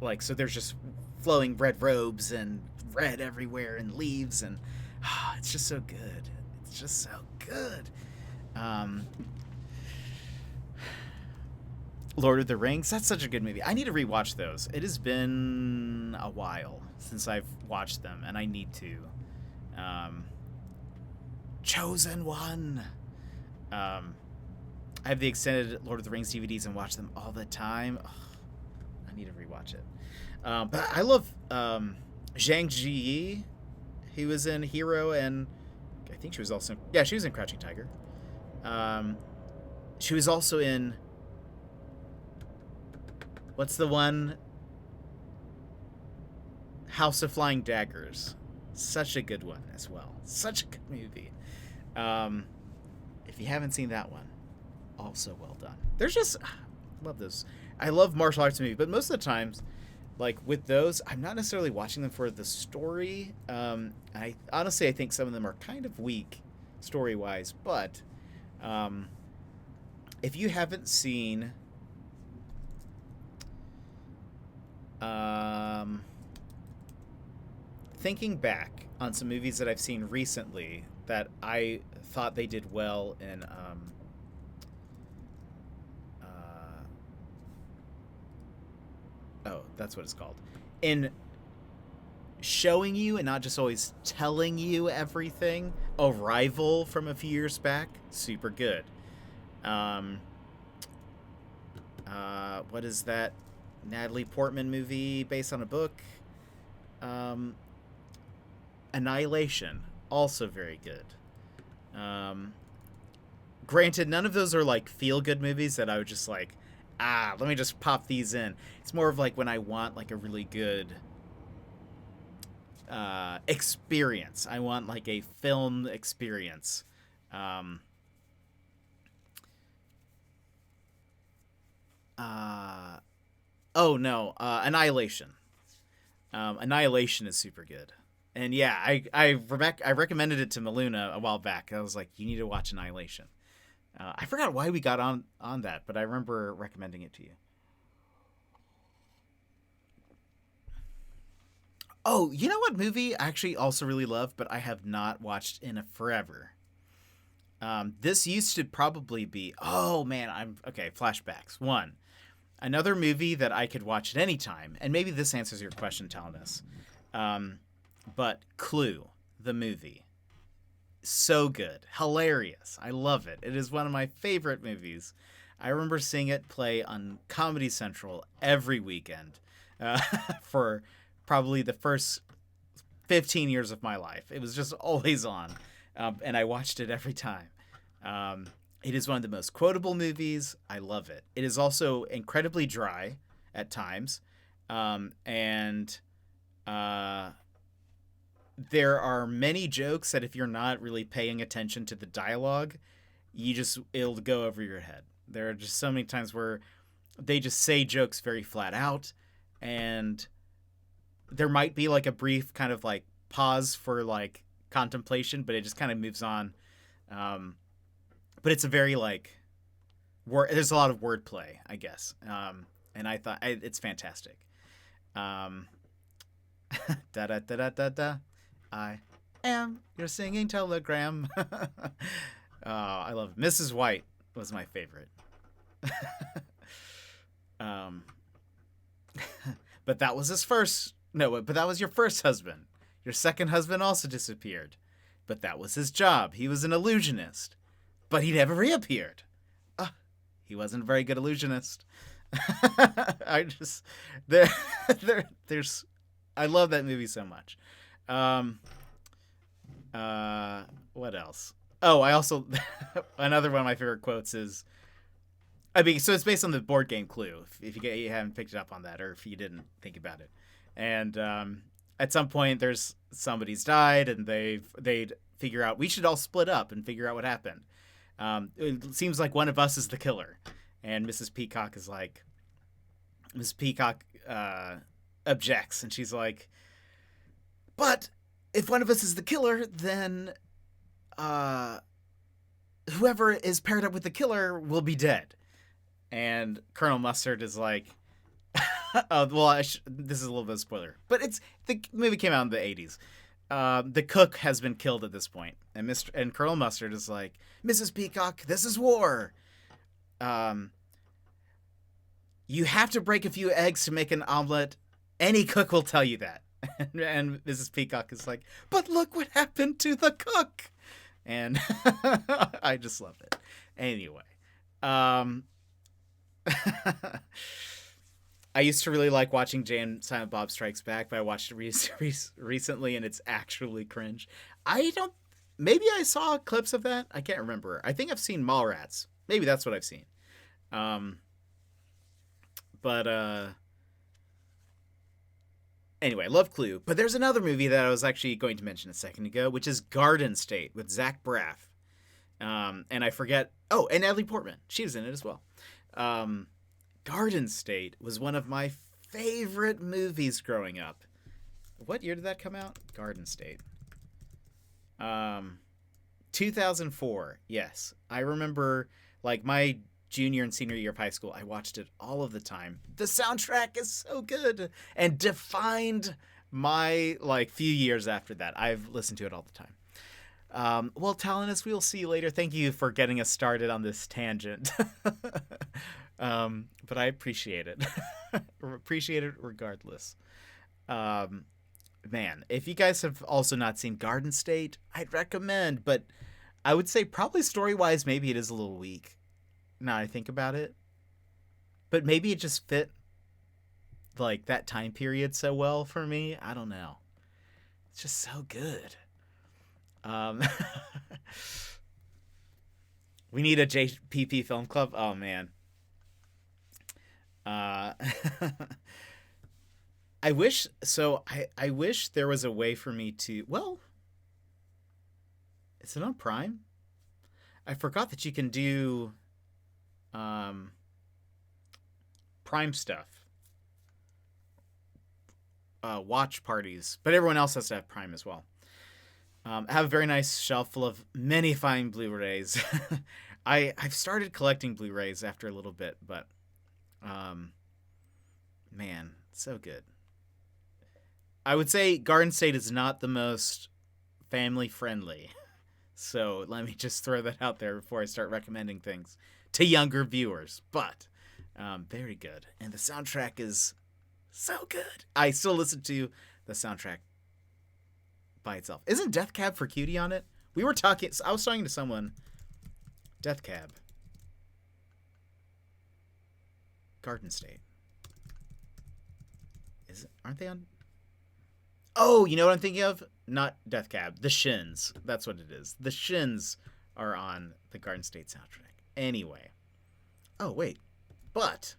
like, so there's just flowing red robes and red everywhere and leaves, and it's just so good. It's just so good. Lord of the Rings, that's such a good movie. I need to rewatch those. It has been a while since I've watched them, and I need to. Chosen One. I have the extended Lord of the Rings DVDs and watch them all the time. Oh, I need to rewatch it. But I love Zhang Ziyi. He was in Hero, and I think she was also... Yeah, she was in Crouching Tiger. She was also in... What's the one? House of Flying Daggers. Such a good one as well. Such a good movie. If you haven't seen that one, also well done. There's just... love those. I love martial arts movies, but most of the times, like with those, I'm not necessarily watching them for the story. I honestly think some of them are kind of weak story-wise, but if you haven't seen... thinking back on some movies that I've seen recently that I thought they did well in that's what it's called, in showing you and not just always telling you everything. Arrival from a few years back, super good. What is that Natalie Portman movie based on a book. Annihilation, also very good. Granted, none of those are like feel-good movies that I would just like, let me just pop these in. It's more of like when I want like a really good experience. I want like a film experience. Annihilation. Annihilation is super good. And yeah, I recommended it to Maluna a while back. I was like, you need to watch Annihilation. I forgot why we got on that, but I remember recommending it to you. Oh, you know what movie I actually also really love, but I have not watched in a forever? This used to probably be... Oh, man, okay, flashbacks. One, another movie that I could watch at any time, and maybe this answers your question, Talanis. But Clue, the movie. So good. Hilarious. I love it. It is one of my favorite movies. I remember seeing it play on Comedy Central every weekend for probably the first 15 years of my life. It was just always on, and I watched it every time. It is one of the most quotable movies. I love it. It is also incredibly dry at times, and there are many jokes that if you're not really paying attention to the dialogue, it'll go over your head. There are just so many times where they just say jokes very flat out, and there might be like a brief kind of like pause for like contemplation, but it just kind of moves on. But it's a very like there's a lot of wordplay, I guess. And I thought it's fantastic. Da da da da da da. I am your singing telegram. I love it. Mrs. White was my favorite. But that was his first. No, but that was your first husband. Your second husband also disappeared. But that was his job. He was an illusionist. But he never reappeared. He wasn't a very good illusionist. I love that movie so much. What else? Oh, I also another one of my favorite quotes is, so it's based on the board game Clue. If you haven't picked it up on that, or if you didn't think about it, and at some point there's somebody's died, and they'd figure out we should all split up and figure out what happened. It seems like one of us is the killer, and Mrs. Peacock is like, Mrs. Peacock objects, and she's like, but if one of us is the killer, then whoever is paired up with the killer will be dead. And Colonel Mustard is like, this is a little bit of a spoiler, but the movie came out in the 80s. The cook has been killed at this point, and Colonel Mustard is like, Mrs. Peacock, this is war. You have to break a few eggs to make an omelet. Any cook will tell you that. And Mrs. Peacock is like, but look what happened to the cook. And I just love it. Anyway, I used to really like watching Jay and Silent Bob Strikes Back, but I watched it recently, and it's actually cringe. Maybe I saw clips of that. I can't remember. I think I've seen Mallrats. Maybe that's what I've seen. Anyway, love Clue. But there's another movie that I was actually going to mention a second ago, which is Garden State with Zach Braff. And I forget... Oh, and Natalie Portman. She was in it as well. Garden State was one of my favorite movies growing up. What year did that come out? Garden State. 2004. Yes. I remember, like, my junior and senior year of high school, I watched it all of the time. The soundtrack is so good and defined my, like, few years after that. I've listened to it all the time. Well, Talanis, we'll see you later. Thank you for getting us started on this tangent. But I appreciate it. Appreciate it regardless. Man, if you guys have also not seen Garden State, I'd recommend, but I would say probably story-wise, maybe it is a little weak. Now I think about it. But maybe it just fit like that time period so well for me. I don't know. It's just so good. Um, we need a JPP film club. Oh man. Uh, I wish so. I wish there was a way for me to. Well, is it on Prime? I forgot that you can do Prime stuff. Watch parties, but everyone else has to have Prime as well. I have a very nice shelf full of many fine Blu-rays. I've started collecting Blu-rays after a little bit, but man, so good. I would say Garden State is not the most family friendly. So let me just throw that out there before I start recommending things to younger viewers. But very good. And the soundtrack is so good. I still listen to the soundtrack by itself. Isn't Death Cab for Cutie on it? I was talking to someone. Death Cab. Garden State. Aren't they on? Oh, you know what I'm thinking of? Not Death Cab. The Shins. That's what it is. The Shins are on the Garden State soundtrack. Anyway. Oh, wait. But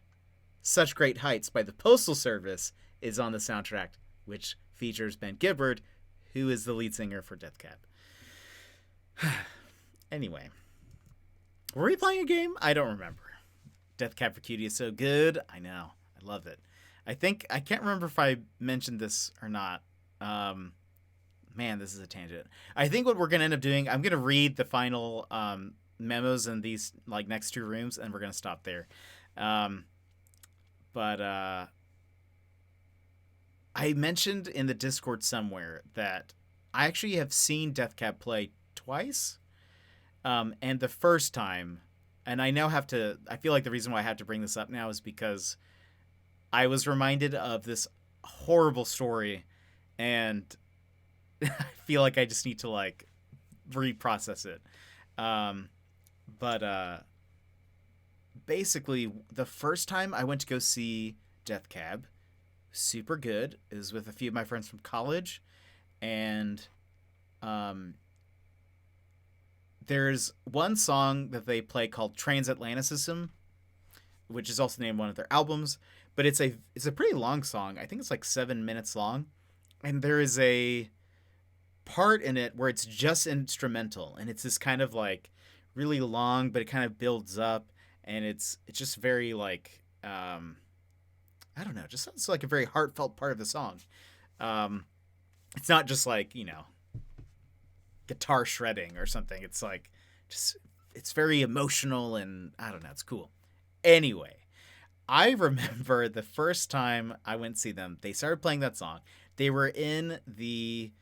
Such Great Heights by the Postal Service is on the soundtrack, which features Ben Gibbard, who is the lead singer for Death Cab. Anyway. Were we playing a game? I don't remember. Death Cab for Cutie is so good. I know. I love it. I can't remember if I mentioned this or not. Man, this is a tangent. I think what we're going to end up doing, I'm going to read the final memos in these like next two rooms, and we're going to stop there. But I mentioned in the Discord somewhere that I actually have seen Death Cab play twice. And the first time, and I now have to, I feel like the reason why I have to bring this up now is because I was reminded of this horrible story, and I feel like I just need to like reprocess it. But basically the first time I went to go see Death Cab, super good. It was with a few of my friends from college, and there's one song that they play called Transatlanticism, which is also the name of one of their albums, but it's a pretty long song. I think it's like 7 minutes long, and there is a part in it where it's just instrumental, and it's this kind of like really long, but it kind of builds up, and it's just very like I don't know, just sounds like a very heartfelt part of the song. It's not just like, you know, guitar shredding or something. It's like just it's very emotional, and I don't know, it's cool. Anyway, I remember the first time I went to see them, they started playing that song. They were in the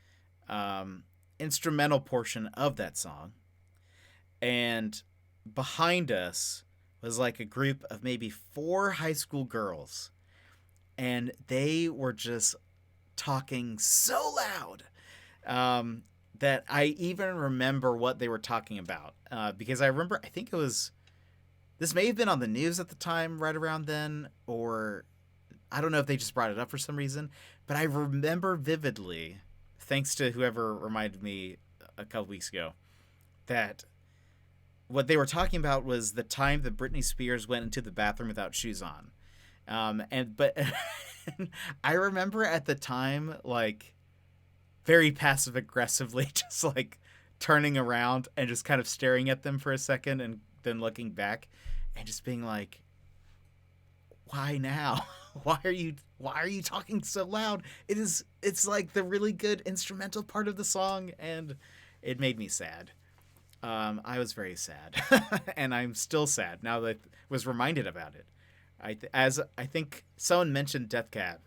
instrumental portion of that song, and behind us was like a group of maybe 4 high school girls, and they were just talking so loud that I even remember what they were talking about, because I remember, I think this may have been on the news at the time right around then, or I don't know if they just brought it up for some reason, but I remember vividly, thanks to whoever reminded me a couple weeks ago, that what they were talking about was the time that Britney Spears went into the bathroom without shoes on. But I remember at the time, like, very passive aggressively, just like turning around and just kind of staring at them for a second and then looking back and just being like, why now? Why are you talking so loud? It's like the really good instrumental part of the song, and it made me sad. I was very sad, and I'm still sad now that I was reminded about it. I think someone mentioned Death Cab,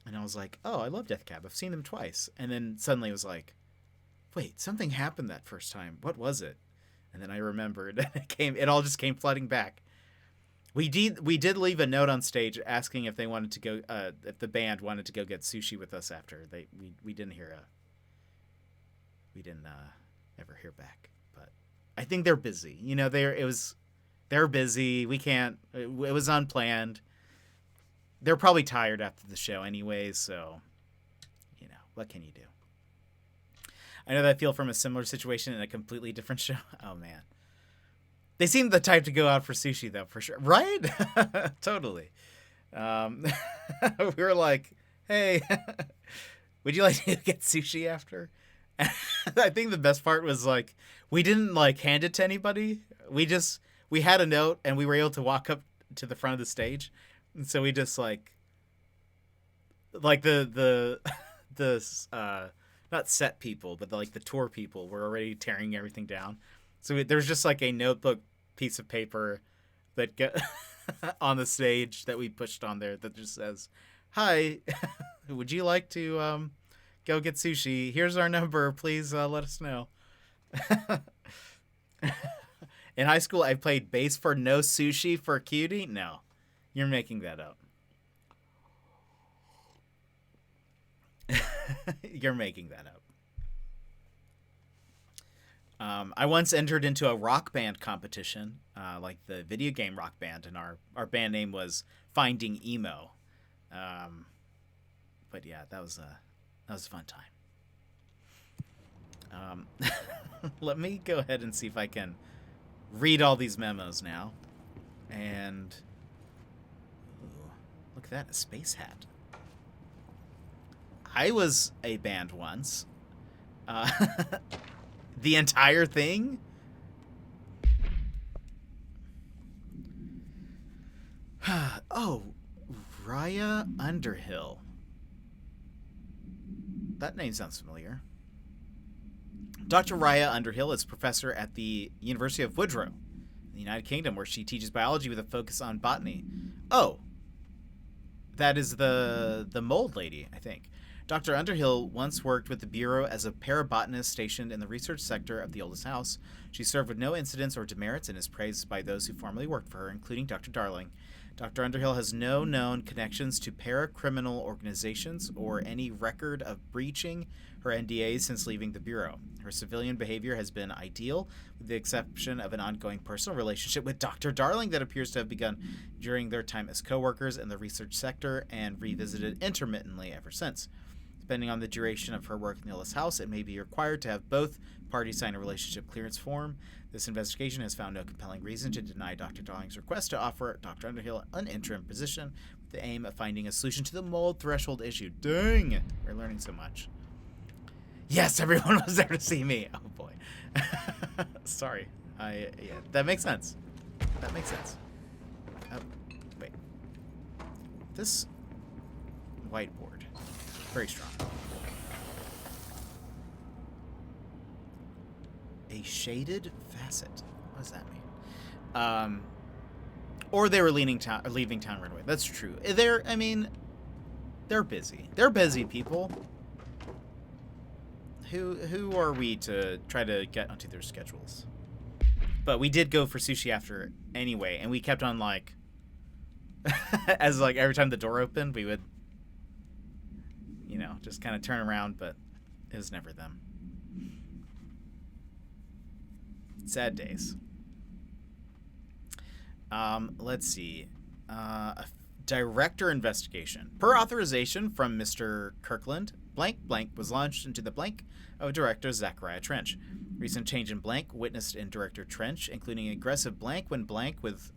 and I was like, oh, I love Death Cab. I've seen them twice. And then suddenly it was like, wait, something happened that first time. What was it? And then I remembered. It all just came flooding back. We did leave a note on stage asking if they wanted to go, if the band wanted to go get sushi with us after. We didn't ever hear back. But I think they're busy. You know, they're busy. We can't. It was unplanned. they're probably tired after the show anyways, so, you know, what can you do? I know that I feel from a similar situation in a completely different show. Oh, man. They seem the type to go out for sushi, though, for sure. Right? Totally. We were like, hey, would you like to get sushi after? I think the best part was, like, we didn't, like, hand it to anybody. We had a note, and we were able to walk up to the front of the stage. And so we just, like the not set people, but like the tour people were already tearing everything down. So there's just like a notebook piece of paper that on the stage that we pushed on there that just says, "Hi, would you like to go get sushi? Here's our number. Please let us know." In high school, I played bass for no sushi for cutie. No, you're making that up. You're making that up. I once entered into a rock band competition, like the video game Rock Band, and our band name was Finding Emo. But yeah, that was a fun time. Let me go ahead and see if I can read all these memos now. And ooh, look at that, a space hat. I was a band once. The entire thing? Oh, Raya Underhill. That name sounds familiar. Dr. Raya Underhill is professor at the University of Woodrow in the United Kingdom, where she teaches biology with a focus on botany. Oh, that is the mold lady, I think. Dr. Underhill once worked with the Bureau as a parabotanist stationed in the research sector of the oldest house. She served with no incidents or demerits and is praised by those who formerly worked for her, including Dr. Darling. Dr. Underhill has no known connections to paracriminal organizations or any record of breaching her NDAs since leaving the Bureau. Her civilian behavior has been ideal, with the exception of an ongoing personal relationship with Dr. Darling that appears to have begun during their time as co-workers in the research sector and revisited intermittently ever since. Depending on the duration of her work in the oldest house, it may be required to have both parties sign a relationship clearance form. This investigation has found no compelling reason to deny Dr. Darling's request to offer Dr. Underhill an interim position with the aim of finding a solution to the mold threshold issue. Dang! We're learning so much. Yes, everyone was there to see me. Oh, boy. Sorry. Yeah, that makes sense. That makes sense. Wait. This whiteboard. Very strong. A shaded facet. What does that mean? Or they were leaving town right away. That's true. They're busy. They're busy people. Who are we to try to get onto their schedules? But we did go for sushi after anyway, and we kept on like as like every time the door opened, we would just kind of turn around, but it was never them. Sad days. Let's see. A director investigation. Per authorization from Mr. Kirkland, blank blank was launched into the blank of director Zachariah Trench. Recent change in blank witnessed in director Trench, including aggressive blank when blank with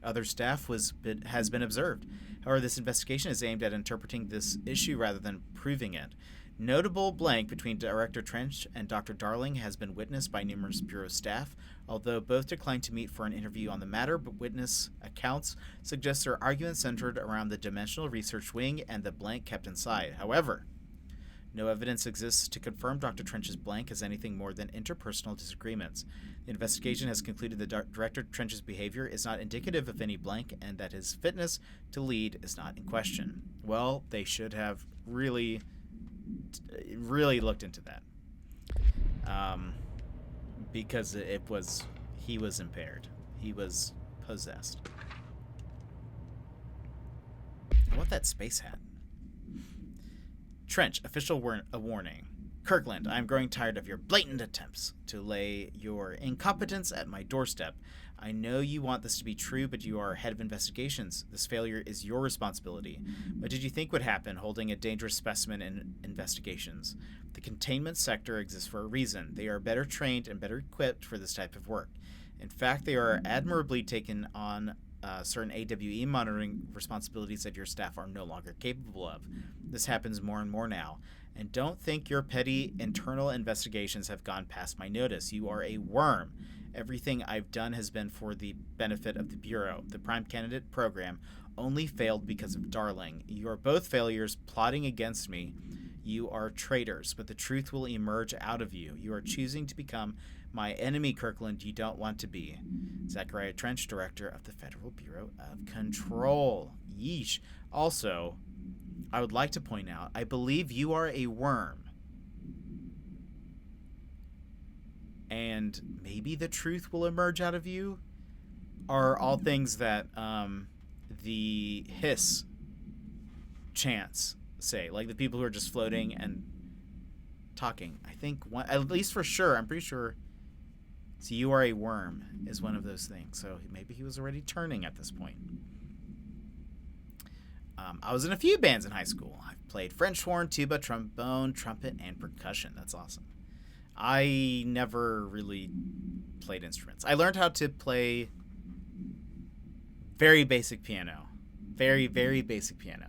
other staff has been observed. However, this investigation is aimed at interpreting this issue rather than proving it. Notable blank between Director Trench and Dr. Darling has been witnessed by numerous Bureau staff, although both declined to meet for an interview on the matter, but witness accounts suggest their argument centered around the Dimensional Research Wing and the blank kept inside. However, no evidence exists to confirm Dr. Trench's blank as anything more than interpersonal disagreements. The investigation has concluded that Director Trench's behavior is not indicative of any blank and that his fitness to lead is not in question. Well, they should have really looked into that. Because he was impaired. He was possessed. I want that space hat. Trench, official warning. Kirkland, I'm growing tired of your blatant attempts to lay your incompetence at my doorstep. I know you want this to be true, but you are head of investigations. This failure is your responsibility. What did you think would happen holding a dangerous specimen in investigations? The containment sector exists for a reason. They are better trained and better equipped for this type of work. In fact, they are admirably taken on certain AWE monitoring responsibilities that your staff are no longer capable of. This happens more and more now. And don't think your petty internal investigations have gone past my notice. You are a worm. Everything I've done has been for the benefit of the Bureau. The Prime Candidate program only failed because of Darling. You are both failures plotting against me. You are traitors, but the truth will emerge out of you. You are choosing to become my enemy, Kirkland. You don't want to be. Zachariah Trench, Director of the Federal Bureau of Control. Yeesh. Also, I would like to point out, I believe you are a worm. And maybe the truth will emerge out of you, are all things that the Hiss chants say. Like the people who are just floating and talking. I think, at least for sure, I'm pretty sure, so you are a worm is one of those things. So maybe he was already turning at this point. I was in a few bands in high school. I played French horn, tuba, trombone, trumpet, and percussion. That's awesome. I never really played instruments. I learned how to play very basic piano. Very, very basic piano.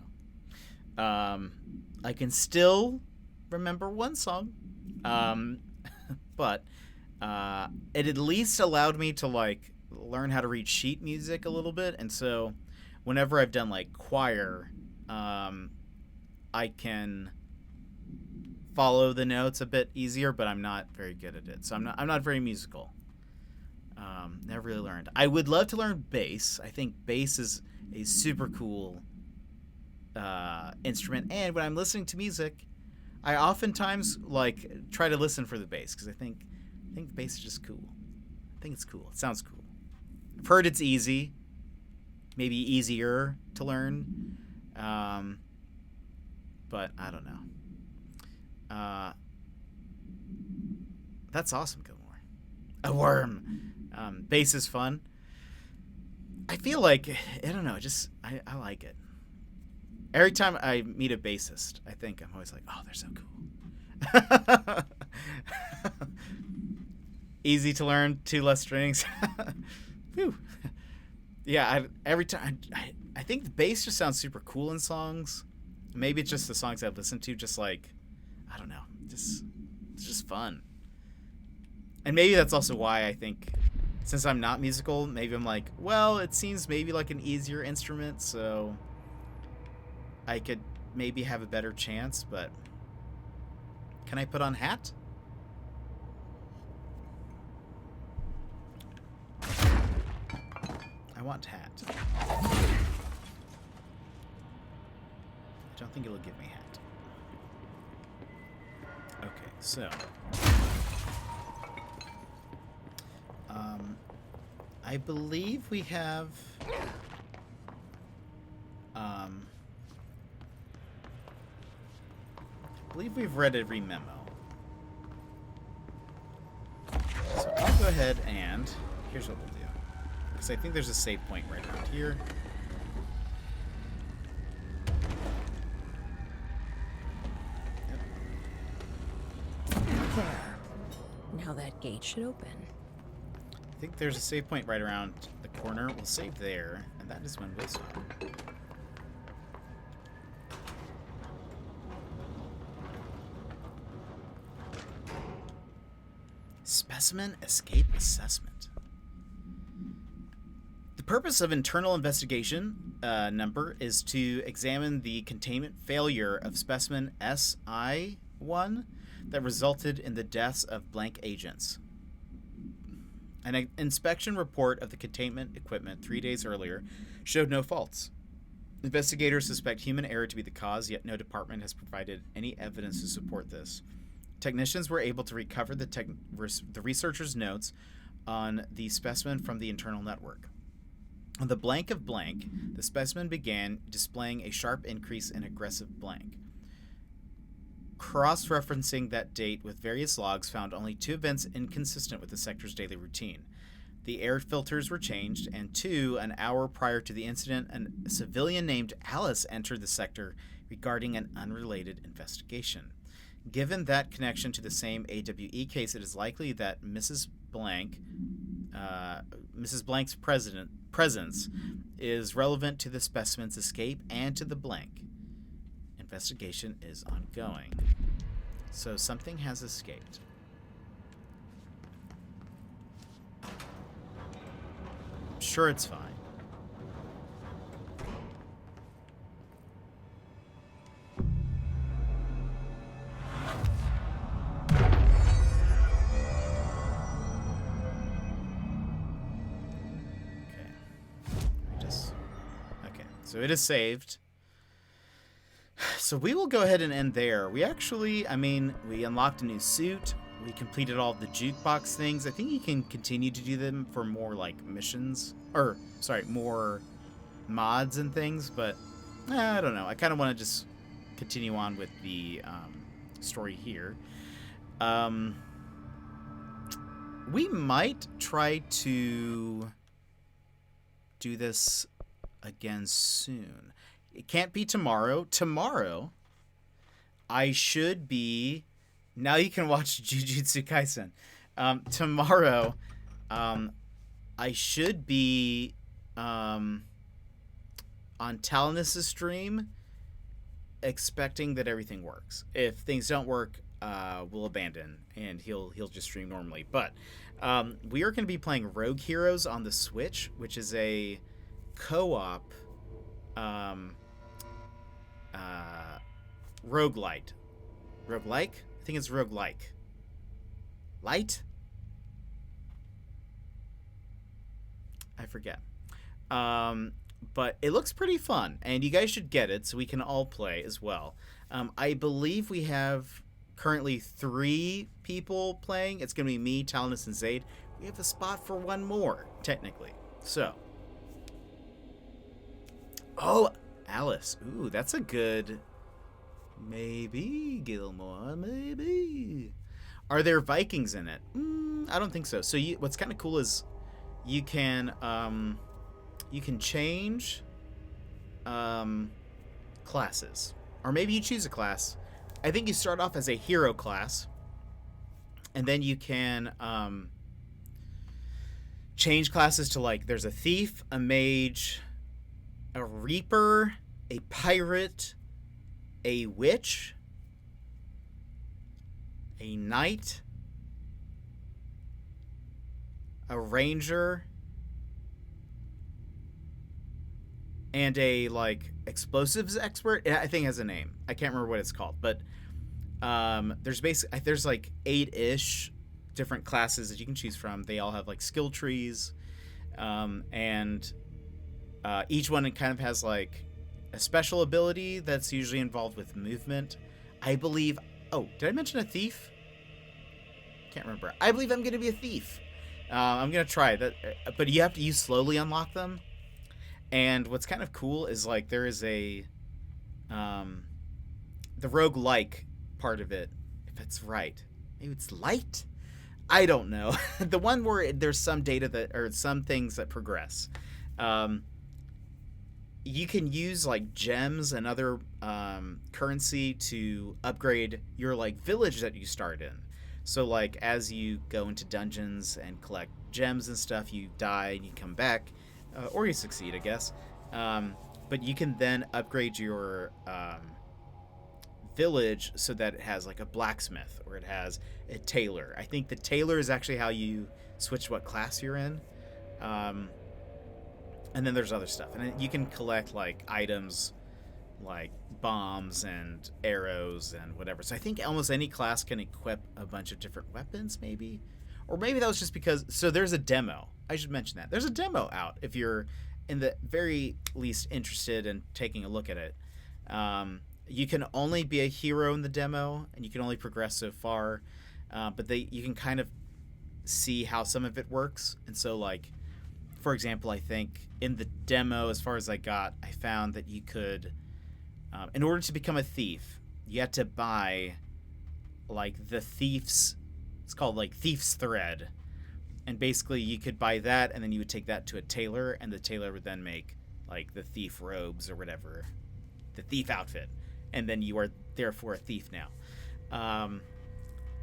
I can still remember one song. But it at least allowed me to, like, learn how to read sheet music a little bit. And so whenever I've done, like, choir, I can follow the notes a bit easier, but I'm not very good at it. So I'm not very musical. Never really learned. I would love to learn bass. I think bass is a super cool instrument. And when I'm listening to music, I oftentimes like try to listen for the bass because I think bass is just cool. I think it's cool. It sounds cool. I've heard it's easy, maybe easier to learn, but I don't know. That's awesome, Gilmore. A worm. Bass is fun. I feel like, I don't know, just, I like it. Every time I meet a bassist, I think I'm always like, oh, they're so cool. Easy to learn, 2 less strings. Whew. Yeah, every time, I think the bass just sounds super cool in songs. Maybe it's just the songs I've listened to, just like, I don't know, it's just fun. And maybe that's also why I think, since I'm not musical, maybe I'm like, well, it seems maybe like an easier instrument, so I could maybe have a better chance, but can I put on hat? I want hat. I don't think it'll give me hat. Okay, so I believe we have I believe we've read every memo. So I'll go ahead and here's what we'll do. Because I think there's a save point right around here. There. Now that gate should open. I think there's a save point right around the corner. We'll save there, and that is when we'll stop. Specimen Escape Assessment. The purpose of internal investigation number is to examine the containment failure of specimen SI-1 that resulted in the deaths of blank agents. An inspection report of the containment equipment 3 days earlier showed no faults. Investigators suspect human error to be the cause, yet no department has provided any evidence to support this. Technicians were able to recover the researchers' notes on the specimen from the internal network. On the blank of blank, the specimen began displaying a sharp increase in aggressive blank. cross-referencing that date with various logs, found only 2 events inconsistent with the sector's daily routine. The air filters were changed, and 2, an hour prior to the incident, a civilian named Alice entered the sector regarding an unrelated investigation. Given that connection to the same AWE case, it is likely that Mrs. Blank's presence is relevant to the specimen's escape and to the blank. Investigation is ongoing. So something has escaped. I'm sure it's fine. So it is saved. So we will go ahead and end there. We actually, we unlocked a new suit. We completed all of the jukebox things. I think you can continue to do them for more, like, missions. Or, sorry, more mods and things. But, I don't know. I kind of want to just continue on with the story here. We might try to do this again soon. It can't be tomorrow. Tomorrow, I should be... Now you can watch Jujutsu Kaisen. Tomorrow, I should be on Talinus' stream, expecting that everything works. If things don't work, we'll abandon, and he'll just stream normally. But we are going to be playing Rogue Heroes on the Switch, which is a co-op roguelite. Roguelike? I think it's roguelike. Light? I forget. But it looks pretty fun, and you guys should get it so we can all play as well. I believe we have currently 3 people playing. It's going to be me, Talinus, and Zaid. We have a spot for 1 more, technically. So... Oh, Alice. Ooh, that's a good... Maybe, Gilmore, maybe. Are there Vikings in it? I don't think so. So what's kind of cool is you can change classes. Or maybe you choose a class. I think you start off as a hero class. And then you can change classes to, like, there's a thief, a mage... a reaper, a pirate, a witch, a knight, a ranger, and a, like, explosives expert. I think it has a name. I can't remember what it's called, but there's like 8-ish different classes that you can choose from. They all have, like, skill trees, and each one kind of has, like, a special ability that's usually involved with movement. I believe... Oh, did I mention a thief? Can't remember. I believe I'm going to be a thief. I'm going to try that. But you have to slowly unlock them. And what's kind of cool is, like, there is a... the roguelike part of it, if it's right. Maybe it's light? I don't know. The one where there's some data that... Or some things that progress. You can use, like, gems and other currency to upgrade your, like, village that you start in. So, like, as you go into dungeons and collect gems and stuff, you die and you come back, or you succeed, I guess. But you can then upgrade your village so that it has, like, a blacksmith or it has a tailor. I think the tailor is actually how you switch what class you're in. And then there's other stuff. And you can collect, like, items like bombs and arrows and whatever. So I think almost any class can equip a bunch of different weapons, maybe. Or maybe that was just because... So there's a demo. I should mention that. There's a demo out if you're in the very least interested in taking a look at it. You can only be a hero in the demo, and you can only progress so far. But you can kind of see how some of it works. And so, like... For example, I think in the demo, as far as I got, I found that you could, in order to become a thief, you had to buy like the thief's. It's called like Thief's Thread, and basically you could buy that, and then you would take that to a tailor, and the tailor would then make like the thief robes or whatever, the thief outfit, and then you are therefore a thief now.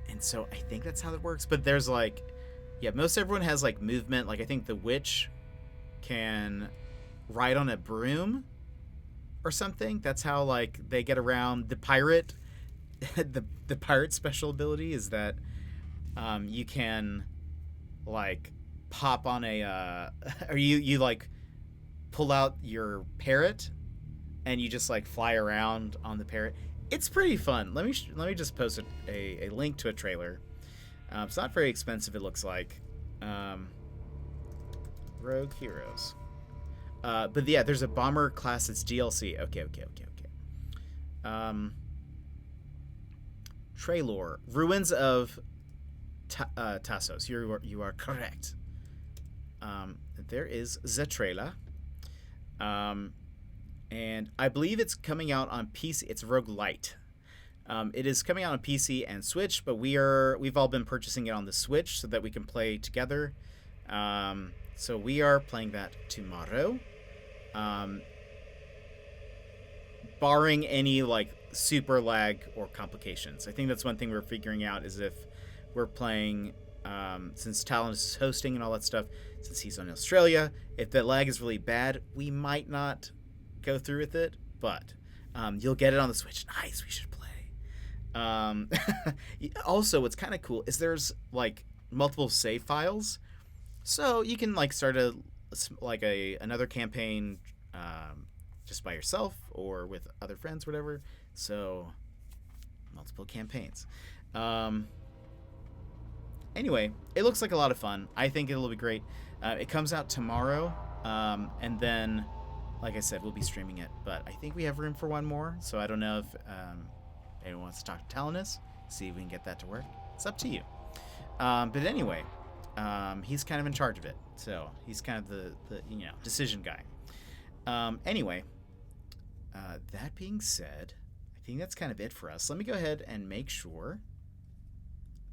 And so I think that's how it works. But there's like, yeah, most everyone has like movement. Like I think the witch can ride on a broom or something. That's how like they get around. The pirate, the pirate special ability is that you can like pop on a or you like pull out your parrot and you just like fly around on the parrot. It's pretty fun. Let me just post a link to a trailer. It's not very expensive, it looks like. Rogue Heroes. But yeah, there's a bomber class that's DLC. Okay. Trailor. Ruins of Tassos. You are correct. There is the trailer. And I believe it's coming out on PC. It's roguelite. It is coming out on PC and Switch, but we've all been purchasing it on the Switch so that we can play together. So we are playing that tomorrow. Barring any like super lag or complications. I think that's one thing we're figuring out is if we're playing, since Talon is hosting and all that stuff, since he's in Australia, if the lag is really bad, we might not go through with it, but you'll get it on the Switch. Nice, we should play. Also, what's kind of cool is there's like multiple save files, so you can like start another campaign just by yourself or with other friends, whatever. So multiple campaigns. Anyway, it looks like a lot of fun. I think it'll be great. It comes out tomorrow, and then, like I said, we'll be streaming it. But I think we have room for one more, so I don't know if anyone wants to talk to Talinus, see if we can get that to work. It's up to you. But anyway, he's kind of in charge of it, so he's kind of the decision guy. Anyway, that being said, I think that's kind of it for us. Let me go ahead and make sure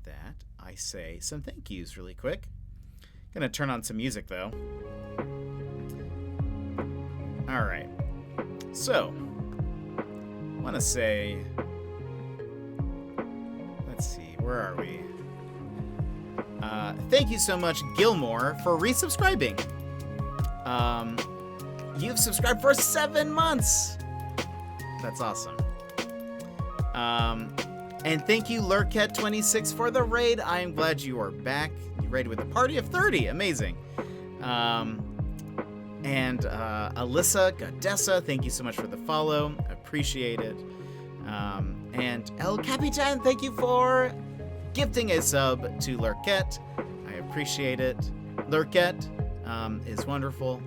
that I say some thank yous really quick. Gonna turn on some music though. All right. So, want to say, let's see, where are we? Thank you so much, Gilmore, for resubscribing. You've subscribed for 7 months. That's awesome. And thank you, Lurket26, for the raid. I am glad you are back. You raided with a party of 30. Amazing. And Alyssa Godessa, thank you so much for the follow. Appreciate it. And El Capitan, thank you for gifting a sub to Lurket. I appreciate it. Lurket is wonderful.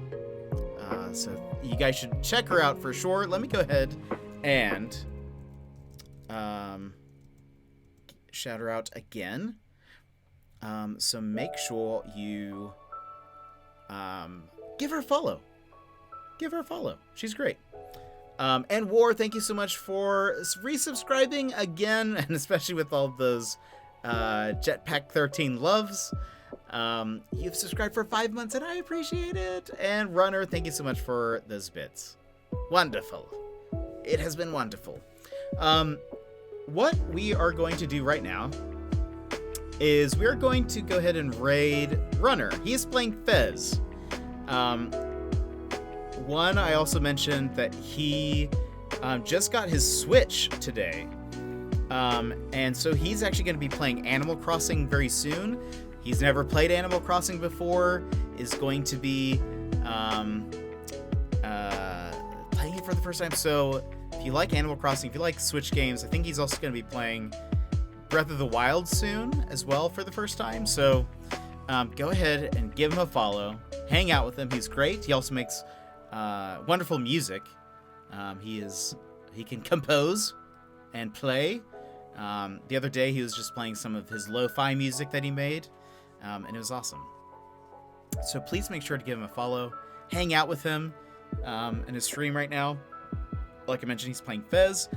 So you guys should check her out for sure. Let me go ahead and shout her out again. So make sure you give her a follow. Give her a follow. She's great. And War, thank you so much for resubscribing again, and especially with all those Jetpack 13 loves. You've subscribed for 5 months, and I appreciate it. And Runner, thank you so much for those bits. Wonderful. It has been wonderful. What we are going to do right now is we're going to go ahead and raid Runner. He is playing Fez. One, I also mentioned that he just got his Switch today. And so he's actually going to be playing Animal Crossing very soon. He's never played Animal Crossing before, is going to be playing it for the first time. So if you like Animal Crossing, if you like Switch games, I think he's also going to be playing Breath of the Wild soon as well for the first time. So go ahead and give him a follow. Hang out with him. He's great. He also makes wonderful music. He can compose and play. The other day he was just playing some of his lo-fi music that he made, and it was awesome. So please make sure to give him a follow. Hang out with him in his stream right now. Like I mentioned, he's playing Fez.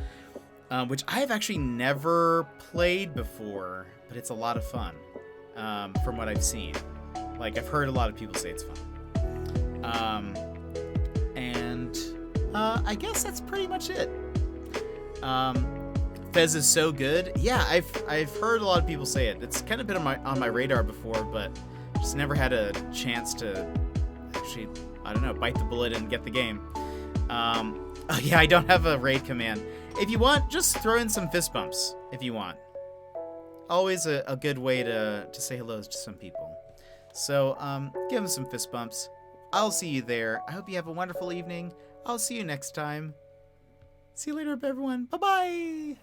which I have actually never played before, but it's a lot of fun from what I've seen. Like, I've heard a lot of people say it's fun. And I guess that's pretty much it. Fez is so good. Yeah, I've heard a lot of people say it. It's kind of been on my radar before, but just never had a chance to actually, I don't know, bite the bullet and get the game. Oh yeah, I don't have a raid command. If you want, just throw in some fist bumps if you want. Always a good way to say hello to some people. So give them some fist bumps. I'll see you there. I hope you have a wonderful evening. I'll see you next time. See you later, everyone. Bye-bye.